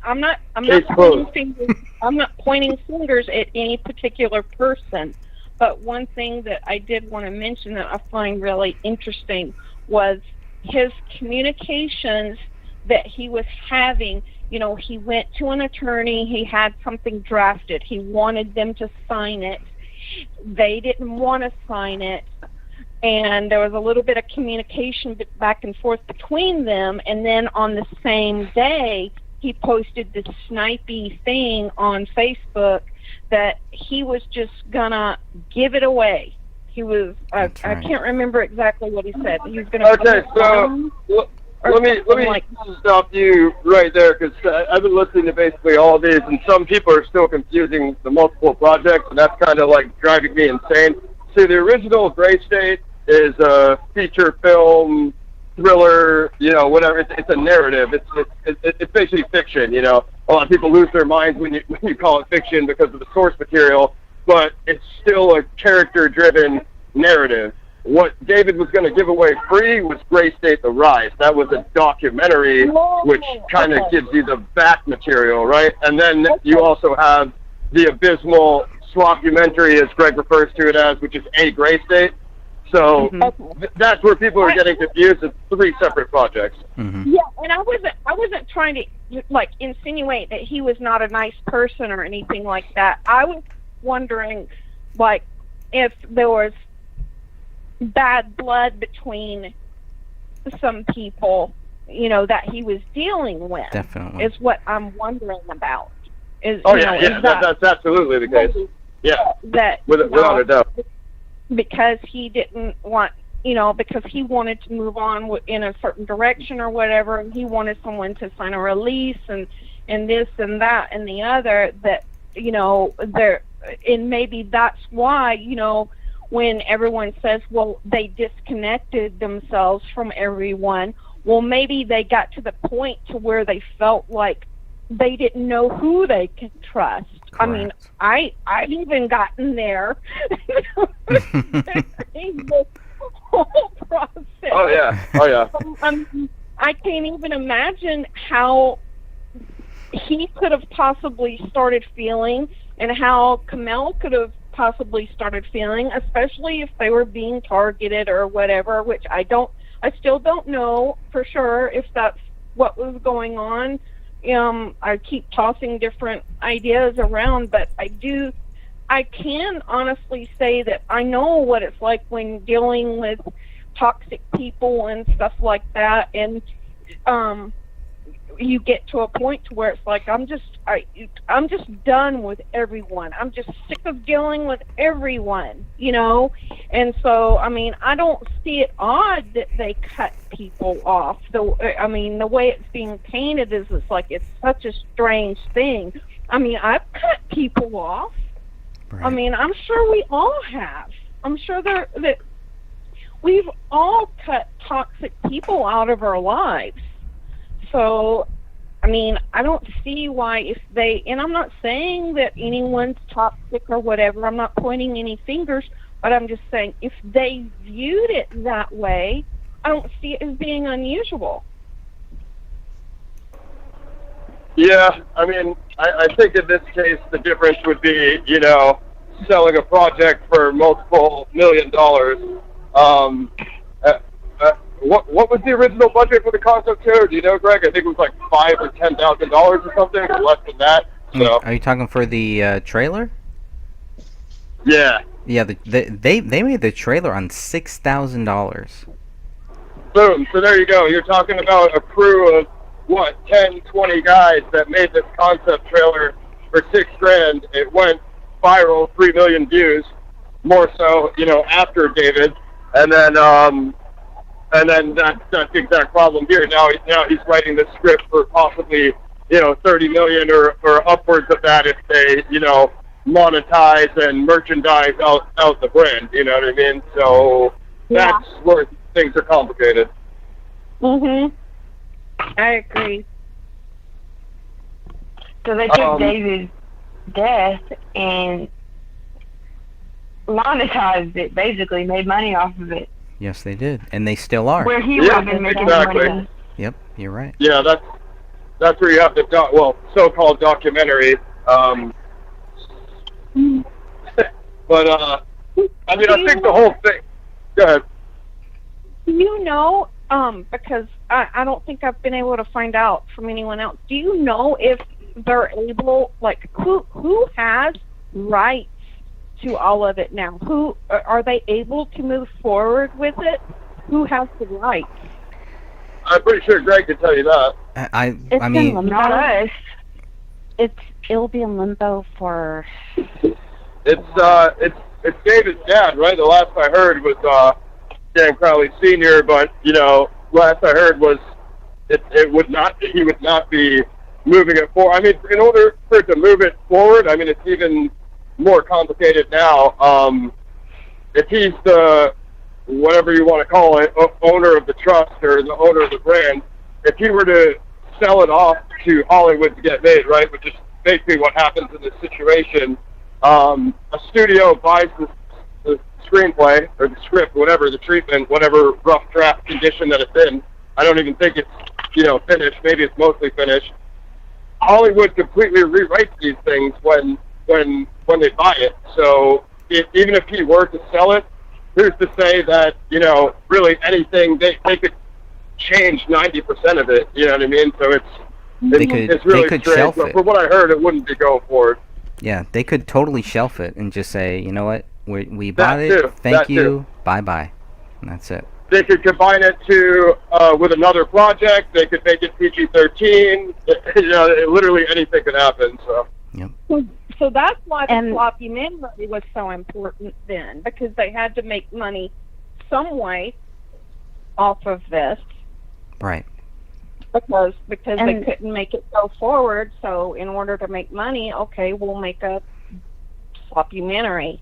pointing
closed.
fingers. I'm not pointing fingers at any particular person. But one thing that I did want to mention that I find really interesting was his communications that he was having. You know, he went to an attorney, he had something drafted, he wanted them to sign it. They didn't want to sign it, and there was a little bit of communication back and forth between them, and then on the same day, he posted this snipey thing on Facebook that he was just gonna give it away. He was, I can't remember exactly what he said. He was gonna.
Okay, so let me stop you right there, because I've been listening to basically all these, and some people are still confusing the multiple projects, and that's kind of like driving me insane. So the original Gray State is a feature film thriller, whatever. It's a narrative. It's basically fiction. A lot of people lose their minds when you call it fiction because of the source material, but it's still a character-driven narrative. What David was going to give away free was Gray State: The Rise. That was a documentary, which kind of gives you the back material, right? And then you also have the abysmal swap-umentary, as Greg refers to it as, which is A Gray State. So that's where people are getting confused. It's 3 separate projects.
Yeah, and I wasn't trying to like insinuate that he was not a nice person or anything like that. I was wondering, like, if there was bad blood between some people, that he was dealing with.
Definitely.
Is what I'm wondering about.
That's absolutely the case. Yeah, without a doubt.
Because he didn't want, because he wanted to move on in a certain direction or whatever, and he wanted someone to sign a release and this and that and the other, that, and maybe that's why, when everyone says, well, they disconnected themselves from everyone, well, maybe they got to the point to where they felt like they didn't know who they could trust.
Correct.
I mean, I've even gotten there. The whole process.
Oh yeah.
I can't even imagine how he could have possibly started feeling, and how Kamel could have possibly started feeling, especially if they were being targeted or whatever, which I still don't know for sure if that's what was going on. I keep tossing different ideas around, but I can honestly say that I know what it's like when dealing with toxic people and stuff like that, and you get to a point to where it's like I'm just done with everyone. I'm just sick of dealing with everyone, And so, I mean, I don't see it odd that they cut people off. The way it's being painted is it's such a strange thing. I mean, I've cut people off.
Right.
I mean, I'm sure we all have. I'm sure that we've all cut toxic people out of our lives. So, I mean, I don't see why and I'm not saying that anyone's toxic or whatever, I'm not pointing any fingers, but I'm just saying if they viewed it that way, I don't see it as being unusual.
Yeah, I mean, I think in this case the difference would be, selling a project for multiple $1 million. What was the original budget for the concept show? Do you know, Greg? I think it was like $5,000 or $10,000 or something, or less than that. So.
Are you talking for the trailer?
Yeah.
Yeah, they made the trailer on $6,000.
Boom. So there you go. You're talking about a crew of 10, 20 guys that made this concept trailer for $6,000. It went viral, 3 million views, more so, after David, and then that's the exact problem here. Now he's writing this script for possibly, 30 million or upwards of that if they, monetize and merchandise out the brand. You know what I mean? So that's where things are complicated.
I agree.
So they took David's death and monetized it, basically made money off of it.
Yes, they did, and they still are.
Where he would have been making money.
Yep, you're right.
Yeah, that's where you have the so-called documentary. But I mean, I think the whole thing. Go ahead.
Because I don't think I've been able to find out from anyone else. Do you know if they're able, like, who has rights to all of it now? Who are they able to move forward with it? Who has the rights?
I'm pretty sure Greg can tell you that.
I mean,
in limbo.
Not us.
It'll be in limbo for.
It's David's dad, right? The last I heard was Dan Crowley Sr., but last I heard was he would not be moving it forward. I mean, in order for it to move it forward, I mean, it's even more complicated now. If he's the whatever you want to call it, owner of the trust or the owner of the brand, if he were to sell it off to Hollywood to get made, right, which is basically what happens in this situation, a studio buys the screenplay or the script, whatever, the treatment, whatever rough draft condition that it's in. I don't even think it's, finished. Maybe it's mostly finished. Hollywood completely rewrites these things when they buy it. So even if he were to sell it, who's to say that, really anything, they could change 90% of it, you know what I mean? So it's really
they could
strange.
shelf
But
it.
from what I heard, it wouldn't be going forward.
Yeah, they could totally shelf it and just say, you know what, we bought
That
it,
too,
thank
that
you,
too.
bye-bye. And that's it.
They could combine it with another project. They could make it PG-13. Literally anything could happen. So.
So that's why the
And-
sloppy memory was so important then, because they had to make money some way off of this,
Right.
because they
And-
couldn't make it go forward. So in order to make money, okay, we'll make a sloppymentary.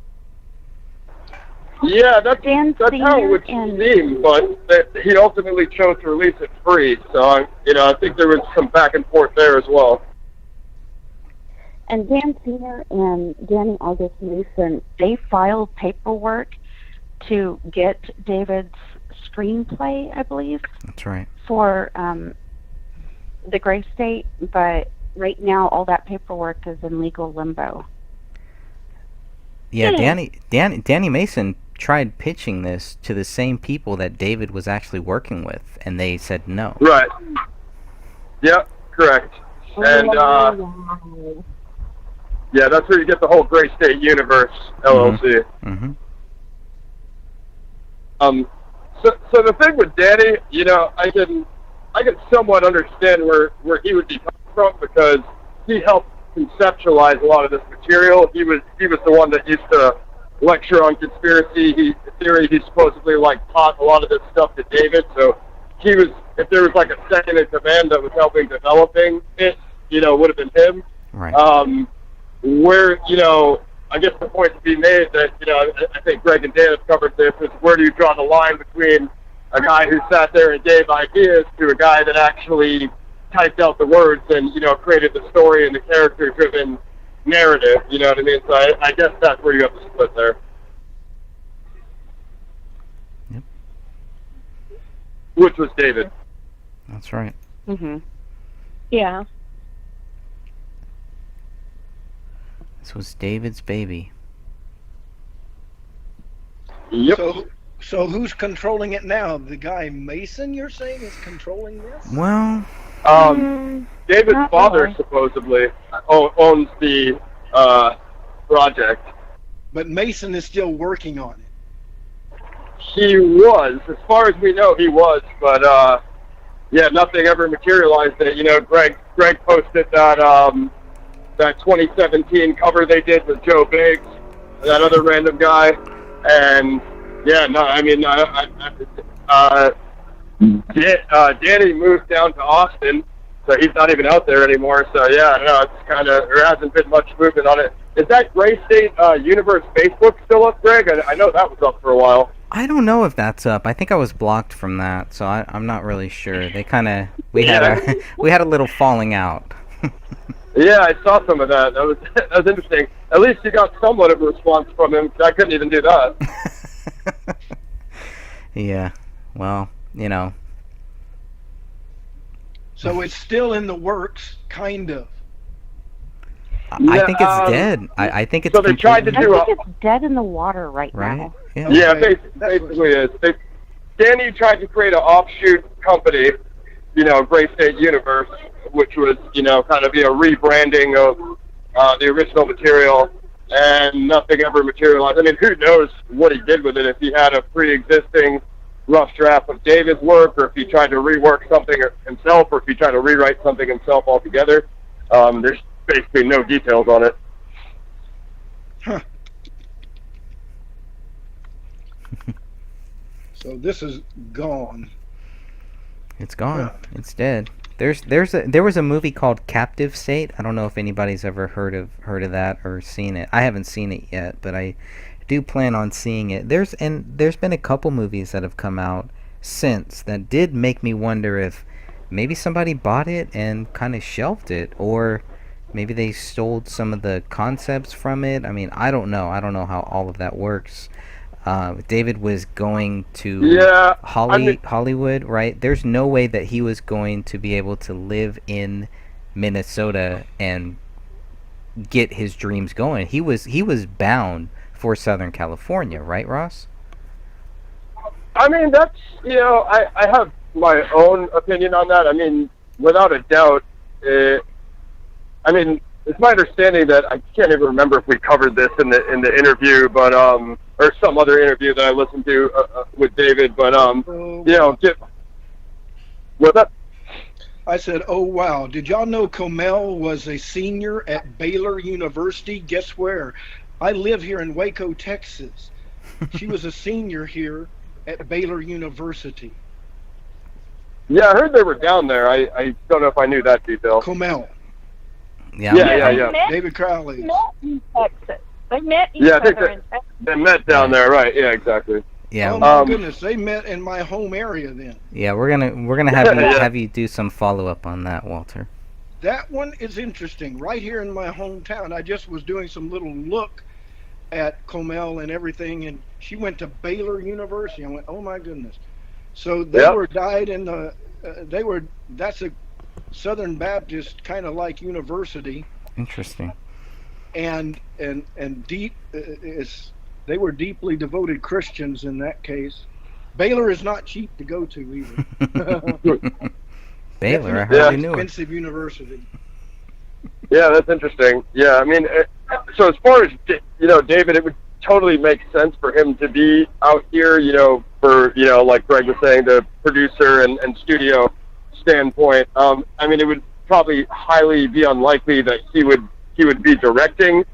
Yeah, that's
Dan
how it
Senior
would
and-
seem, but he ultimately chose to release it free. So, I think there was some back and forth there as well.
And Dan Senior and Danny August Mason, they filed paperwork to get David's screenplay, I believe,
That's right.
for the Gray State, but right now all that paperwork is in legal limbo.
Yeah, Danny Mason tried pitching this to the same people that David was actually working with, and they said no.
Right. Yep, correct. And, yeah, that's where you get the whole Gray State Universe, LLC.
Mm-hmm.
So the thing with Danny, I can somewhat understand where he would be coming from, because he helped conceptualize a lot of this material. He was the one that used to lecture on conspiracy theory. He supposedly taught a lot of this stuff to David. So he was, if there was a second in command that was helping developing it, would have been him.
Right.
Where, I guess the point to be made that, I think Greg and Dan have covered this, is where do you draw the line between a guy who sat there and gave ideas to a guy that actually typed out the words and, created the story and the character-driven narrative, you know what I mean? So I guess that's where you have to split there.
Yep.
Which was David.
That's right.
Mm-hmm.
Yeah.
This was David's baby.
Yep.
So who's controlling it now? The guy Mason, you're saying, is controlling this?
Well,
David's
Not
father
really.
supposedly owns the project.
But Mason is still working on it.
He was, as far as we know, he was, but yeah, nothing ever materialized. That Greg posted that 2017 cover they did with Joe Biggs, that other random guy, and yeah, no, I mean, Danny moved down to Austin, so he's not even out there anymore. So yeah, no, it's there hasn't been much movement on it. Is that Gray State Universe Facebook still up, Greg? I know that was up for a while.
I don't know if that's up. I think I was blocked from that, so I'm not really sure. They we had a little falling out.
Yeah, I saw some of that. That was interesting. At least you got somewhat of a response from him, 'cause I couldn't even do that.
Yeah. Well,
So it's still in the works, kind of.
I think it's
Yeah,
dead. I think it's
so they tried to
completely-
I
do
think it's dead in the water right
right.
now.
Yeah.
Yeah,
Okay, that's
basically is. Danny tried to create an offshoot company, Gray State Universe, which was, kind of be a rebranding of the original material, and nothing ever materialized. I mean, who knows what he did with it, if he had a pre-existing rough draft of David's work, or if he tried to rework something himself, or if he tried to rewrite something himself altogether. There's basically no details on it.
So this is gone.
It's gone.
Yeah.
It's dead. There was a movie called Captive State. I don't know if anybody's ever heard of that or seen it. I haven't seen it yet, but I do plan on seeing it. There's been a couple movies that have come out since that did make me wonder if maybe somebody bought it and kind of shelved it, or maybe they stole some of the concepts from it. I mean, I don't know. I don't know how all of that works. David was going to
Yeah, I mean,
Hollywood, right? There's no way that he was going to be able to live in Minnesota and get his dreams going. He was bound for Southern California, right, Ross?
I mean, that's, I have my own opinion on that. I mean, without a doubt, I mean, it's my understanding that I can't even remember if we covered this in the interview, but or some other interview that I listened to with David, but what's up?
I said, oh, wow. Did y'all know Comel was a senior at Baylor University? Guess where? I live here in Waco, Texas. She was a senior here at Baylor University.
Yeah, I heard they were down there. I don't know if I knew that detail.
Comel.
Yeah.
Yeah.
David Crowley.
Met in Texas. They met each
Yeah, I
other
think
in Texas.
they met down there, right? Yeah, exactly.
Yeah.
Oh my goodness, they met in my home area then.
Yeah, we're gonna have you
Yeah.
have you do some follow up on that, Walter.
That one is interesting. Right here in my hometown, I just was doing some little look at Comel and everything, and she went to Baylor University. I went, oh my goodness. So they
Yep.
were died in the. That's a Southern Baptist kind of like university,
Interesting.
and deep they were deeply devoted Christians in that case. Baylor is not cheap to go to either.
Baylor, I
Yeah.
hardly knew it.
Expensive university.
Yeah, that's interesting. Yeah, I mean, so as far as David, it would totally make sense for him to be out here. For like Greg was saying, the producer and studio standpoint. I mean, it would probably highly be unlikely that he would be directing.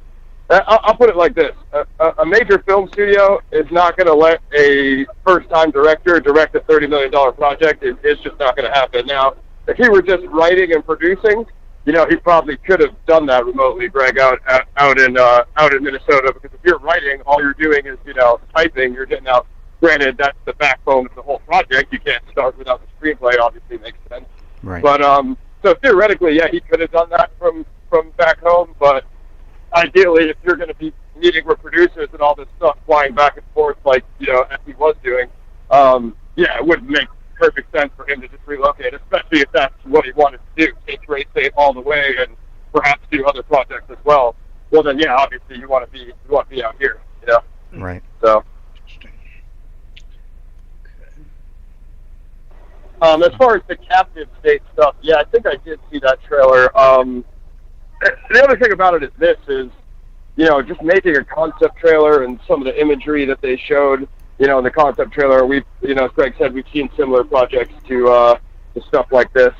I'll put it like this: a major film studio is not going to let a first-time director direct a $30 million project. It's just not going to happen. Now, if he were just writing and producing, he probably could have done that remotely, Greg, out in Minnesota. Because if you're writing, all you're doing is typing. You're getting out. Granted, that's the backbone of the whole project. You can't start without the screenplay. Obviously, makes sense.
Right.
But so theoretically, yeah, he could have done that from back home. But ideally, if you're going to be meeting with producers and all this stuff flying back and forth like as he was doing, it would make perfect sense for him to just relocate, especially if that's what he wanted to do, take Race Safe all the way and perhaps do other projects as well. Well, then, yeah, obviously you want to be out here,
Right.
So. As far as the captive state stuff, yeah, I think I did see that trailer. The other thing about it is this is, just making a concept trailer and some of the imagery that they showed, in the concept trailer, we've, as Greg said, we've seen similar projects to stuff like this.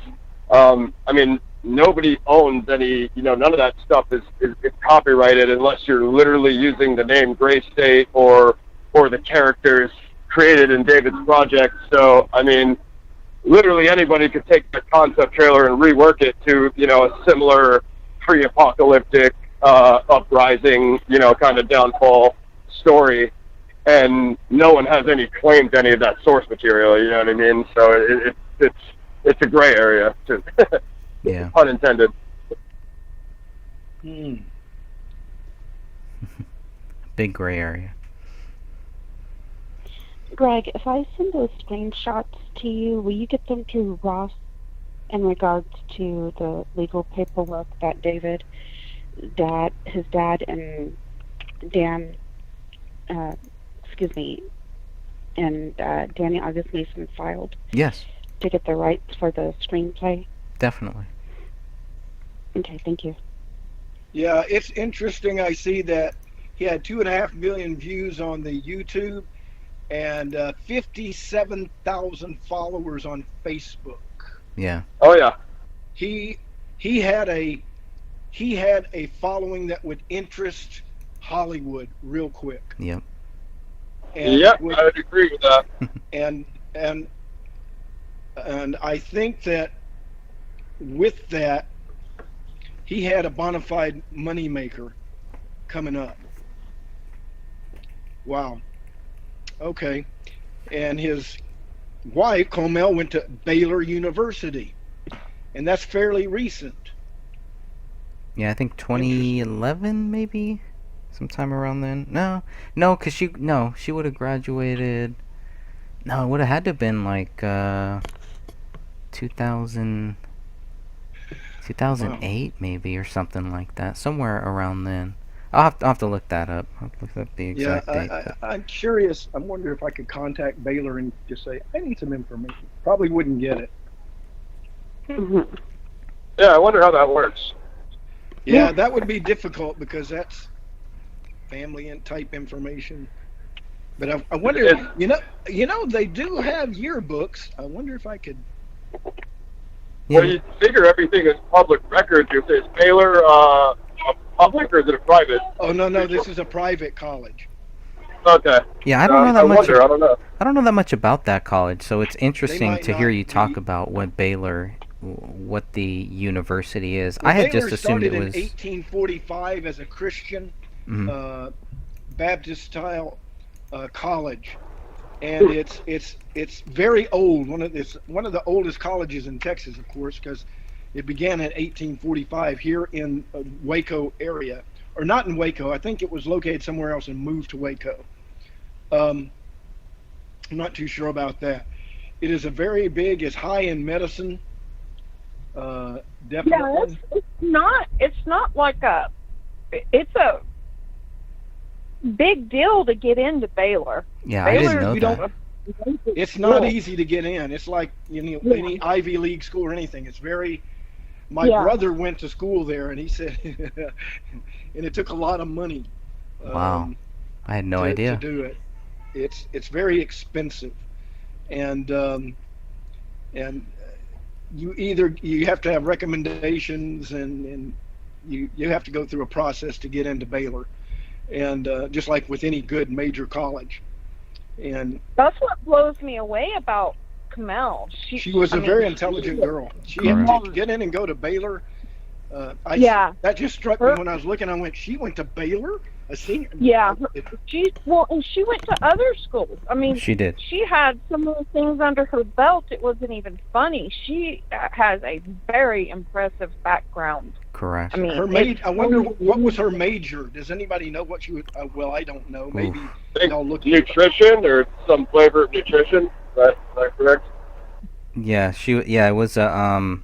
I mean, nobody owns any, none of that stuff is copyrighted unless you're literally using the name Gray State or the characters created in David's project. So, I mean, literally anybody could take the concept trailer and rework it to, a similar pre-apocalyptic, uprising, kind of downfall story, and no one has any claim to any of that source material. You know what I mean? So it's a gray area, too.
Yeah.
Pun intended.
Big gray area.
Greg, if I send those screenshots to you, will you get them to Ross in regards to the legal paperwork that his dad and Dan, and Danny August Mason filed
Yes,
to get the rights for the screenplay?
definitely.
Okay, thank you.
Yeah, it's interesting. I see that he had 2.5 million views on the YouTube and 57,000 followers on Facebook.
Yeah.
Oh, yeah.
He had a following that would interest Hollywood real quick.
Yep.
And
I would agree with that.
and I think that with that, he had a bona fide moneymaker coming up. Wow. Okay. And his wife, Comel, went to Baylor University, and that's fairly recent.
Yeah, I think 2011 maybe, sometime around then. No, cause she would have graduated. No, it would have had to have been like 2000, 2008 maybe, or something like that, somewhere around then. I'll have to look that up. I'll look up the
Yeah,
exact date. but-
I'm curious. I wonder if I could contact Baylor and just say, I need some information. Probably wouldn't get it.
Mhm.
Yeah, I wonder how that works.
Yeah, that would be difficult because that's family and type information. But I wonder, you know, they do have yearbooks. I wonder if I could.
Yeah,
Well, you figure everything is public record. Is Baylor a public or is it a private?
Oh no, this is a private college.
Okay.
yeah, I don't know that much.
I don't know.
I don't know that much about that college, so it's interesting
might
to hear
not
you talk
be-
about what what the university is.
Well,
I had
Baylor
just assumed
started
it was.
in 1845 as a Christian
Mhm.
Baptist style college, and it's very old. One of the oldest colleges in Texas, of course, because it began in 1845 here in Waco area, or not in Waco. I think it was located somewhere else and moved to Waco. I'm not too sure about that. It is a very big. It's high in medicine.
Yeah,
Definitely.
it's not like it's a big deal to get into Baylor.
Yeah, I didn't
Baylor,
know
you
that.
don't- It's not easy to get in. It's like any Ivy League school or anything. It's very. My
Yeah.
brother went to school there, and he said, and it took a lot of money.
Wow. I had no
to
idea.
do it. It's very expensive, and you have to have recommendations, and you have to go through a process to get into Baylor, and just like with any good major college, and
That's what blows me away about Kamel.
she was a very intelligent girl. She had
Correct.
to get in and go to Baylor.
Yeah.
That just struck me when I was looking. I went, she went to Baylor, a senior.
Yeah.
It-
And she went to other schools. I mean,
She did.
she had some of the things under her belt. It wasn't even funny. She has a very impressive background.
Correct.
I mean,
Her I wonder what was her major. Does anybody know what she was? Well, I don't know. Maybe y'all look.
Nutrition or some flavor of nutrition. Is that correct?
Yeah, it was something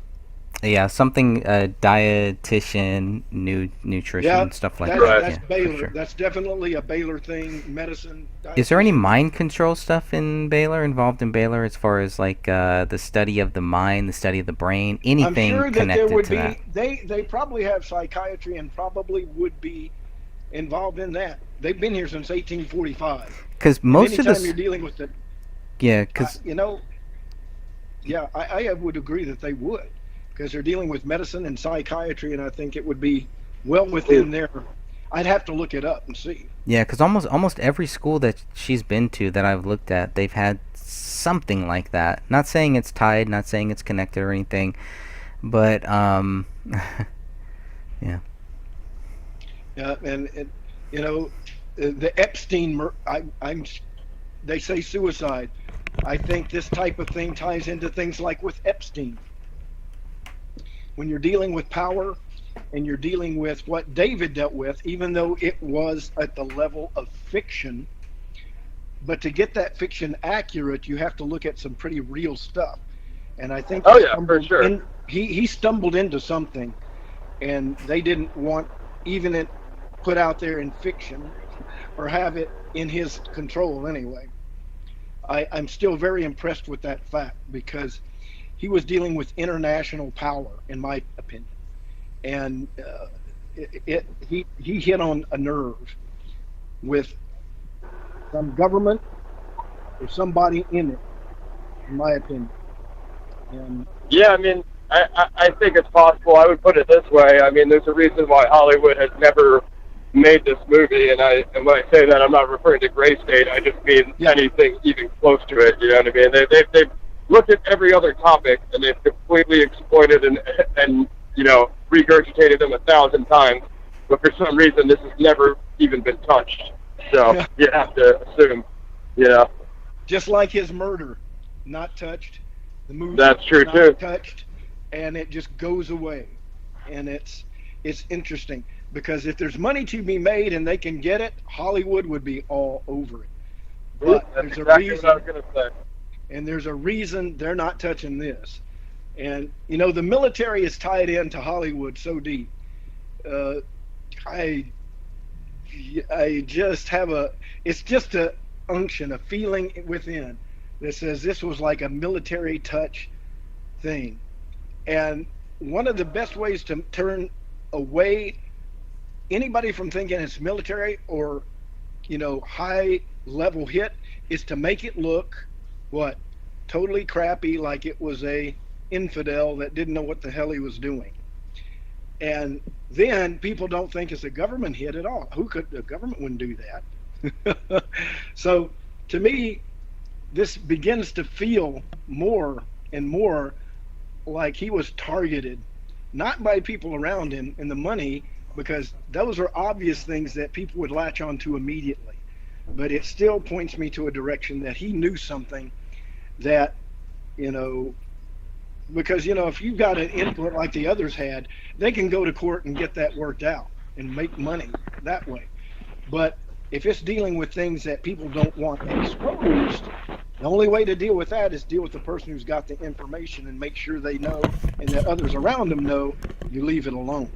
dietitian, nutrition,
Yeah,
stuff like
That's,
that.
that's
Yeah, for
Baylor.
sure.
That's definitely a Baylor thing. Medicine.
Is there any mind control stuff involved in Baylor, as far as like the study of the mind, the study of the brain, anything
I'm sure that
connected
there would
to
be.
that?
They probably have psychiatry and probably would be involved in that. They've been here since 1845.
Because most of
Anytime you're
the
dealing with the,
because
I would agree that they would, because they're dealing with medicine and psychiatry, and I think it would be well within their. I'd have to look it up and see.
because almost every school that she's been to that I've looked at, they've had something like that. Not saying it's tied, not saying it's connected or anything, but yeah.
Yeah, and the Epstein. They say suicide. I think this type of thing ties into things like with Epstein. When you're dealing with power, and you're dealing with what David dealt with, even though it was at the level of fiction. But to get that fiction accurate, you have to look at some pretty real stuff. And I think
for sure.
He stumbled into something, and they didn't want even it put out there in fiction or have it in his control anyway. I'm still very impressed with that fact, because he was dealing with international power, in my opinion. And he hit on a nerve with some government or somebody in it, in my opinion. And
Yeah, I mean, I think it's possible. I would put it this way. I mean, there's a reason why Hollywood has never made this movie, and when I say that, I'm not referring to Gray State. I just mean anything even close to it. You know what I mean? They've looked at every other topic, and they've completely exploited and regurgitated them 1,000 times. But for some reason, this has never even been touched. So you have to assume, you know.
Just like his murder, not touched. The movie,
That's true,
not
too.
touched, and it just goes away. And it's interesting because if there's money to be made and they can get it, Hollywood would be all over it. But
That's
there's
exactly
a reason,
what I was going to say.
and there's a reason they're not touching this. And you know, the military is tied into Hollywood so deep. I just have it's just a unction, a feeling within that says this was like a military touch thing. And one of the best ways to turn away anybody from thinking it's military or, you know, high level hit is to make it look what? Totally crappy, like it was a infidel that didn't know what the hell he was doing. And then people don't think it's a government hit at all. The government wouldn't do that. So to me, this begins to feel more and more like he was targeted, not by people around him and the money, because those are obvious things that people would latch onto immediately. But it still points me to a direction that he knew something that, you know, because, you know, if you've got an input like the others had, they can go to court and get that worked out and make money that way. But if it's dealing with things that people don't want exposed, the only way to deal with that is deal with the person who's got the information and make sure they know and that others around them know. You leave it alone.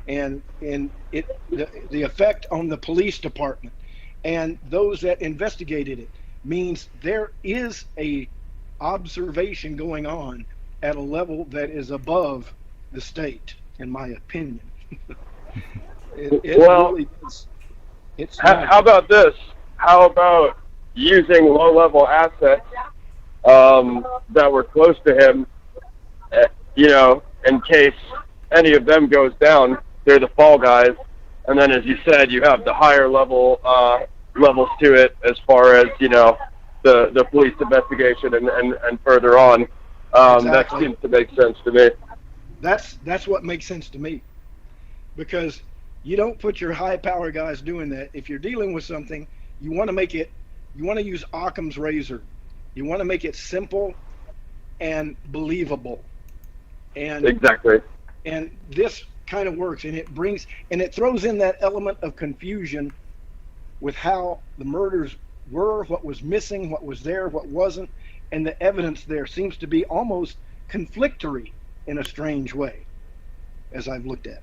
And the effect on the police department and those that investigated it means there is a observation going on at a level that is above the state, in my opinion.
Well,
really is.
How about this? How about using low-level assets that were close to him, you know, in case any of them goes down, they're the fall guys. And then, as you said, you have the higher level levels to it as far as, you know, the police investigation and further on.
Exactly.
That seems to make sense to me.
That's what makes sense to me, because you don't put your high power guys doing that. If you're dealing with something, you want to use Occam's razor. You want to make it simple and believable. And
Exactly.
And this kind of works, and it throws in that element of confusion with how the murders were, what was missing, what was there, what wasn't, and the evidence there seems to be almost conflictory in a strange way, as I've looked at it.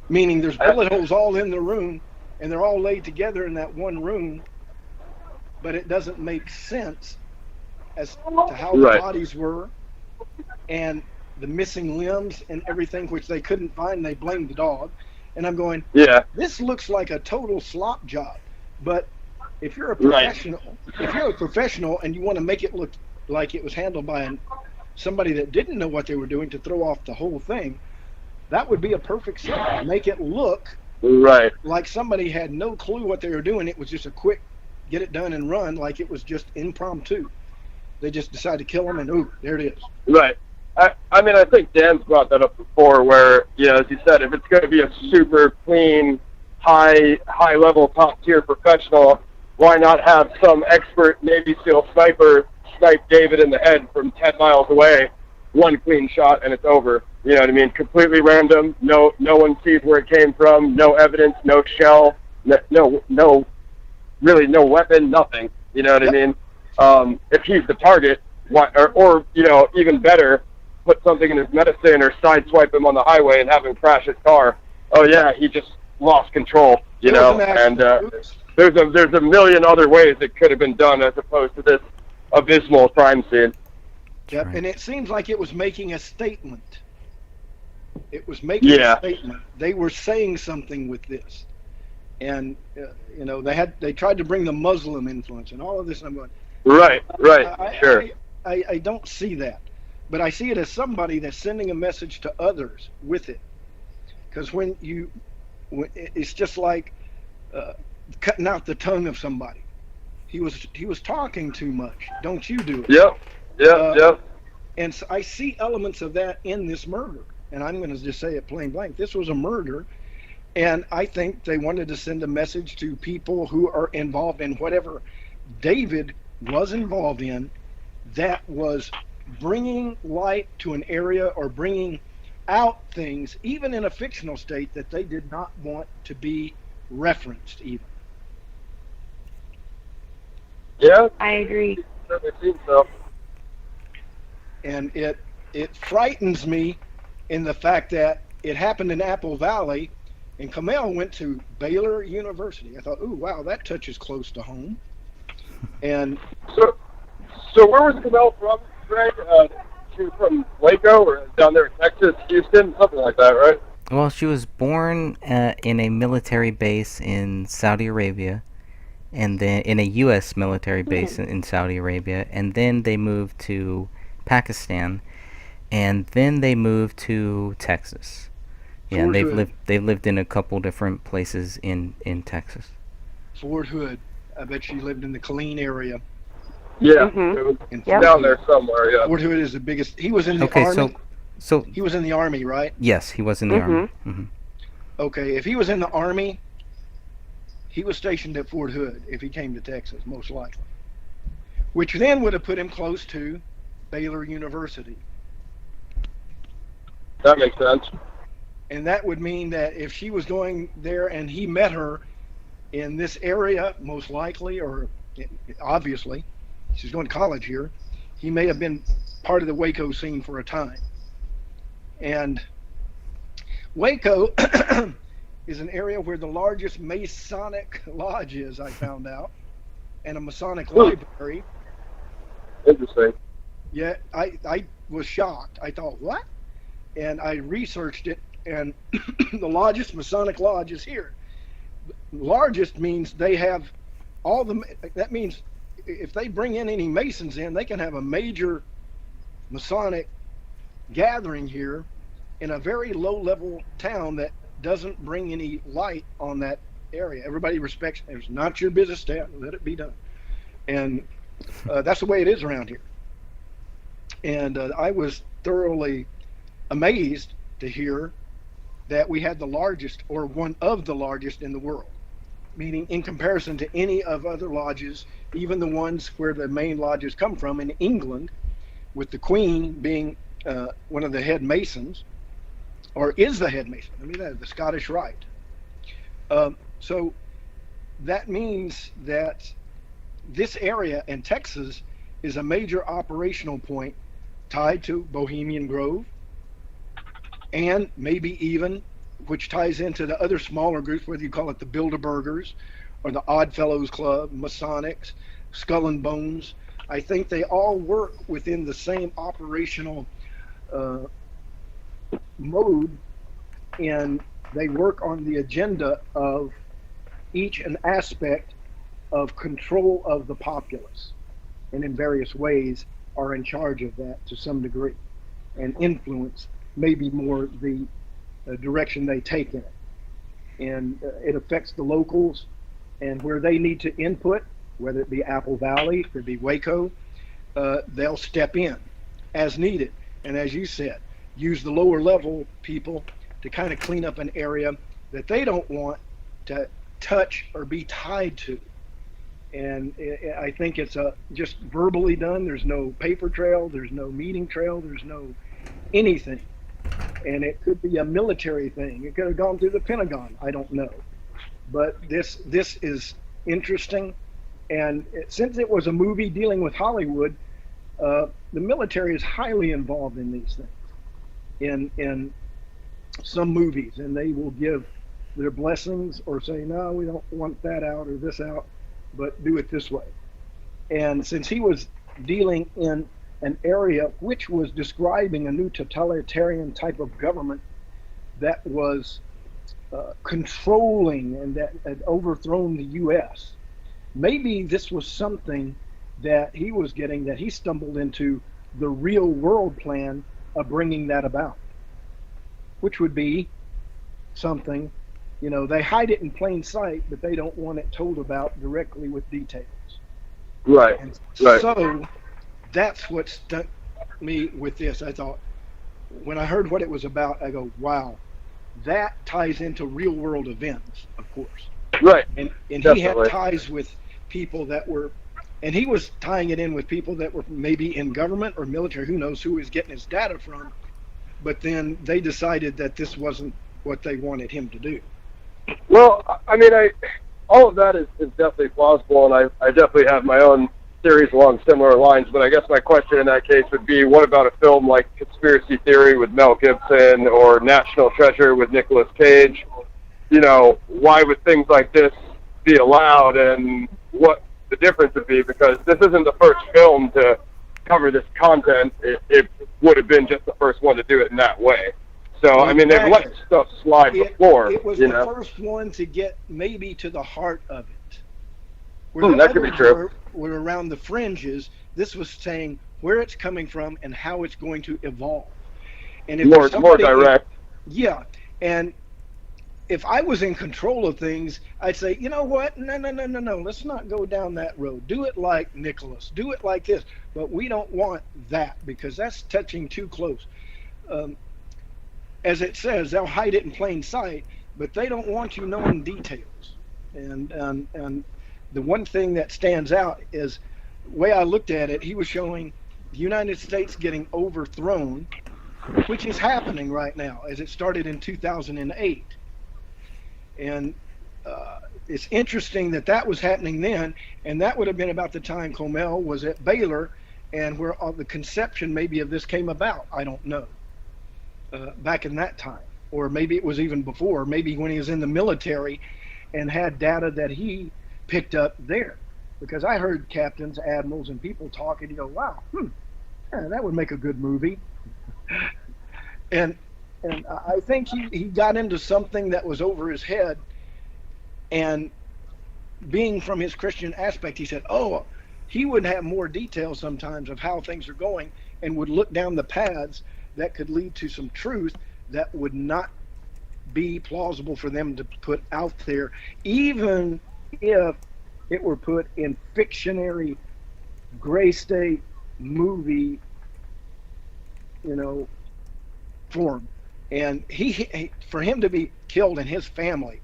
Meaning there's bullet holes all in the room, and they're all laid together in that one room, but it doesn't make sense as to how the bodies were, and the missing limbs and everything, which they couldn't find. They blamed the dog. And I'm going,
yeah,
this looks like a total slop job. But if you're a professional, and you want to make it look like it was handled by somebody that didn't know what they were doing to throw off the whole thing, that would be a perfect set. Make it look like somebody had no clue what they were doing. It was just a quick get it done and run, like it was just impromptu. They just decided to kill him, and ooh, there it is.
Right. I mean, I think Dan's brought that up before, where, you know, as you said, if it's going to be a super clean, high-level, top-tier professional, why not have some expert Navy SEAL sniper snipe David in the head from 10 miles away, one clean shot, and it's over. You know what I mean? Completely random. No one sees where it came from. No evidence. No shell. No, really no weapon. Nothing. You know what I mean? If he's the target, or you know, even better, put something in his medicine or sideswipe him on the highway and have him crash his car. Oh yeah, he just lost control. You know, and there's a million other ways it could have been done as opposed to this abysmal crime scene.
Yep, and it seems like it was making a statement. It was making a statement. They were saying something with this, and you know, they tried to bring the Muslim influence and all of this. And I'm going,
right, sure.
I don't see that, but I see it as somebody that's sending a message to others with it, because when it's just like cutting out the tongue of somebody. He was talking too much. Don't you do it?
Yep.
And so I see elements of that in this murder. And I'm going to just say it plain blank. This was a murder And I think they wanted to send a message to people who are involved in whatever David was involved in, that was bringing light to an area or bringing out things, even in a fictional state, that they did not want to be referenced even.
Yeah,
I agree.
certainly seems so.
And it frightens me in the fact that it happened in Apple Valley, and Kamel went to Baylor University. I thought, ooh, wow, that touches close to home. And
So where was Kamel from, Greg? She was from Waco or down there in Texas, Houston, something like that, right?
Well, she was born in a military base in Saudi Arabia, and then in a U.S. military base in Saudi Arabia, and then they moved to Pakistan, and then they moved to Texas. Yeah, and
Fort Hood.
they've lived in a couple different places in Texas.
Fort Hood, I bet she lived in the Killeen area.
Yeah,
Mhm.
it was
In
Yep.
down there somewhere, yeah.
Fort Hood is the biggest. He was in the
Okay,
Army.
so
He was in the Army, right?
yes, he was in the army. Hmm.
Okay, if he was in the Army, he was stationed at Fort Hood if he came to Texas, most likely. Which then would have put him close to Baylor University.
That makes sense.
And that would mean that if she was going there and he met her in this area, most likely, or obviously, she's going to college here, he may have been part of the Waco scene for a time. And Waco is an area where the largest Masonic lodge is, I found out, and a Masonic library.
Interesting.
Yeah, I was shocked. I thought, what? And I researched it, and the largest Masonic lodge is here. Largest means they have all the, that means if they bring in any Masons in, they can have a major Masonic gathering here in a very low-level town that doesn't bring any light on that area. Everybody respects, it's not your business, let it be done. And that's the way it is around here. And I was thoroughly amazed to hear that we had the largest, or one of the largest in the world, meaning in comparison to any of other lodges, even the ones where the main lodges come from in England, with the Queen being one of the head Masons, or is the head Mason, I mean, the Scottish Rite. So that means that this area in Texas is a major operational point tied to Bohemian Grove, and maybe even, which ties into the other smaller groups, whether you call it the Bilderbergers or the Odd Fellows Club, Masonics, Skull and Bones. I think they all work within the same operational mode, and they work on the agenda of each an aspect of control of the populace, and in various ways are in charge of that to some degree, and influence maybe more the direction they take in it. And it affects the locals, and where they need to input, whether it be Apple Valley, it could be Waco, they'll step in as needed. And as you said, use the lower level people to kind of clean up an area that they don't want to touch or be tied to. And I think it's just verbally done. There's no paper trail, there's no meeting trail, there's no anything. And it could be a military thing. It could have gone through the Pentagon. I don't know. But this is interesting. And since it was a movie dealing with Hollywood, the military is highly involved in these things, in some movies, and they will give their blessings or say, no, we don't want that out or this out, but do it this way. And since he was dealing in an area which was describing a new totalitarian type of government that was controlling and that had overthrown the U.S., maybe this was something that he was getting, that he stumbled into the real world plan of bringing that about, which would be something, they hide it in plain sight, but they don't want it told about directly with details.
Right.
And
Right.
so that's what stuck me with this. I thought, when I heard what it was about, I go, wow, that ties into real world events, of course.
Right.
And he
Definitely.
had ties with people that were, and he was tying it in with people that were maybe in government or military, who knows who he was getting his data from. But then they decided that this wasn't what they wanted him to do.
Well, I mean, all of that is definitely plausible, and I definitely have my own theories along similar lines. But I guess my question in that case would be, what about a film like Conspiracy Theory with Mel Gibson or National Treasure with Nicolas Cage? You know, why would things like this be allowed, and what the difference would be? Because this isn't the first film to cover this content. It would have been just the first one to do it in that way. So, I mean, they've let stuff slide before.
It was
you
the
know?
first one to get maybe to the heart of it. Where the
That could be
others
true.
were around the fringes. This was saying where it's coming from and how it's going to evolve. And if
More
somebody-
direct.
Yeah, and if I was in control of things, I'd say, you know what? No. Let's not go down that road. Do it like Nicholas. Do it like this. But we don't want that because that's touching too close. As it says, they'll hide it in plain sight, but they don't want you knowing details. And the one thing that stands out is the way I looked at it. He was showing the United States getting overthrown, which is happening right now, as it started in 2008. And it's interesting that that was happening then, and that would have been about the time Comel was at Baylor, and where the conception maybe of this came about. I don't know. Back in that time, or maybe it was even before, maybe when he was in the military and had data that he picked up there. Because I heard captains, admirals, and people talk, and you go, wow, yeah, that would make a good movie. and I think he got into something that was over his head, and being from his Christian aspect, he said, oh, he would have more detail sometimes of how things are going and would look down the paths that could lead to some truth that would not be plausible for them to put out there, even if it were put in fictionary gray state movie, form. And he for him to be killed and his family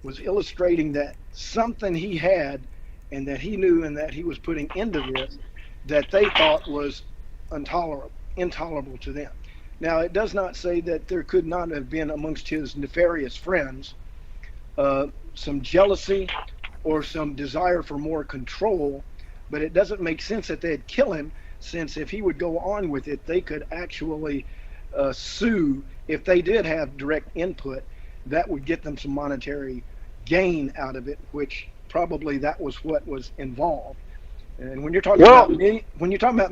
was illustrating that something he had and that he knew and that he was putting into this that they thought was intolerable to them. Now, it does not say that there could not have been amongst his nefarious friends some jealousy or some desire for more control, but it doesn't make sense that they'd kill him, since if he would go on with it, they could actually sue. If they did have direct input, that would get them some monetary gain out of it, which probably that was what was involved. And when you're talking about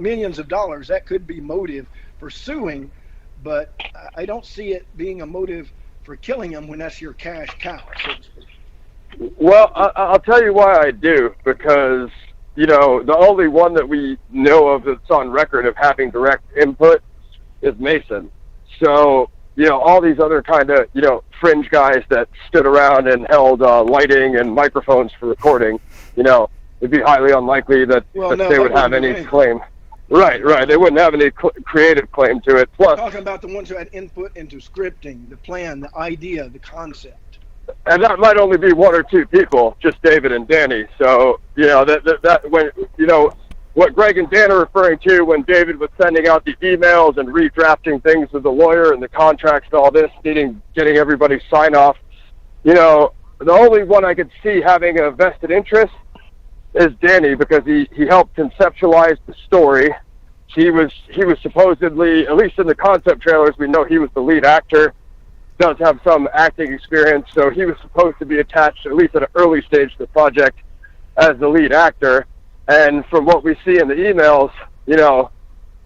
millions of dollars, that could be motive for suing, but I don't see it being a motive for killing him when that's your cash cow, so to speak.
Well, I'll tell you why I do, because, the only one that we know of that's on record of having direct input is Mason. So, all these other kind of, fringe guys that stood around and held lighting and microphones for recording, it'd be highly unlikely that they would have any claim. Right. They wouldn't have any creative claim to it. Plus,
talking about the ones who had input into scripting, the plan, the idea, the concept.
And that might only be one or two people, just David and Danny. So, that when, what Greg and Dan are referring to when David was sending out the emails and redrafting things with the lawyer and the contracts and all this, getting everybody sign off, the only one I could see having a vested interest is Danny, because he helped conceptualize the story. He was supposedly, at least in the concept trailers, we know he was the lead actor, does have some acting experience, so he was supposed to be attached, at least at an early stage of the project, as the lead actor. And from what we see in the emails,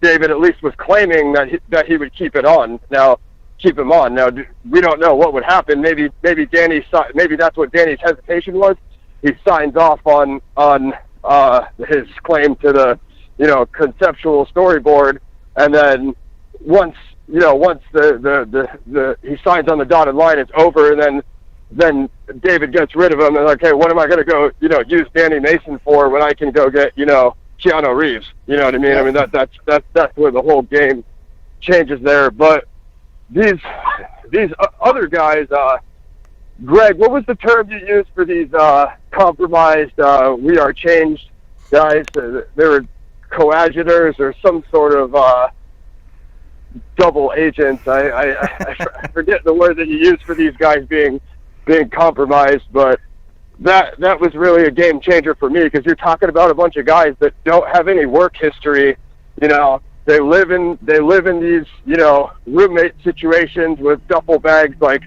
David at least was claiming that he would keep him on. Now, we don't know what would happen. Maybe that's what Danny's hesitation was. He signs off on his claim to the conceptual storyboard, and then once the he signs on the dotted line, it's over, and then David gets rid of him, and okay, what am I going to go use Danny Mason for when I can go get Keanu Reeves? You know what I mean? I mean that's where the whole game changes there. But these these other guys, Greg, what was the term you used for these compromised, we are changed guys? They were coadjutors or some sort of double agents. I forget the word that you used for these guys being compromised, but that was really a game changer for me, because you're talking about a bunch of guys that don't have any work history. You know, they live in these, you know, roommate situations with duffel bags like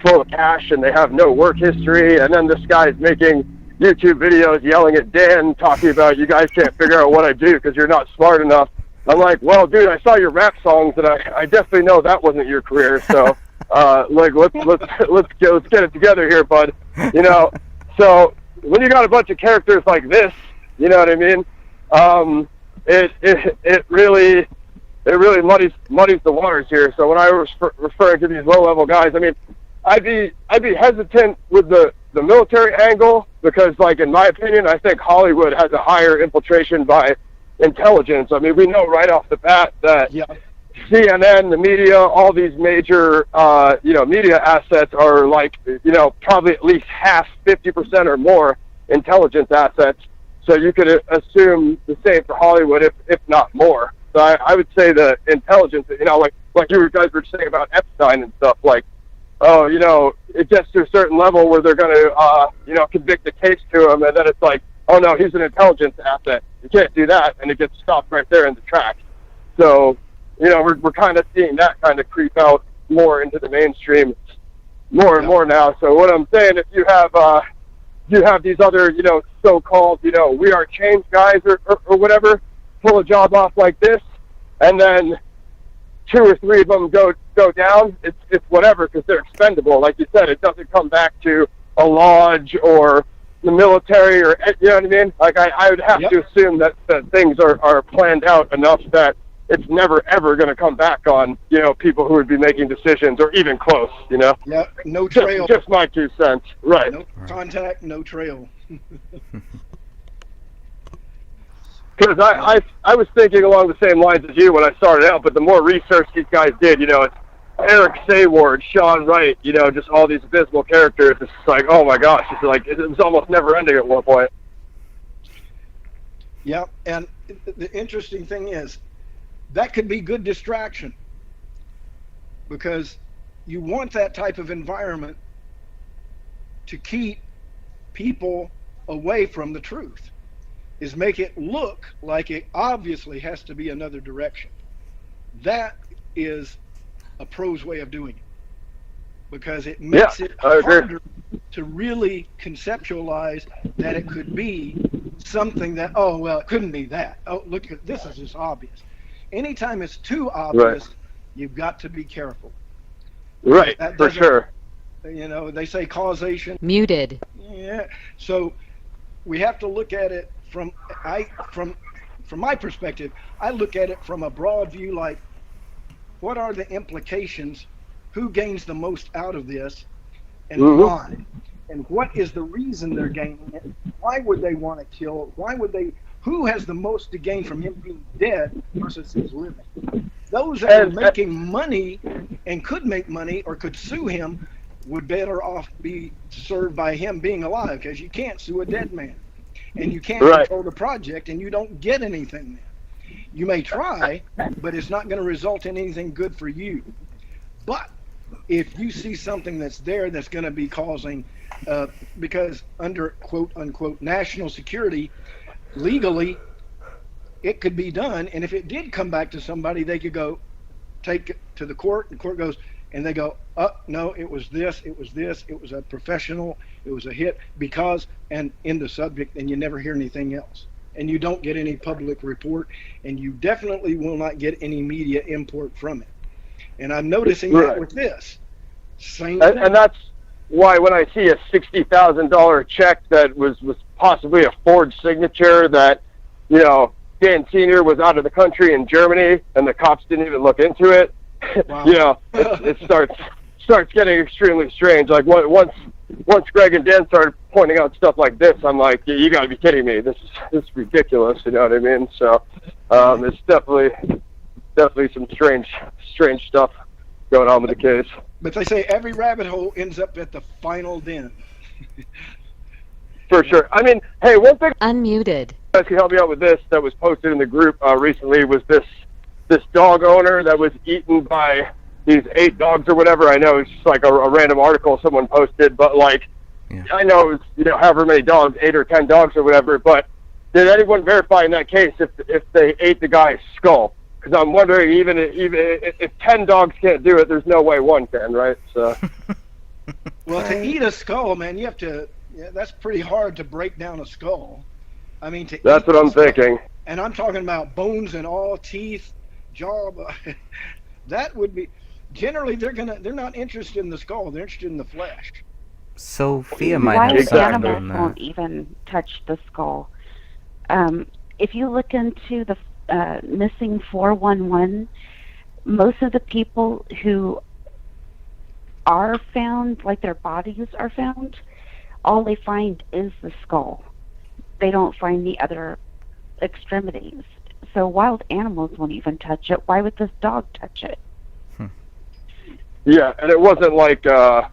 full of cash, and they have no work history. And then this guy's making YouTube videos yelling at Dan, talking about, you guys can't figure out what I do because you're not smart enough. I'm like, well, dude, I saw your rap songs, and I definitely know that wasn't your career. So, like, let's get it together here, bud. You know, so when you got a bunch of characters like this, you know what I mean? It really muddies the waters here. So when I was referring to these low-level guys, I mean, I'd be hesitant with the military angle, because, like, in my opinion, I think Hollywood has a higher infiltration by intelligence. I mean, we know right off the bat that CNN, the media, all these major, media assets are, like, you know, probably at least half, 50% or more intelligence assets. So you could assume the same for Hollywood, if not more. So I would say the intelligence, you know, like you guys were saying about Epstein and stuff, like, oh, you know, it gets to a certain level where they're going to, convict the case to him, and then it's like, oh, no, he's an intelligence asset. You can't do that, and it gets stopped right there in the tracks. So, you know, we're kind of seeing that kind of creep out more into the mainstream more and more now. So what I'm saying, if you have these other, you know, so-called, you know, we are change guys or whatever, pull a job off like this, and then 2 or 3 of them go down, it's whatever, because they're expendable. Like you said, it doesn't come back to a lodge or the military, or, you know what I mean? Like, I would have to assume that things are planned out enough that it's never, ever going to come back on, you know, people who would be making decisions, or even close, you know?
Yeah, no trail.
Just my 2 cents. Right.
No contact, no trail.
Because I was thinking along the same lines as you when I started out, but the more research these guys did, you know, it's Eric Sayward, Sean Wright, you know, just all these abysmal characters. It's like, oh my gosh, it's like, it was almost never ending at one point.
Yeah, and the interesting thing is, that could be good distraction, because you want that type of environment to keep people away from the truth, is make it look like it obviously has to be another direction. That is a pro's way of doing it, because it makes it harder to really conceptualize that it could be something that, oh, well, it couldn't be that. Oh, look, this is just obvious. Anytime it's too obvious, you've got to be careful.
Right, for sure.
You know, they say causation.
Muted.
Yeah, so we have to look at it from my perspective. I look at it from a broad view, like, what are the implications? Who gains the most out of this, and why? And what is the reason they're gaining it? Why would they want to kill? Who has the most to gain from him being dead versus his living? Those that are making money and could make money or could sue him would better off be served by him being alive, because you can't sue a dead man. And you can't control the project, and you don't get anything there. You may try, but it's not going to result in anything good for you. But if you see something that's there that's going to be causing, because under quote-unquote national security, legally, it could be done, and if it did come back to somebody, they could go take it to the court, and the court goes, and they go, no, it was this, it was a professional, it was a hit, because, and in the subject, and you never hear anything else. And you don't get any public report, and you definitely will not get any media import from it. And I'm noticing that with this. Same thing.
And that's why when I see a $60,000 check that was possibly a forged signature, that, you know, Dan Sr. was out of the country in Germany, and the cops didn't even look into it. Wow. You know, it starts getting extremely strange. Like, once Greg and Dan started pointing out stuff like this, I'm like, you got to be kidding me. This is ridiculous. You know what I mean? So it's definitely some strange stuff going on with the case.
But they say every rabbit hole ends up at the final den.
For sure. I mean, hey, one thing
Unmuted.
you guys can help me out with this that was posted in the group recently was this dog owner that was eaten by these 8 dogs or whatever. I know it's just like a random article someone posted, but like,
Yeah.
I know it's, however many dogs, 8 or 10 dogs or whatever, but did anyone verify in that case if they ate the guy's skull? Because I'm wondering, even if 10 dogs can't do it, there's no way one can, right? So.
Well, to eat a skull, man, you have to. Yeah, that's pretty hard to break down a skull. I mean, to
That's
eat
what I'm
the skull-
thinking.
And I'm talking about bones and all, teeth, jaw. That would be. Generally, they're not interested in the skull. They're interested in the flesh.
Sophia might
Wild
have something
animals
on that.
won't even touch the skull. If you look into the missing 411, most of the people who are found, like their bodies are found, all they find is the skull. They don't find the other extremities. So wild animals won't even touch it. Why would this dog touch it?
Yeah, and it wasn't like a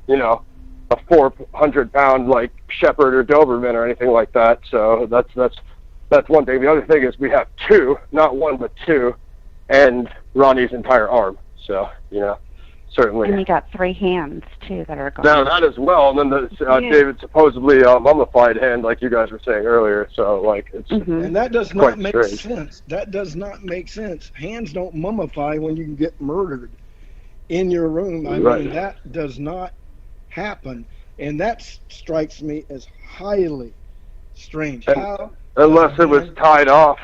400-pound like Shepherd or Doberman or anything like that. So that's one thing. The other thing is we have 2, not 1 but 2, and Ronnie's entire arm. So certainly.
And you got 3 hands too that are gone.
Now that as well, and then David supposedly mummified hand, like you guys were saying earlier. So like it's
And that does
Quite
not make
strange.
sense. That does not make sense. Hands don't mummify when you get murdered in your room. I
Right.
mean, that does not happen. And that strikes me as highly strange.
And-
How?
unless it was tied up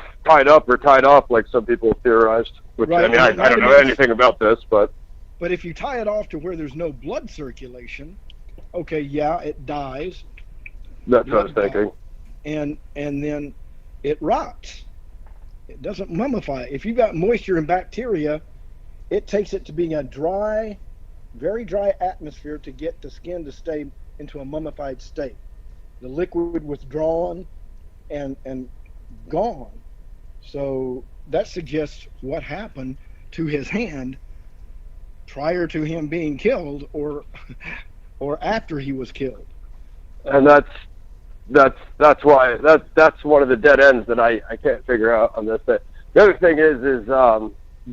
like some people theorized. Which
Right.
I mean, I don't know anything about this, but
But if you tie it off to where there's no blood circulation, okay, yeah, it dies,
that's what I was thinking.
and then it rots. It doesn't mummify. If you've got moisture and bacteria, it takes it to being a dry, very dry atmosphere to get the skin to stay into a mummified state. The liquid withdrawn and gone. So that suggests what happened to his hand prior to him being killed or after he was killed.
And that's why that's one of the dead ends that I can't figure out on this thing. The other thing is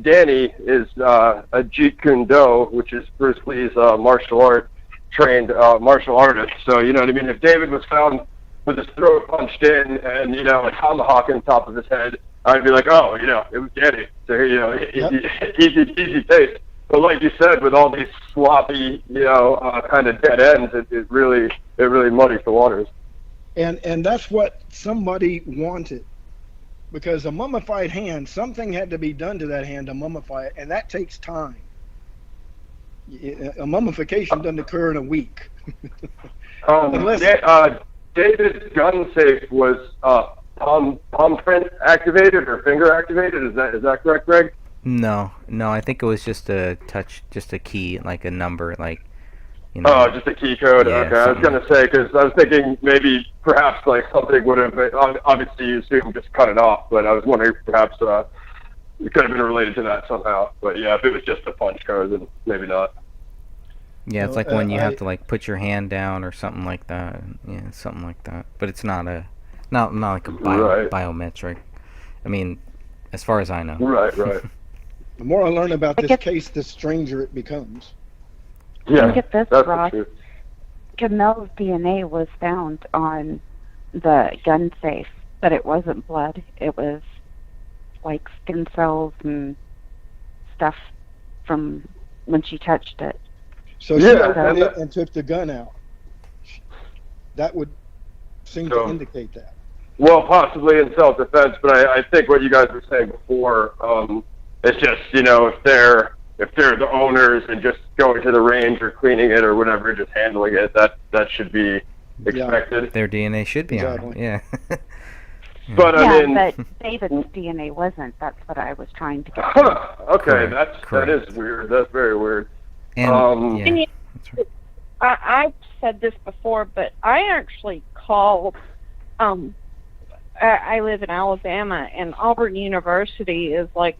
Danny is a Jeet Kune Do, which is Bruce Lee's martial art trained martial artist. So you know what I mean. If David was found with his throat punched in and a tomahawk on top of his head, I'd be like, oh, it was Danny. So easy taste. But like you said, with all these sloppy, kind of dead ends, it really muddies the waters.
And that's what somebody wanted. Because a mummified hand, something had to be done to that hand to mummify it, and that takes time. A mummification doesn't occur in a week. Unless-
David's gun safe was palm print activated or finger activated. Is that correct, Greg?
No, I think it was just a key, like a number, like,
Oh, just a key code.
Yeah,
Okay, I was
something
gonna say because I was thinking maybe perhaps like something would have. Obviously, you assume just cut it off, but I was wondering perhaps it could have been related to that somehow. But yeah, if it was just a punch code, then maybe not.
Yeah, it's
No,
like when you
I-
have to like put your hand down or something like that. Yeah, something like that. But it's not like a
Right.
biometric. I mean, as far as I know.
Right.
The more I learn about
I
this
guess-
case, the stranger it becomes.
Yeah,
Look at this,
that's
Ross.
the truth.
Camel's DNA was found on the gun safe, but it wasn't blood. It was like skin cells and stuff from when she touched it.
So she
Yeah,
opened
and
it and took the gun out. That would seem
So-
to indicate that.
Well, possibly in self-defense, but I think what you guys were saying before, it's just if they're the owners and just going to the range or cleaning it or whatever, just handling it, that should be expected.
Their DNA should be on
Exactly.
it. Yeah.
But I mean,
but David's DNA wasn't. That's what I was trying to get.
huh, okay,
Correct,
that
correct.
is weird. That's very weird.
And
Yeah.
And you-
that's right.
I've said this before, but I actually called. I live in Alabama, and Auburn University is like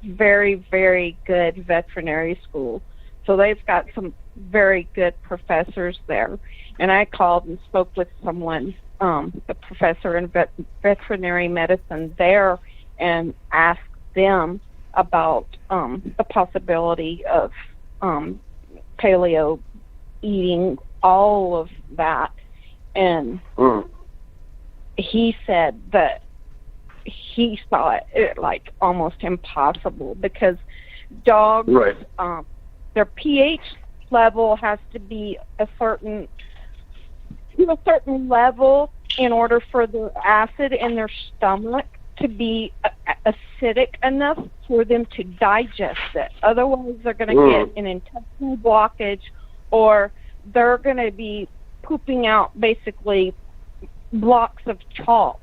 very, very good veterinary school. So they've got some very good professors there. And I called and spoke with someone, a professor in veterinary medicine there, and asked them about the possibility of paleo eating all of that. And he said that he saw it like almost impossible because dogs,
Right.
Their pH level has to be a certain level in order for the acid in their stomach to be acidic enough for them to digest it. Otherwise, they're going to get an intestinal blockage, or they're going to be pooping out basically blocks of chalk.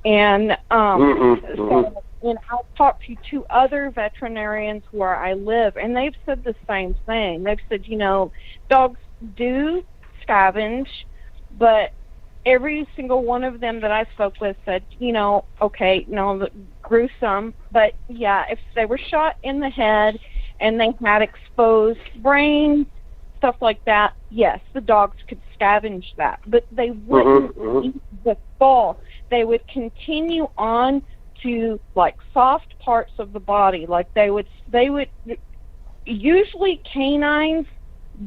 And so, and I've talked to 2 other veterinarians where I live, and they've said the same thing. They've said, you know, dogs do scavenge, but every single one of them that I spoke with said, you know, okay, no, gruesome, but yeah, if they were shot in the head and they had exposed brains, stuff like that, yes, the dogs could scavenge that, but they wouldn't eat the skull. They would continue on to like soft parts of the body, like they would usually canines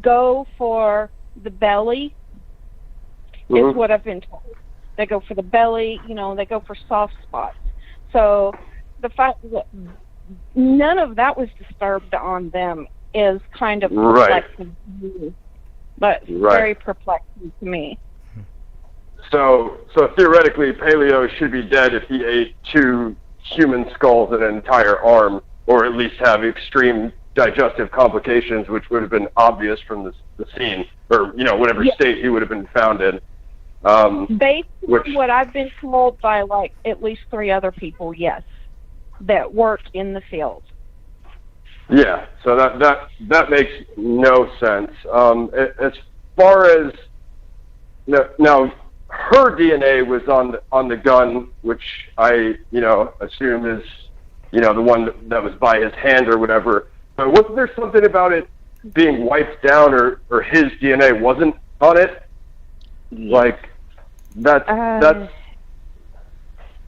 go for the belly, is what I've been told. They go for the belly, you know, they go for soft spots. So the fact that none of that was disturbed on them is kind of perplexing to me, but very perplexing to me.
So theoretically, paleo should be dead if he ate 2 human skulls and an entire arm, or at least have extreme digestive complications, which would have been obvious from the scene, or, you know, whatever state he would have been found in.
Based on what I've been told by like at least 3 other people, yes, that work in the field.
Yeah, so that makes no sense. As far as now, her DNA was on the gun, which I, you know, assume is, you know, the one that was by his hand or whatever. But wasn't there something about it being wiped down, or his DNA wasn't on it? Like that's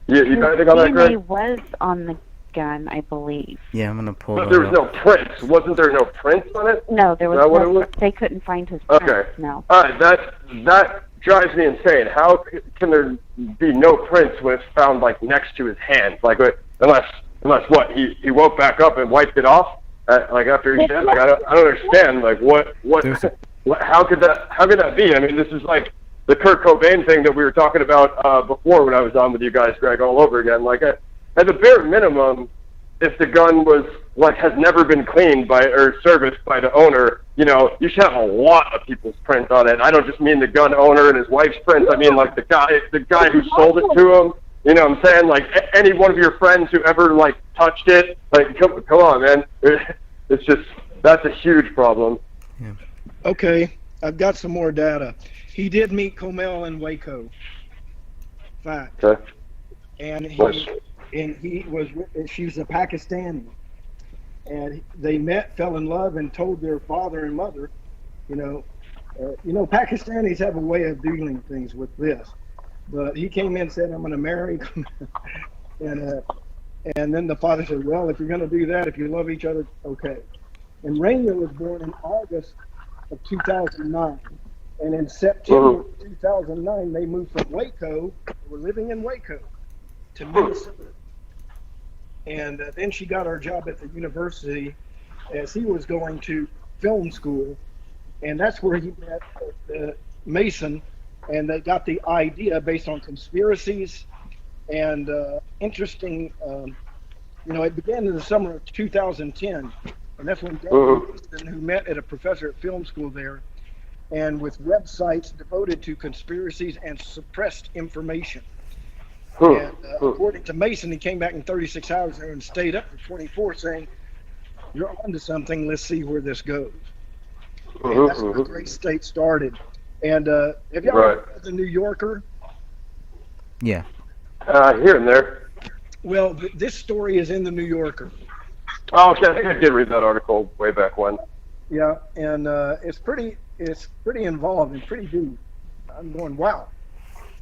you got anything on that, Greg?
DNA was on the gun, I believe.
Yeah, I'm gonna pull.
But there was no prints. Wasn't there no prints on it?
No, there was no. They couldn't find his prints.
Okay.
No.
All right, that drives me insane. How can there be no prints when it's found like next to his hand? Like, unless what he woke back up and wiped it off, like after he's dead. Like I don't understand. Like what how could that be? I mean, this is like the Kurt Cobain thing that we were talking about before when I was on with you guys, Greg, all over again. Like at the bare minimum, if the gun was like has never been cleaned by or serviced by the owner, you know, you should have a lot of people's prints on it. I don't just mean the gun owner and his wife's prints. I mean like the guy who sold it to him. You know what I'm saying? Like any one of your friends who ever like touched it. Like come on, man. It's just that's a huge problem.
Yeah.
Okay, I've got some more data. He did meet Comel in Waco. Fact.
Okay.
And she was a Pakistani, and they met, fell in love, and told their father and mother, you know, Pakistanis have a way of doing things with this. But he came in and said, "I'm going to marry," and then the father said, "Well, if you're going to do that, if you love each other, okay." And Raina was born in August of 2009, and in September 2009 they moved from Waco. They were living in Waco to Minnesota. And then she got her job at the university as he was going to film school. And that's where he met Mason. And they got the idea based on conspiracies and interesting, it began in the summer of 2010. And that's when Daniel Mason, who met at a professor at film school there, and with websites devoted to conspiracies and suppressed information. And according to Mason, he came back in 36 hours there and stayed up for 24, saying, "You're onto something. Let's see where this goes." And that's where the Great State started. And have y'all read The New Yorker?
Yeah.
Here and there.
Well, this story is in The New Yorker.
Oh, okay. I think I did read that article way back when.
Yeah, and it's pretty involved and pretty deep. I'm going, wow.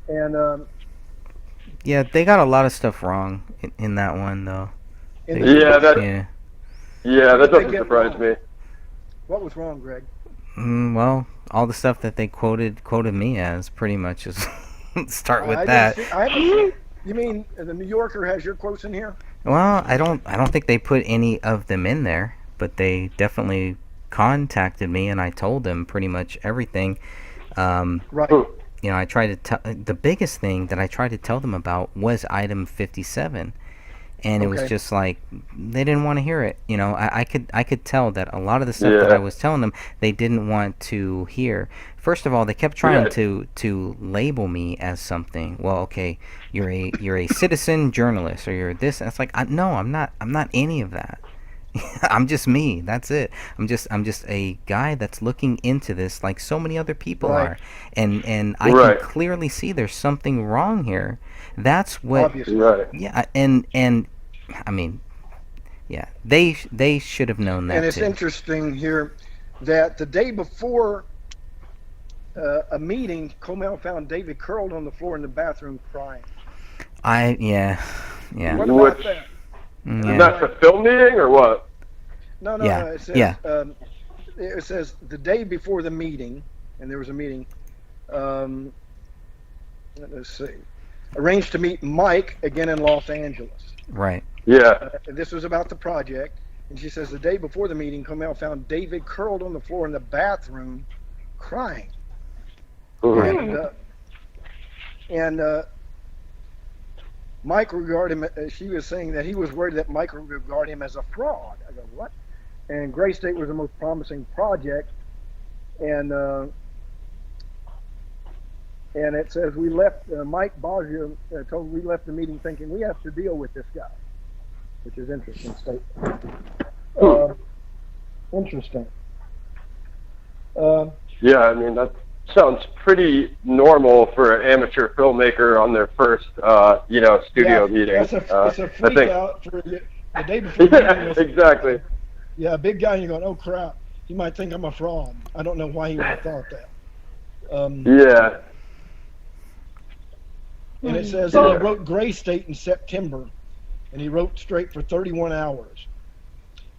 And
Yeah, they got a lot of stuff wrong in that one, though.
in
They-
the,
Yeah, that
Yeah.
yeah, that
They
doesn't
get
surprise
wrong.
me.
what was wrong, Greg?
Well, all the stuff that they quoted me as pretty much is start with
I
that.
didn't see, I haven't, you mean the New Yorker has your quotes in here?
Well, I don't think they put any of them in there, but they definitely contacted me and I told them pretty much everything.
Right.
You know, I tried to tell the biggest thing that I tried to tell them about was item 57. And it was
Okay.
just like they didn't want to hear it. You know, I could tell that a lot of the stuff that
Yeah.
I was telling them they didn't want to hear. First of all, they kept trying
Yeah.
to label me as something. Well, okay, you're a citizen journalist or you're this. And it's like no, I'm not any of that. I'm just me. That's it. I'm just a guy that's looking into this like so many other people
Right.
are. And I
Right.
can clearly see there's something wrong here. That's what
Obviously.
Right.
yeah, and I mean, yeah, they should have known that
And it's
too.
interesting here that the day before a meeting, Comel found David curled on the floor in the bathroom crying.
Yeah.
What
Which-
about that?
Mm,
Is
yeah.
that the film meeting or what?
No,
Yeah,
no. It says,
yeah.
It says the day before the meeting, and there was a meeting. Let's see. Arranged to meet Mike again in Los Angeles.
Right.
Yeah.
This was about the project, and she says the day before the meeting, Comel found David curled on the floor in the bathroom, crying.
Mhm.
And Mike regarded him. She was saying that he was worried that Mike would regard him as a fraud. I go, what? And Gray State was the most promising project, and it says we left. Mike Baggio told we left the meeting thinking we have to deal with this guy, which is interesting statement. Interesting.
Yeah, I mean that sounds pretty normal for an amateur filmmaker on their first, studio meeting.
It's a freak
I think.
out for the day before. The meeting
Yeah,
was-
exactly.
Yeah, a big guy, and you're going, oh crap, he might think I'm a fraud. I don't know why he would have thought that.
Yeah.
And it says he wrote Gray State in September, and he wrote straight for 31 hours.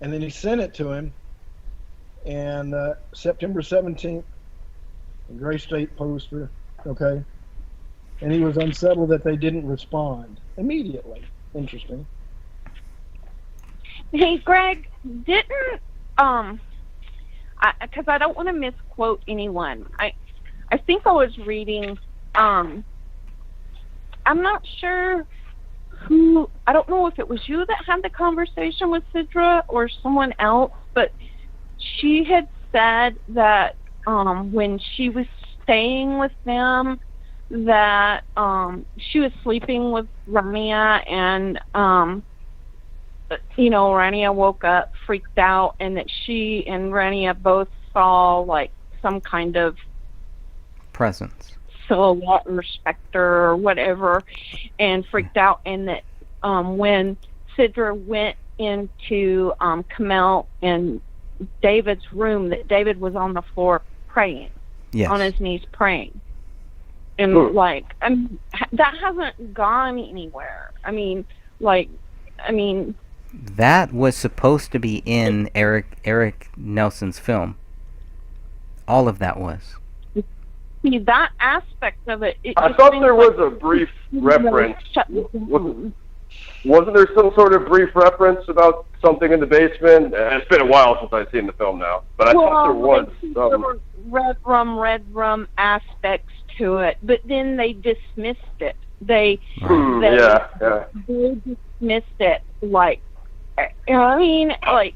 And then he sent it to him, and September 17th, the Gray State poster, okay? And he was unsettled that they didn't respond immediately. Interesting.
Hey, Greg, didn't because I don't want to misquote anyone. I think I was reading. I'm not sure who. I don't know if it was you that had the conversation with Sidra or someone else, but she had said that when she was staying with them, that she was sleeping with Rania and Rania woke up freaked out, and that she and Rania both saw like some kind of
Presence.
silhouette or specter or whatever, and freaked out, and that when Sidra went into Kamel and David's room, that David was on the floor praying,
Yes.
on his knees praying. And that hasn't gone anywhere.
That was supposed to be in Eric Nelson's film. All of that was.
See, that aspect of it.
I thought there was a brief reference. Wasn't there some sort of brief reference about something in the basement? It's been a while since I've seen the film now, but I thought there was some.
Red rum aspects to it, but then they dismissed it. They
Yeah.
they dismissed it like, like.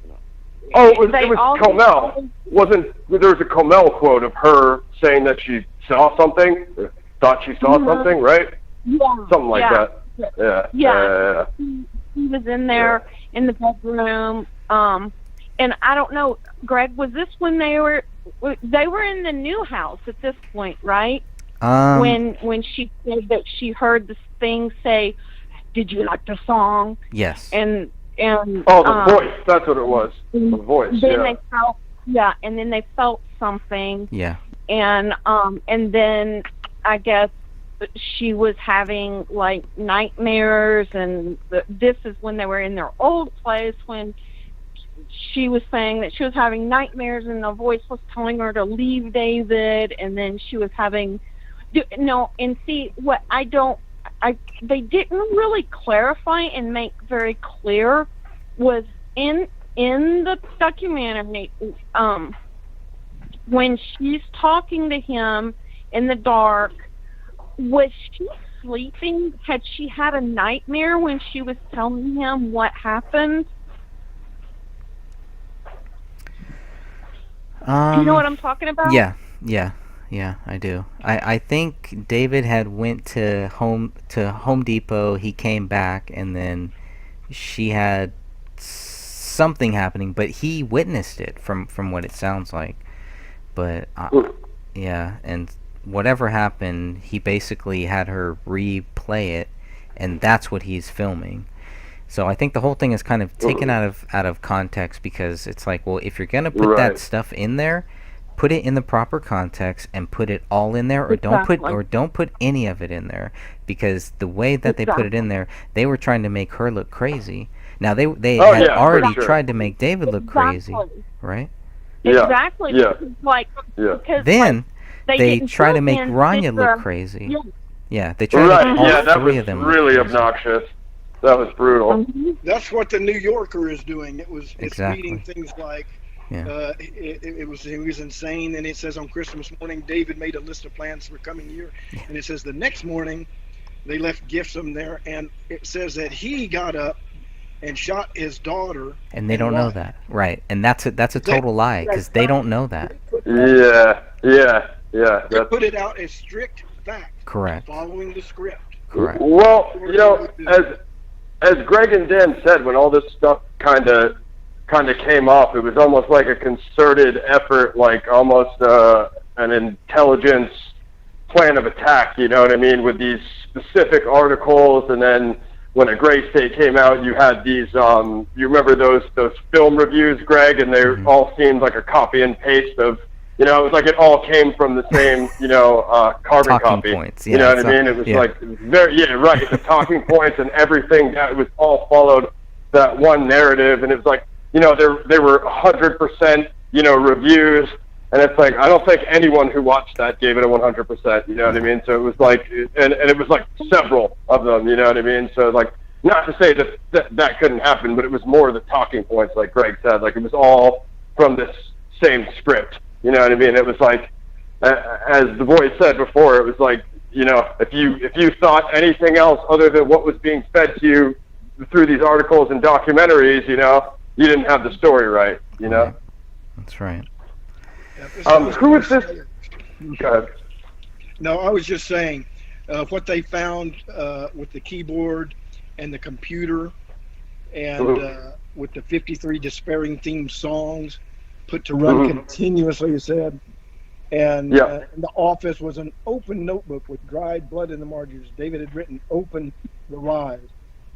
Oh, it was
they all-
Comel. There was a Comel quote of her saying that she saw something, or thought she saw something, right?
Yeah,
Something like that. Yeah.
Yeah. He was in there in the bedroom, and I don't know, Greg, was this when they were in the new house at this point, right? When she said that she heard this thing say, "Did you like the song?"
Yes.
And and
Oh, the voice. That's what it was. The voice.
Then
Yeah.
they felt, yeah, and then they felt something,
Yeah.
and then I guess she was having like nightmares, and this is when they were in their old place, when she was saying that she was having nightmares and the voice was telling her to leave David, and then she was having and see what they didn't really clarify and make very clear was in the documentary, when she's talking to him in the dark, was she sleeping? Had she had a nightmare when she was telling him what happened? You know what I'm talking about?
Yeah, I do. I think David had went to Home Depot. He came back, and then she had something happening, but he witnessed it from what it sounds like. But yeah, and whatever happened, he basically had her replay it, and that's what he's filming. So I think the whole thing is kind of taken out of context, because it's like, well, if you're gonna put that stuff in there, put it in the proper context and put it all in there, or don't put any of it in there, because the way that they put it in there, they were trying to make her look crazy. Now they had already tried to make David look crazy, right?
Exactly.
Yeah.
Because
then they try to make Rania look crazy. Yeah, they try to make all three of them
really
look crazy.
Obnoxious. That was brutal.
That's what the New Yorker is doing. It's
Exactly.
reading things like,
Yeah.
it was insane. And it says on Christmas morning, David made a list of plans for coming year. And it says the next morning, they left gifts in there. And it says that he got up and shot his daughter.
And they don't know that, right? And that's a total lie, because they don't know that.
Yeah.
They put it out as strict fact.
Correct.
Following the script.
Correct.
Well, as Greg and Dan said, when all this stuff kind of came off, it was almost like a concerted effort, like almost an intelligence plan of attack. You know what I mean? With these specific articles, and then when A Gray State came out, you had these. You remember those film reviews, Greg, and they all seemed like a copy and paste of. It was like it all came from the same, carbon
talking
copy.
Points.
You know what I mean? It was like the talking points and everything. It was all followed that one narrative, and it was like, they were 100%, reviews, and it's like I don't think anyone who watched that gave it a 100%. You know what I mean? So it was like, and it was like several of them. You know what I mean? So like, not to say that couldn't happen, but it was more the talking points, like Greg said. Like it was all from this same script. You know what I mean? It was like, as the boys said before, it was like, if you thought anything else other than what was being fed to you through these articles and documentaries, you didn't have the story right.
That's right.
Who is this? Go ahead.
No, I was just saying, what they found with the keyboard and the computer, and with the 53 Despairing themed songs put to run continuously, you said. And in the office was an open notebook with dried blood in the margins. David had written, "Open the rise,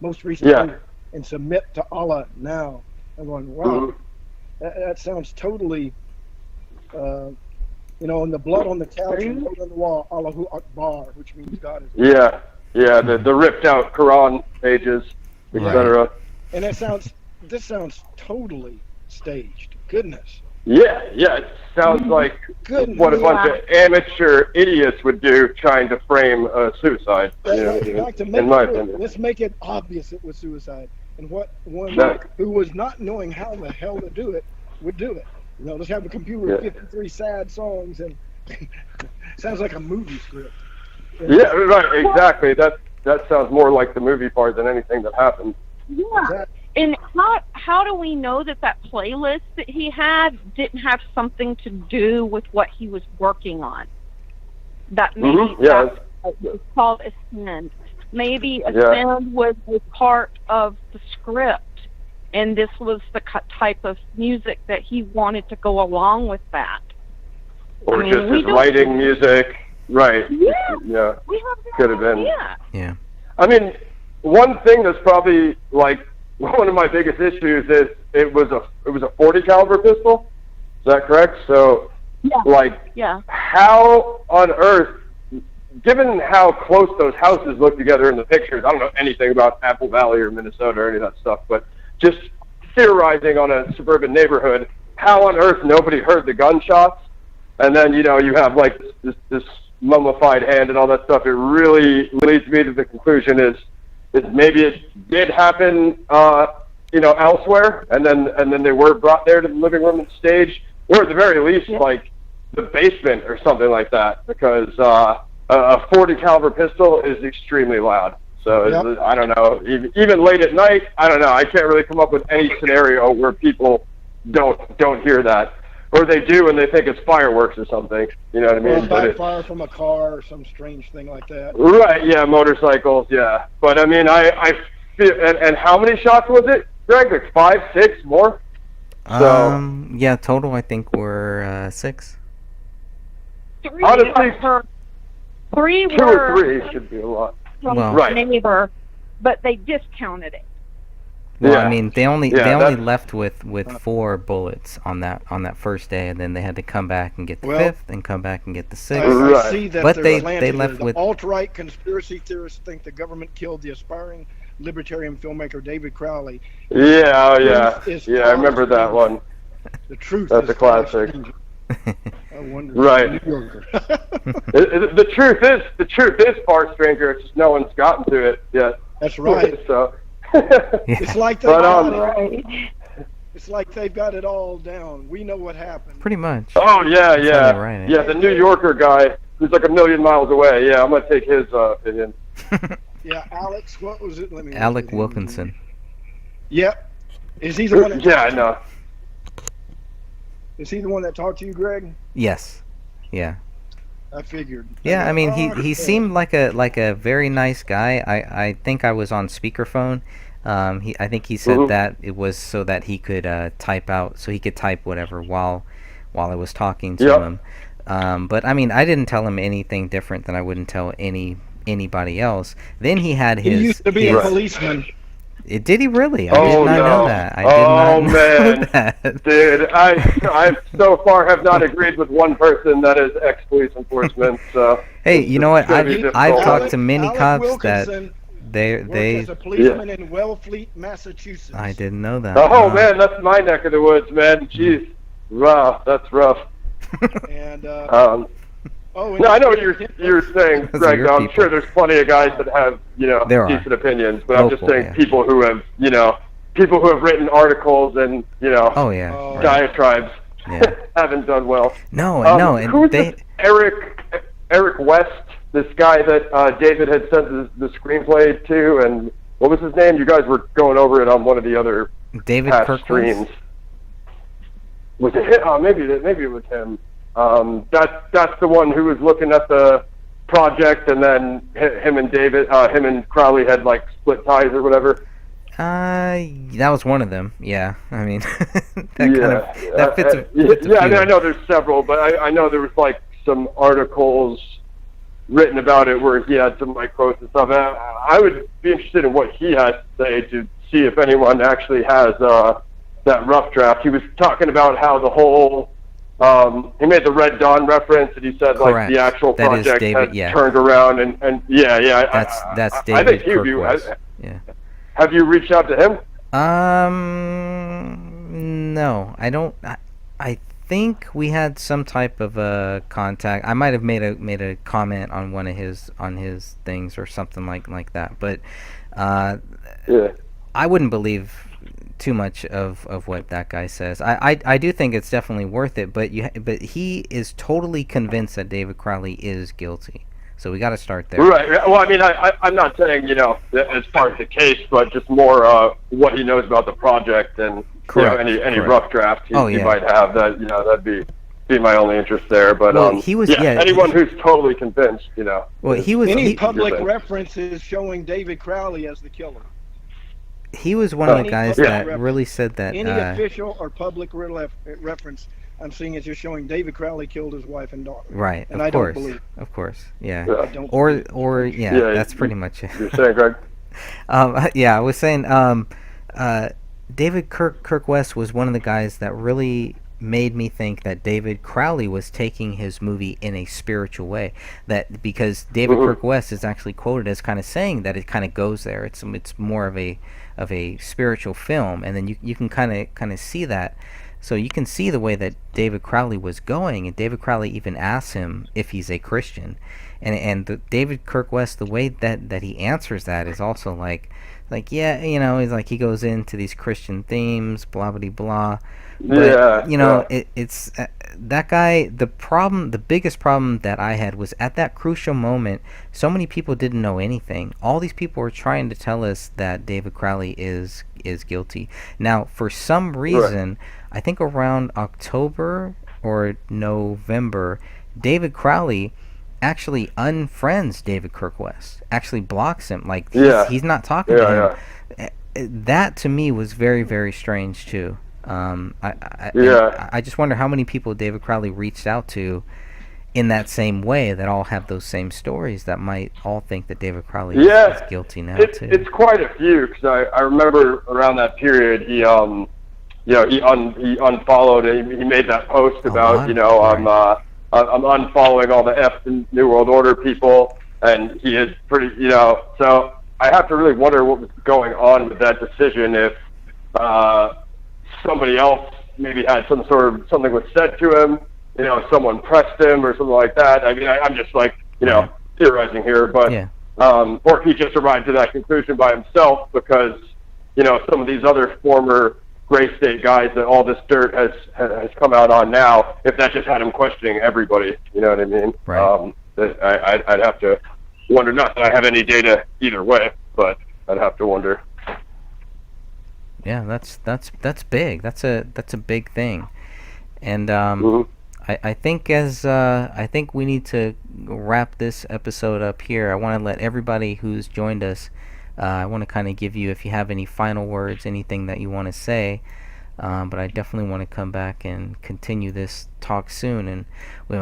most recently, and submit to Allah now." I'm going, wow, that sounds totally, and the blood on the couch and blood on the wall, Allahu Akbar, which means God is.
The ripped out Quran pages, etc.
And this sounds totally staged. Goodness.
Yeah, it sounds like what a bunch of amateur idiots would do trying to frame suicide.
Let's make it obvious it was suicide. And what one who was not knowing how the hell to do it would do it. Let's have a computer with 53 sad songs, and sounds like a movie script.
Yeah, right, exactly. That sounds more like the movie part than anything that happened.
Yeah. Exactly. And how do we know that playlist that he had didn't have something to do with what he was working on? That maybe that was called Ascend. Maybe Ascend was a part of the script, and this was the type of music that he wanted to go along with that.
Or just his writing music, right?
Yeah. We have
could have been.
Yeah.
I mean, one thing that's probably like one of my biggest issues is it was a 40 caliber pistol. Is that correct? So,
Yeah.
like,
Yeah.
how on earth, given how close those houses look together in the pictures, I don't know anything about Apple Valley or Minnesota or any of that stuff, but just theorizing on a suburban neighborhood, how on earth nobody heard the gunshots? And then, you have like this mummified hand and all that stuff. It really leads me to the conclusion is maybe it did happen, elsewhere, and then they were brought there to the living room and stage, or at the very least, like the basement or something like that, because a 40 caliber pistol is extremely loud. So
Yep.
I don't know. Even late at night, I don't know. I can't really come up with any scenario where people don't hear that, or they do and they think it's fireworks or something. You know what I
Or
mean? But
fire from a car or some strange thing like that.
right, yeah, motorcycles, yeah. But I mean, I feel. And how many shots was it, Greg? Like 5, 6 more?
Yeah, total I think we're 6.
3
Honestly,
were, 3
2
were
or 3 should be a lot.
from
Well-
Right.
neighbor, but they discounted it.
Well,
Yeah.
I mean, they only
Yeah, that's-
left with 4 bullets on that first day, and then they had to come back and get the
Well,
5th, and come back and get the
I,
6th.
Right.
I see that
But
they're
they
slanted
left
here. The
with-
alt-right conspiracy theorists think the government killed the aspiring libertarian filmmaker David Crowley.
Yeah, oh yeah,
Truth is
yeah. I remember that one.
The truth
That's
is
a classic.
I wonder.
Right.
New Yorker.
The truth is far stranger. It's just no one's gotten to it yet.
That's right.
So.
It's like they
But,
got it.
Right.
It's like they've got it all down. We know what happened.
Pretty much.
Oh yeah,
That's
yeah,
how they write it.
yeah. The New Yorker guy who's like a million miles away. Yeah, I'm gonna take his opinion.
Yeah, Alex. What was it? Let me.
Alec Wilkinson.
Yep. Is he the one? That
Yeah, I know.
Is he the one that talked to you, Greg?
Yes. Yeah.
I figured.
Yeah, I mean, he
Okay.
seemed like a very nice guy. I think I was on speakerphone. I think he said
Mhm.
that it was so that he could type whatever while I was talking to
Yep.
him. But I mean, I didn't tell him anything different than I wouldn't tell anybody else. Then he had
He
his.
used to be
his-
a policeman.
Did he really? I
Oh,
did not know
no.
that. I did
Oh,
not
man.
know that.
Dude, I so far have not agreed with one person that is ex-police enforcement. So.
Hey, you know what?
It's gonna be
I've
difficult.
talked to many
Alec
cops
Wilkinson
that they
worked as a policeman in Wellfleet, Massachusetts.
I didn't know that.
Oh
Wow.
man, that's my neck of the woods, man. Jeez, wow, that's rough.
And
Um,
and
no, I know what you're saying,
Those are
Greg.
your
I'm
people.
sure there's plenty of guys that have
There are.
decent opinions, but I'm just
Local,
saying
yeah.
people who have written articles and
Oh yeah.
Oh.
right.
diatribes
Yeah.
haven't done well.
No,
Um,
and
who's
they.
this Eric West, this guy that David had sent the screenplay to, and what was his name? You guys were going over it on one of the other
David
past
Kirkwood.
streams. Was it him? Oh, maybe it was him. That's the one who was looking at the project, and then him and Crowley had like split ties or whatever.
That was one of them. Yeah, I mean, that fits.
I mean, I know there's several, but I know there was like some articles written about it where he had some like quotes and stuff. And I would be interested in what he has to say to see if anyone actually has that rough draft. He was talking about how the whole he made the Red Dawn reference, and he said
Correct.
like the actual
That is
project
David,
had
yeah.
turned around and yeah.
That's
I
David
think you
Kirkwood. Yeah.
have you reached out to him?
No, I don't. I think we had some type of a contact. I might have made a comment on one of his things or something like that. But
Yeah.
I wouldn't believe too much of what that guy says. I do think it's definitely worth it. But he is totally convinced that David Crowley is guilty. So we got to start there.
Right. Well, I mean, I'm not saying as part of the case, but just more what he knows about the project and
Correct,
any
correct.
rough draft he
Yeah.
might have. That that'd be my only interest there. But
Well, he was- yeah,
anyone who's totally convinced,
Well, he was
Any
he,
public
You're saying.
references showing David Crowley as the killer.
he was one of the
Any
guys
public
that
reference.
really said that.
Any official or public reference I'm seeing is just showing David Crowley killed his wife and daughter.
Right,
And
of
I don't
course,
believe.
of course, yeah.
Yeah.
I don't
Or yeah,
Yeah,
that's pretty much it.
You're saying, Greg?
Yeah, I was saying, David Kirk West was one of the guys that really made me think that David Crowley was taking his movie in a spiritual way. That because David Kirk West is actually quoted as kind of saying that it kind of goes there. It's more of a spiritual film, and then you can kind of see that. So you can see the way that David Crowley was going, and David Crowley even asks him if he's a Christian, and David Kirk West, the way that he answers that is also like yeah, he's like, he goes into these Christian themes, blah blah blah. But it's that guy. The biggest problem that I had was at that crucial moment. So many people didn't know anything. All these people were trying to tell us that David Crowley is guilty. Now, for some reason, I think around October or November, David Crowley actually unfriends David Kirk West. Actually blocks him. Like he's not talking to him. That to me was very, very strange too. I just wonder how many people David Crowley reached out to in that same way that all have those same stories that might all think that David Crowley is guilty now too.
It's quite a few, because I remember around that period he unfollowed and he made that post about I'm unfollowing all the F and New World Order people, and he is pretty so I have to really wonder what was going on with that decision. If somebody else maybe had something was said to him, someone pressed him or something like that. I mean, I'm just like, theorizing here, but, or if he just arrived to that conclusion by himself because, some of these other former Gray State guys that all this dirt has come out on now, if that just had him questioning everybody, you know what I mean?
Right.
I'd have to wonder, not that I have any data either way, but I'd have to wonder.
Yeah, that's big. That's a big thing, and I think I think we need to wrap this episode up here. I want to let everybody who's joined us. I want to kind of give you, if you have any final words, anything that you want to say. But I definitely want to come back and continue this talk soon. And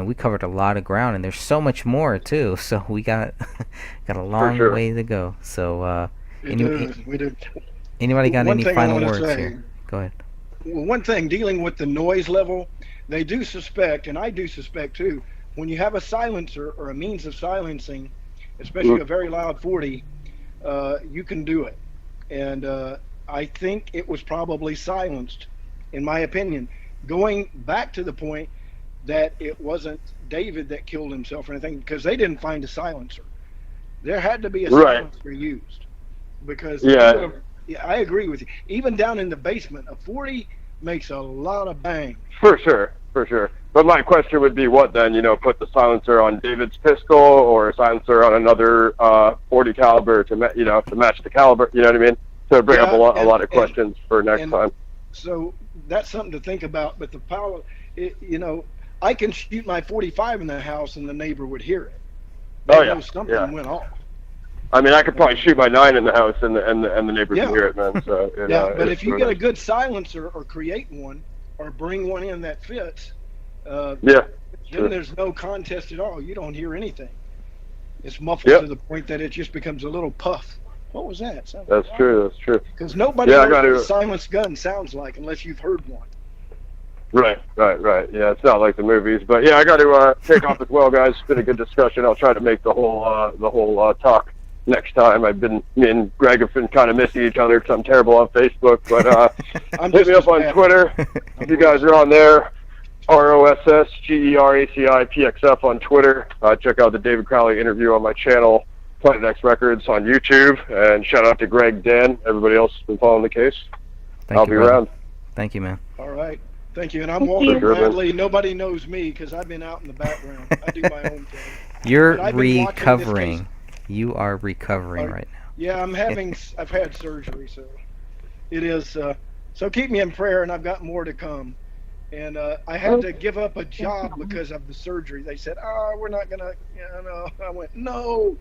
we covered a lot of ground, and there's so much more too. So we got a long way to go. So
we do.
Anybody got
One
any
thing
final
I wanna
words
say,
here? Go ahead.
Well, one thing, dealing with the noise level, they do suspect, and I do suspect too, when you have a silencer or a means of silencing, especially a very loud 40, you can do it. And I think it was probably silenced, in my opinion. Going back to the point that it wasn't David that killed himself or anything, because they didn't find a silencer. There had to be a silencer used. Because I agree with you. Even down in the basement, a 40 makes a lot of bang.
For sure. But my question would be, what then? Put the silencer on David's pistol or a silencer on another 40 caliber to match the caliber. You know what I mean? To bring up a lot of questions for next time.
So that's something to think about. But the power, I can shoot my 45 in the house and the neighbor would hear it. They know something went off.
I mean, I could probably shoot my 9 in the house and the neighbors can hear it, man. So
but if you get a good silencer or create one or bring one in that fits, then there's no contest at all. You don't hear anything. It's muffled to the point that it just becomes a little puff. What was that?
That's true.
Because nobody knows what a silenced gun sounds like unless you've heard one.
Right. Yeah, it's not like the movies, but I got to take off as well, guys. It's been a good discussion. I'll try to make the whole talk next time. Me and Greg have been kind of missing each other because I'm terrible on Facebook, but hit me up on Twitter if you guys are on there. ROSSGERACIPXF on Twitter. Check out the David Crowley interview on my channel, Planet X Records on YouTube, and shout out to Greg, Dan, everybody else who's been following the case. I'll be around.
Thank you, man.
All right. Thank you. And I'm Walter Bradley. Nobody knows me because I've been out in the background. I do my own thing.
You're recovering. You are recovering right now.
Yeah, I've had surgery, so it is. So keep me in prayer, and I've got more to come. And I had to give up a job because of the surgery. They said, we're not going to, I went, no.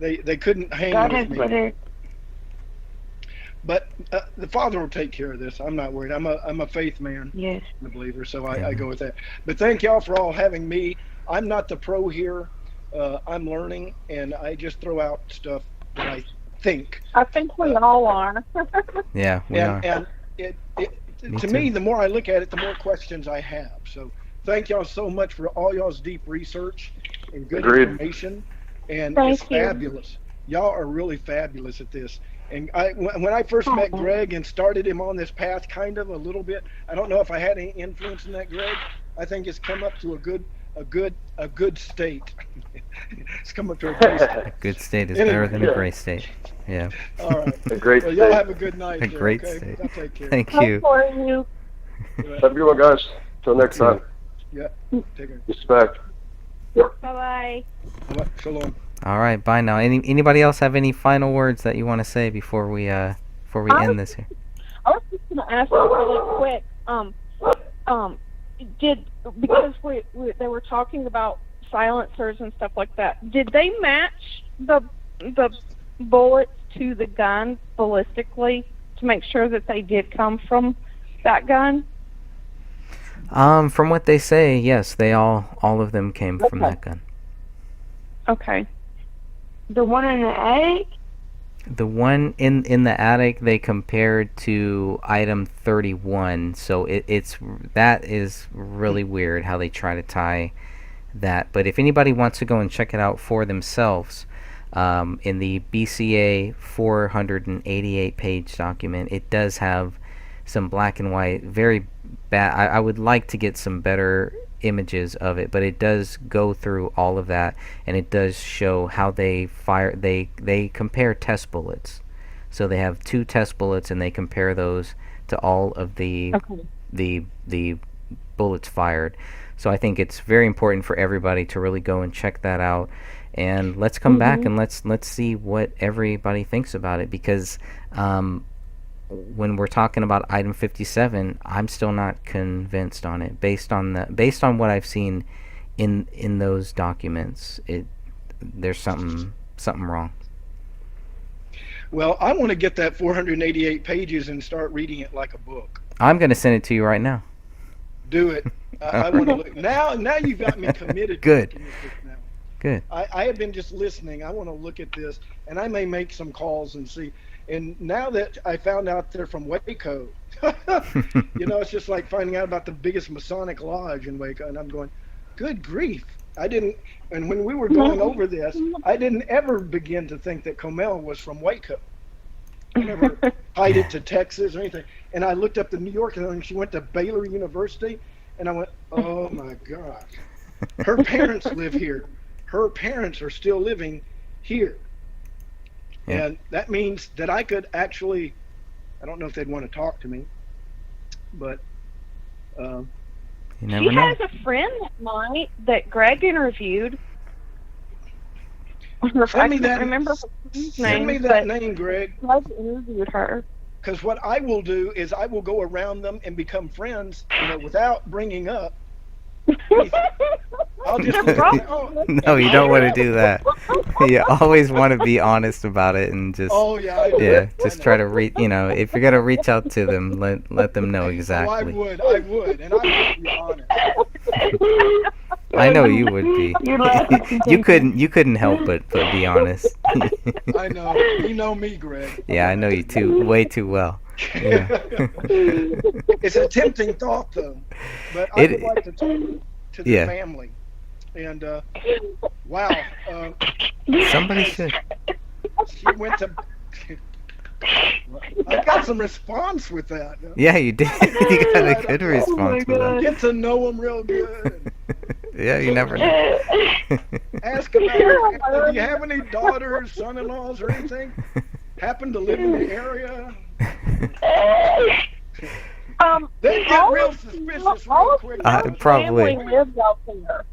They couldn't hang with me. But the Father will take care of this. I'm not worried. I'm a faith man.
Yes.
I'm a believer, so I go with that. But thank y'all for all having me. I'm not the pro here. I'm learning, and I just throw out stuff that I think.
I think we all are.
Yeah, we are.
And it
Me
to
too.
me, the more I look at it, the more questions I have. So thank y'all so much for all y'all's deep research and good
Agreed.
information. And
Thank
it's
you.
fabulous. Y'all are really fabulous at this. And when I first met Greg and started him on this path, kind of a little bit, I don't know if I had any influence in that, Greg. I think it's come up to a good state. It's come up to a good state.
A good state is
Anyway,
better than a
yeah.
great state. Yeah.
All right.
A great
Well, y'all
state.
have a good night.
A
there,
great
okay?
state.
Y'all take care.
Thank
Hope
you.
for you.
Have a good one, guys. Till next
too.
time.
Yeah. Take care.
Respect.
Bye-bye.
Shalom.
All right, bye now. Anybody else have any final words that you want to say before we end this here?
I was just going to ask you really quick. Because they were talking about silencers and stuff like that. Did they match the bullets to the gun ballistically to make sure that they did come from that gun?
From what they say, yes, they all of them came from
Okay.
that gun.
Okay.
The one in the attic?
The one in the attic they compared to item 31, so that is really weird how they try to tie that. But if anybody wants to go and check it out for themselves, in the BCA 488 page document, it does have some black and white, very bad. I would like to get some better images of it, but it does go through all of that, and it does show how they fire. They compare test bullets, so they have 2 test bullets, and they compare those to all of the bullets fired. So I think it's very important for everybody to really go and check that out. And let's come back and let's see what everybody thinks about it, because when we're talking about item 57, I'm still not convinced on it based on what I've seen in those documents. There's something wrong.
Well, I want to get that 488 pages and start reading it like a book.
I'm going to send it to you right now.
Do it. I want to look. Now you've got me committed.
Good.
To looking at this now.
Good.
I have been just listening. I want to look at this, and I may make some calls and see. And now that I found out they're from Waco, it's just like finding out about the biggest Masonic lodge in Waco, and I'm going, good grief. And when we were going over this, I didn't ever begin to think that Comel was from Waco. I never tied it to Texas or anything. And I looked up the New York, and she went to Baylor University, and I went, oh my God. Her parents live here. Her parents are still living here.
Yeah.
And that means that I could actually, I don't know if they'd want to talk to me, but
You
She
never know.
has a friend that Greg interviewed. I
me
can't
that-
remember her name,
send me
but
that name, Greg,
Greg interviewed her.
because what I will do is I will go around them and become friends, without bringing up. I'll just
No, you don't want to do that. You always want to be honest about it and just
Oh yeah. I know.
yeah,
I
just
know.
try to if you're gonna reach out to them, let them know
Oh,
exactly.
I would, and I would be honest.
I know you would be.
You're laughing.
You couldn't help but be honest.
I know. You know me, Greg.
Yeah, I know you way too well. Yeah.
It's a tempting thought, though. But I would like to talk to the
Yeah.
family. And wow,
Somebody should.
she went to. I got some response with that.
Yeah, you did. You got a good response with that.
Get to know them real good.
Yeah, you never know.
Ask about do you have any daughters, son-in-laws, or anything? Happen to live in the area? They get real suspicious real quick.
Probably.
Family lives out there.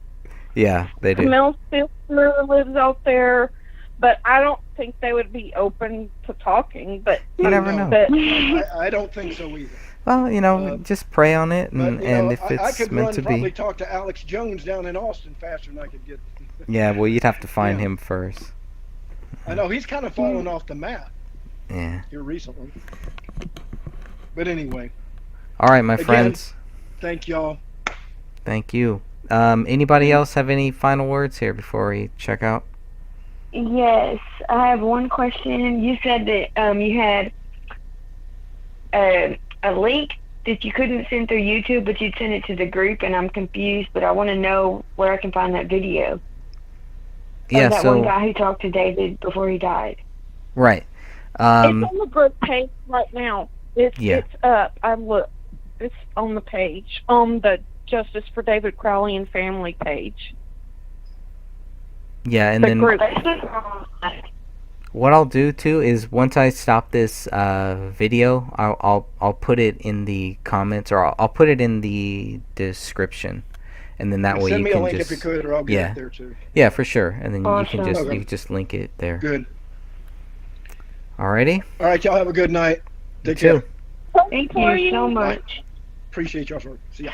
Yeah, they do.
Camel's sister lives out there, but I don't think they would be open to talking. But
You never know.
But
I don't think so either.
Well, just pray on it,
But,
and if
I
it's
could
meant
run,
to
probably
be.
talk to Alex Jones down in Austin faster than I could get.
Yeah, well, you'd have to find
Yeah.
him first.
I know he's kind of fallen off the map
Yeah.
here recently. But anyway,
All right, my
Again-
friends.
thank y'all.
Thank you. Anybody else have any final words here before we check out?
Yes, I have one question. You said that you had a link that you couldn't send through YouTube, but you'd send it to the group, and I'm confused. But I want to know where I can find that video.
Yeah,
Of that
so
one guy who talked to David before he died.
right.
It's on the group page right now. It's
Yeah.
it's up. I looked. It's on the page on the Justice for David Crowley and Family page.
Yeah, and
The
then
group.
what I'll do too is once I stop this video, I'll put it in the comments, or I'll put it in the description, and then that way
Send
you
me a
can
link
just
if you could, or I'll get
yeah.
it there too.
Yeah, for sure, and then you
Awesome.
can
Okay.
just link it there.
Good.
Alrighty.
All right, y'all have a good night.
You
Take care.
too.
Thank
For
you so
you.
much.
Appreciate y'all's work. See ya.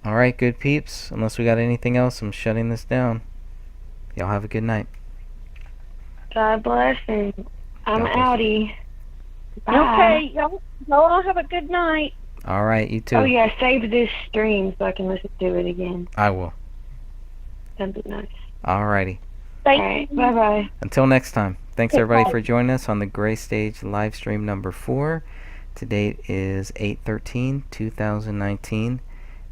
All right, good peeps. Unless we got anything else, I'm shutting this down. Y'all have a good night.
God bless, and I'm
God bless.
outie. Bye.
Okay, y'all all have a good night.
All right, you too.
Oh yeah, save this stream so I can listen to it again.
I will.
That'd be nice.
Alrighty.
Thank
All right,
you.
bye bye.
Until next time. Thanks
Okay,
everybody
bye.
for joining us on the Gray Stage live stream number 4. Today is 8/13/2019,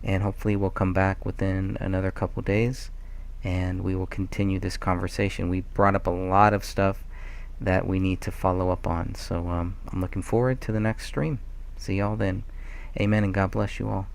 and hopefully we'll come back within another couple days, and we will continue this conversation. We brought up a lot of stuff that we need to follow up on, so I'm looking forward to the next stream. See y'all then. Amen, and God bless you all.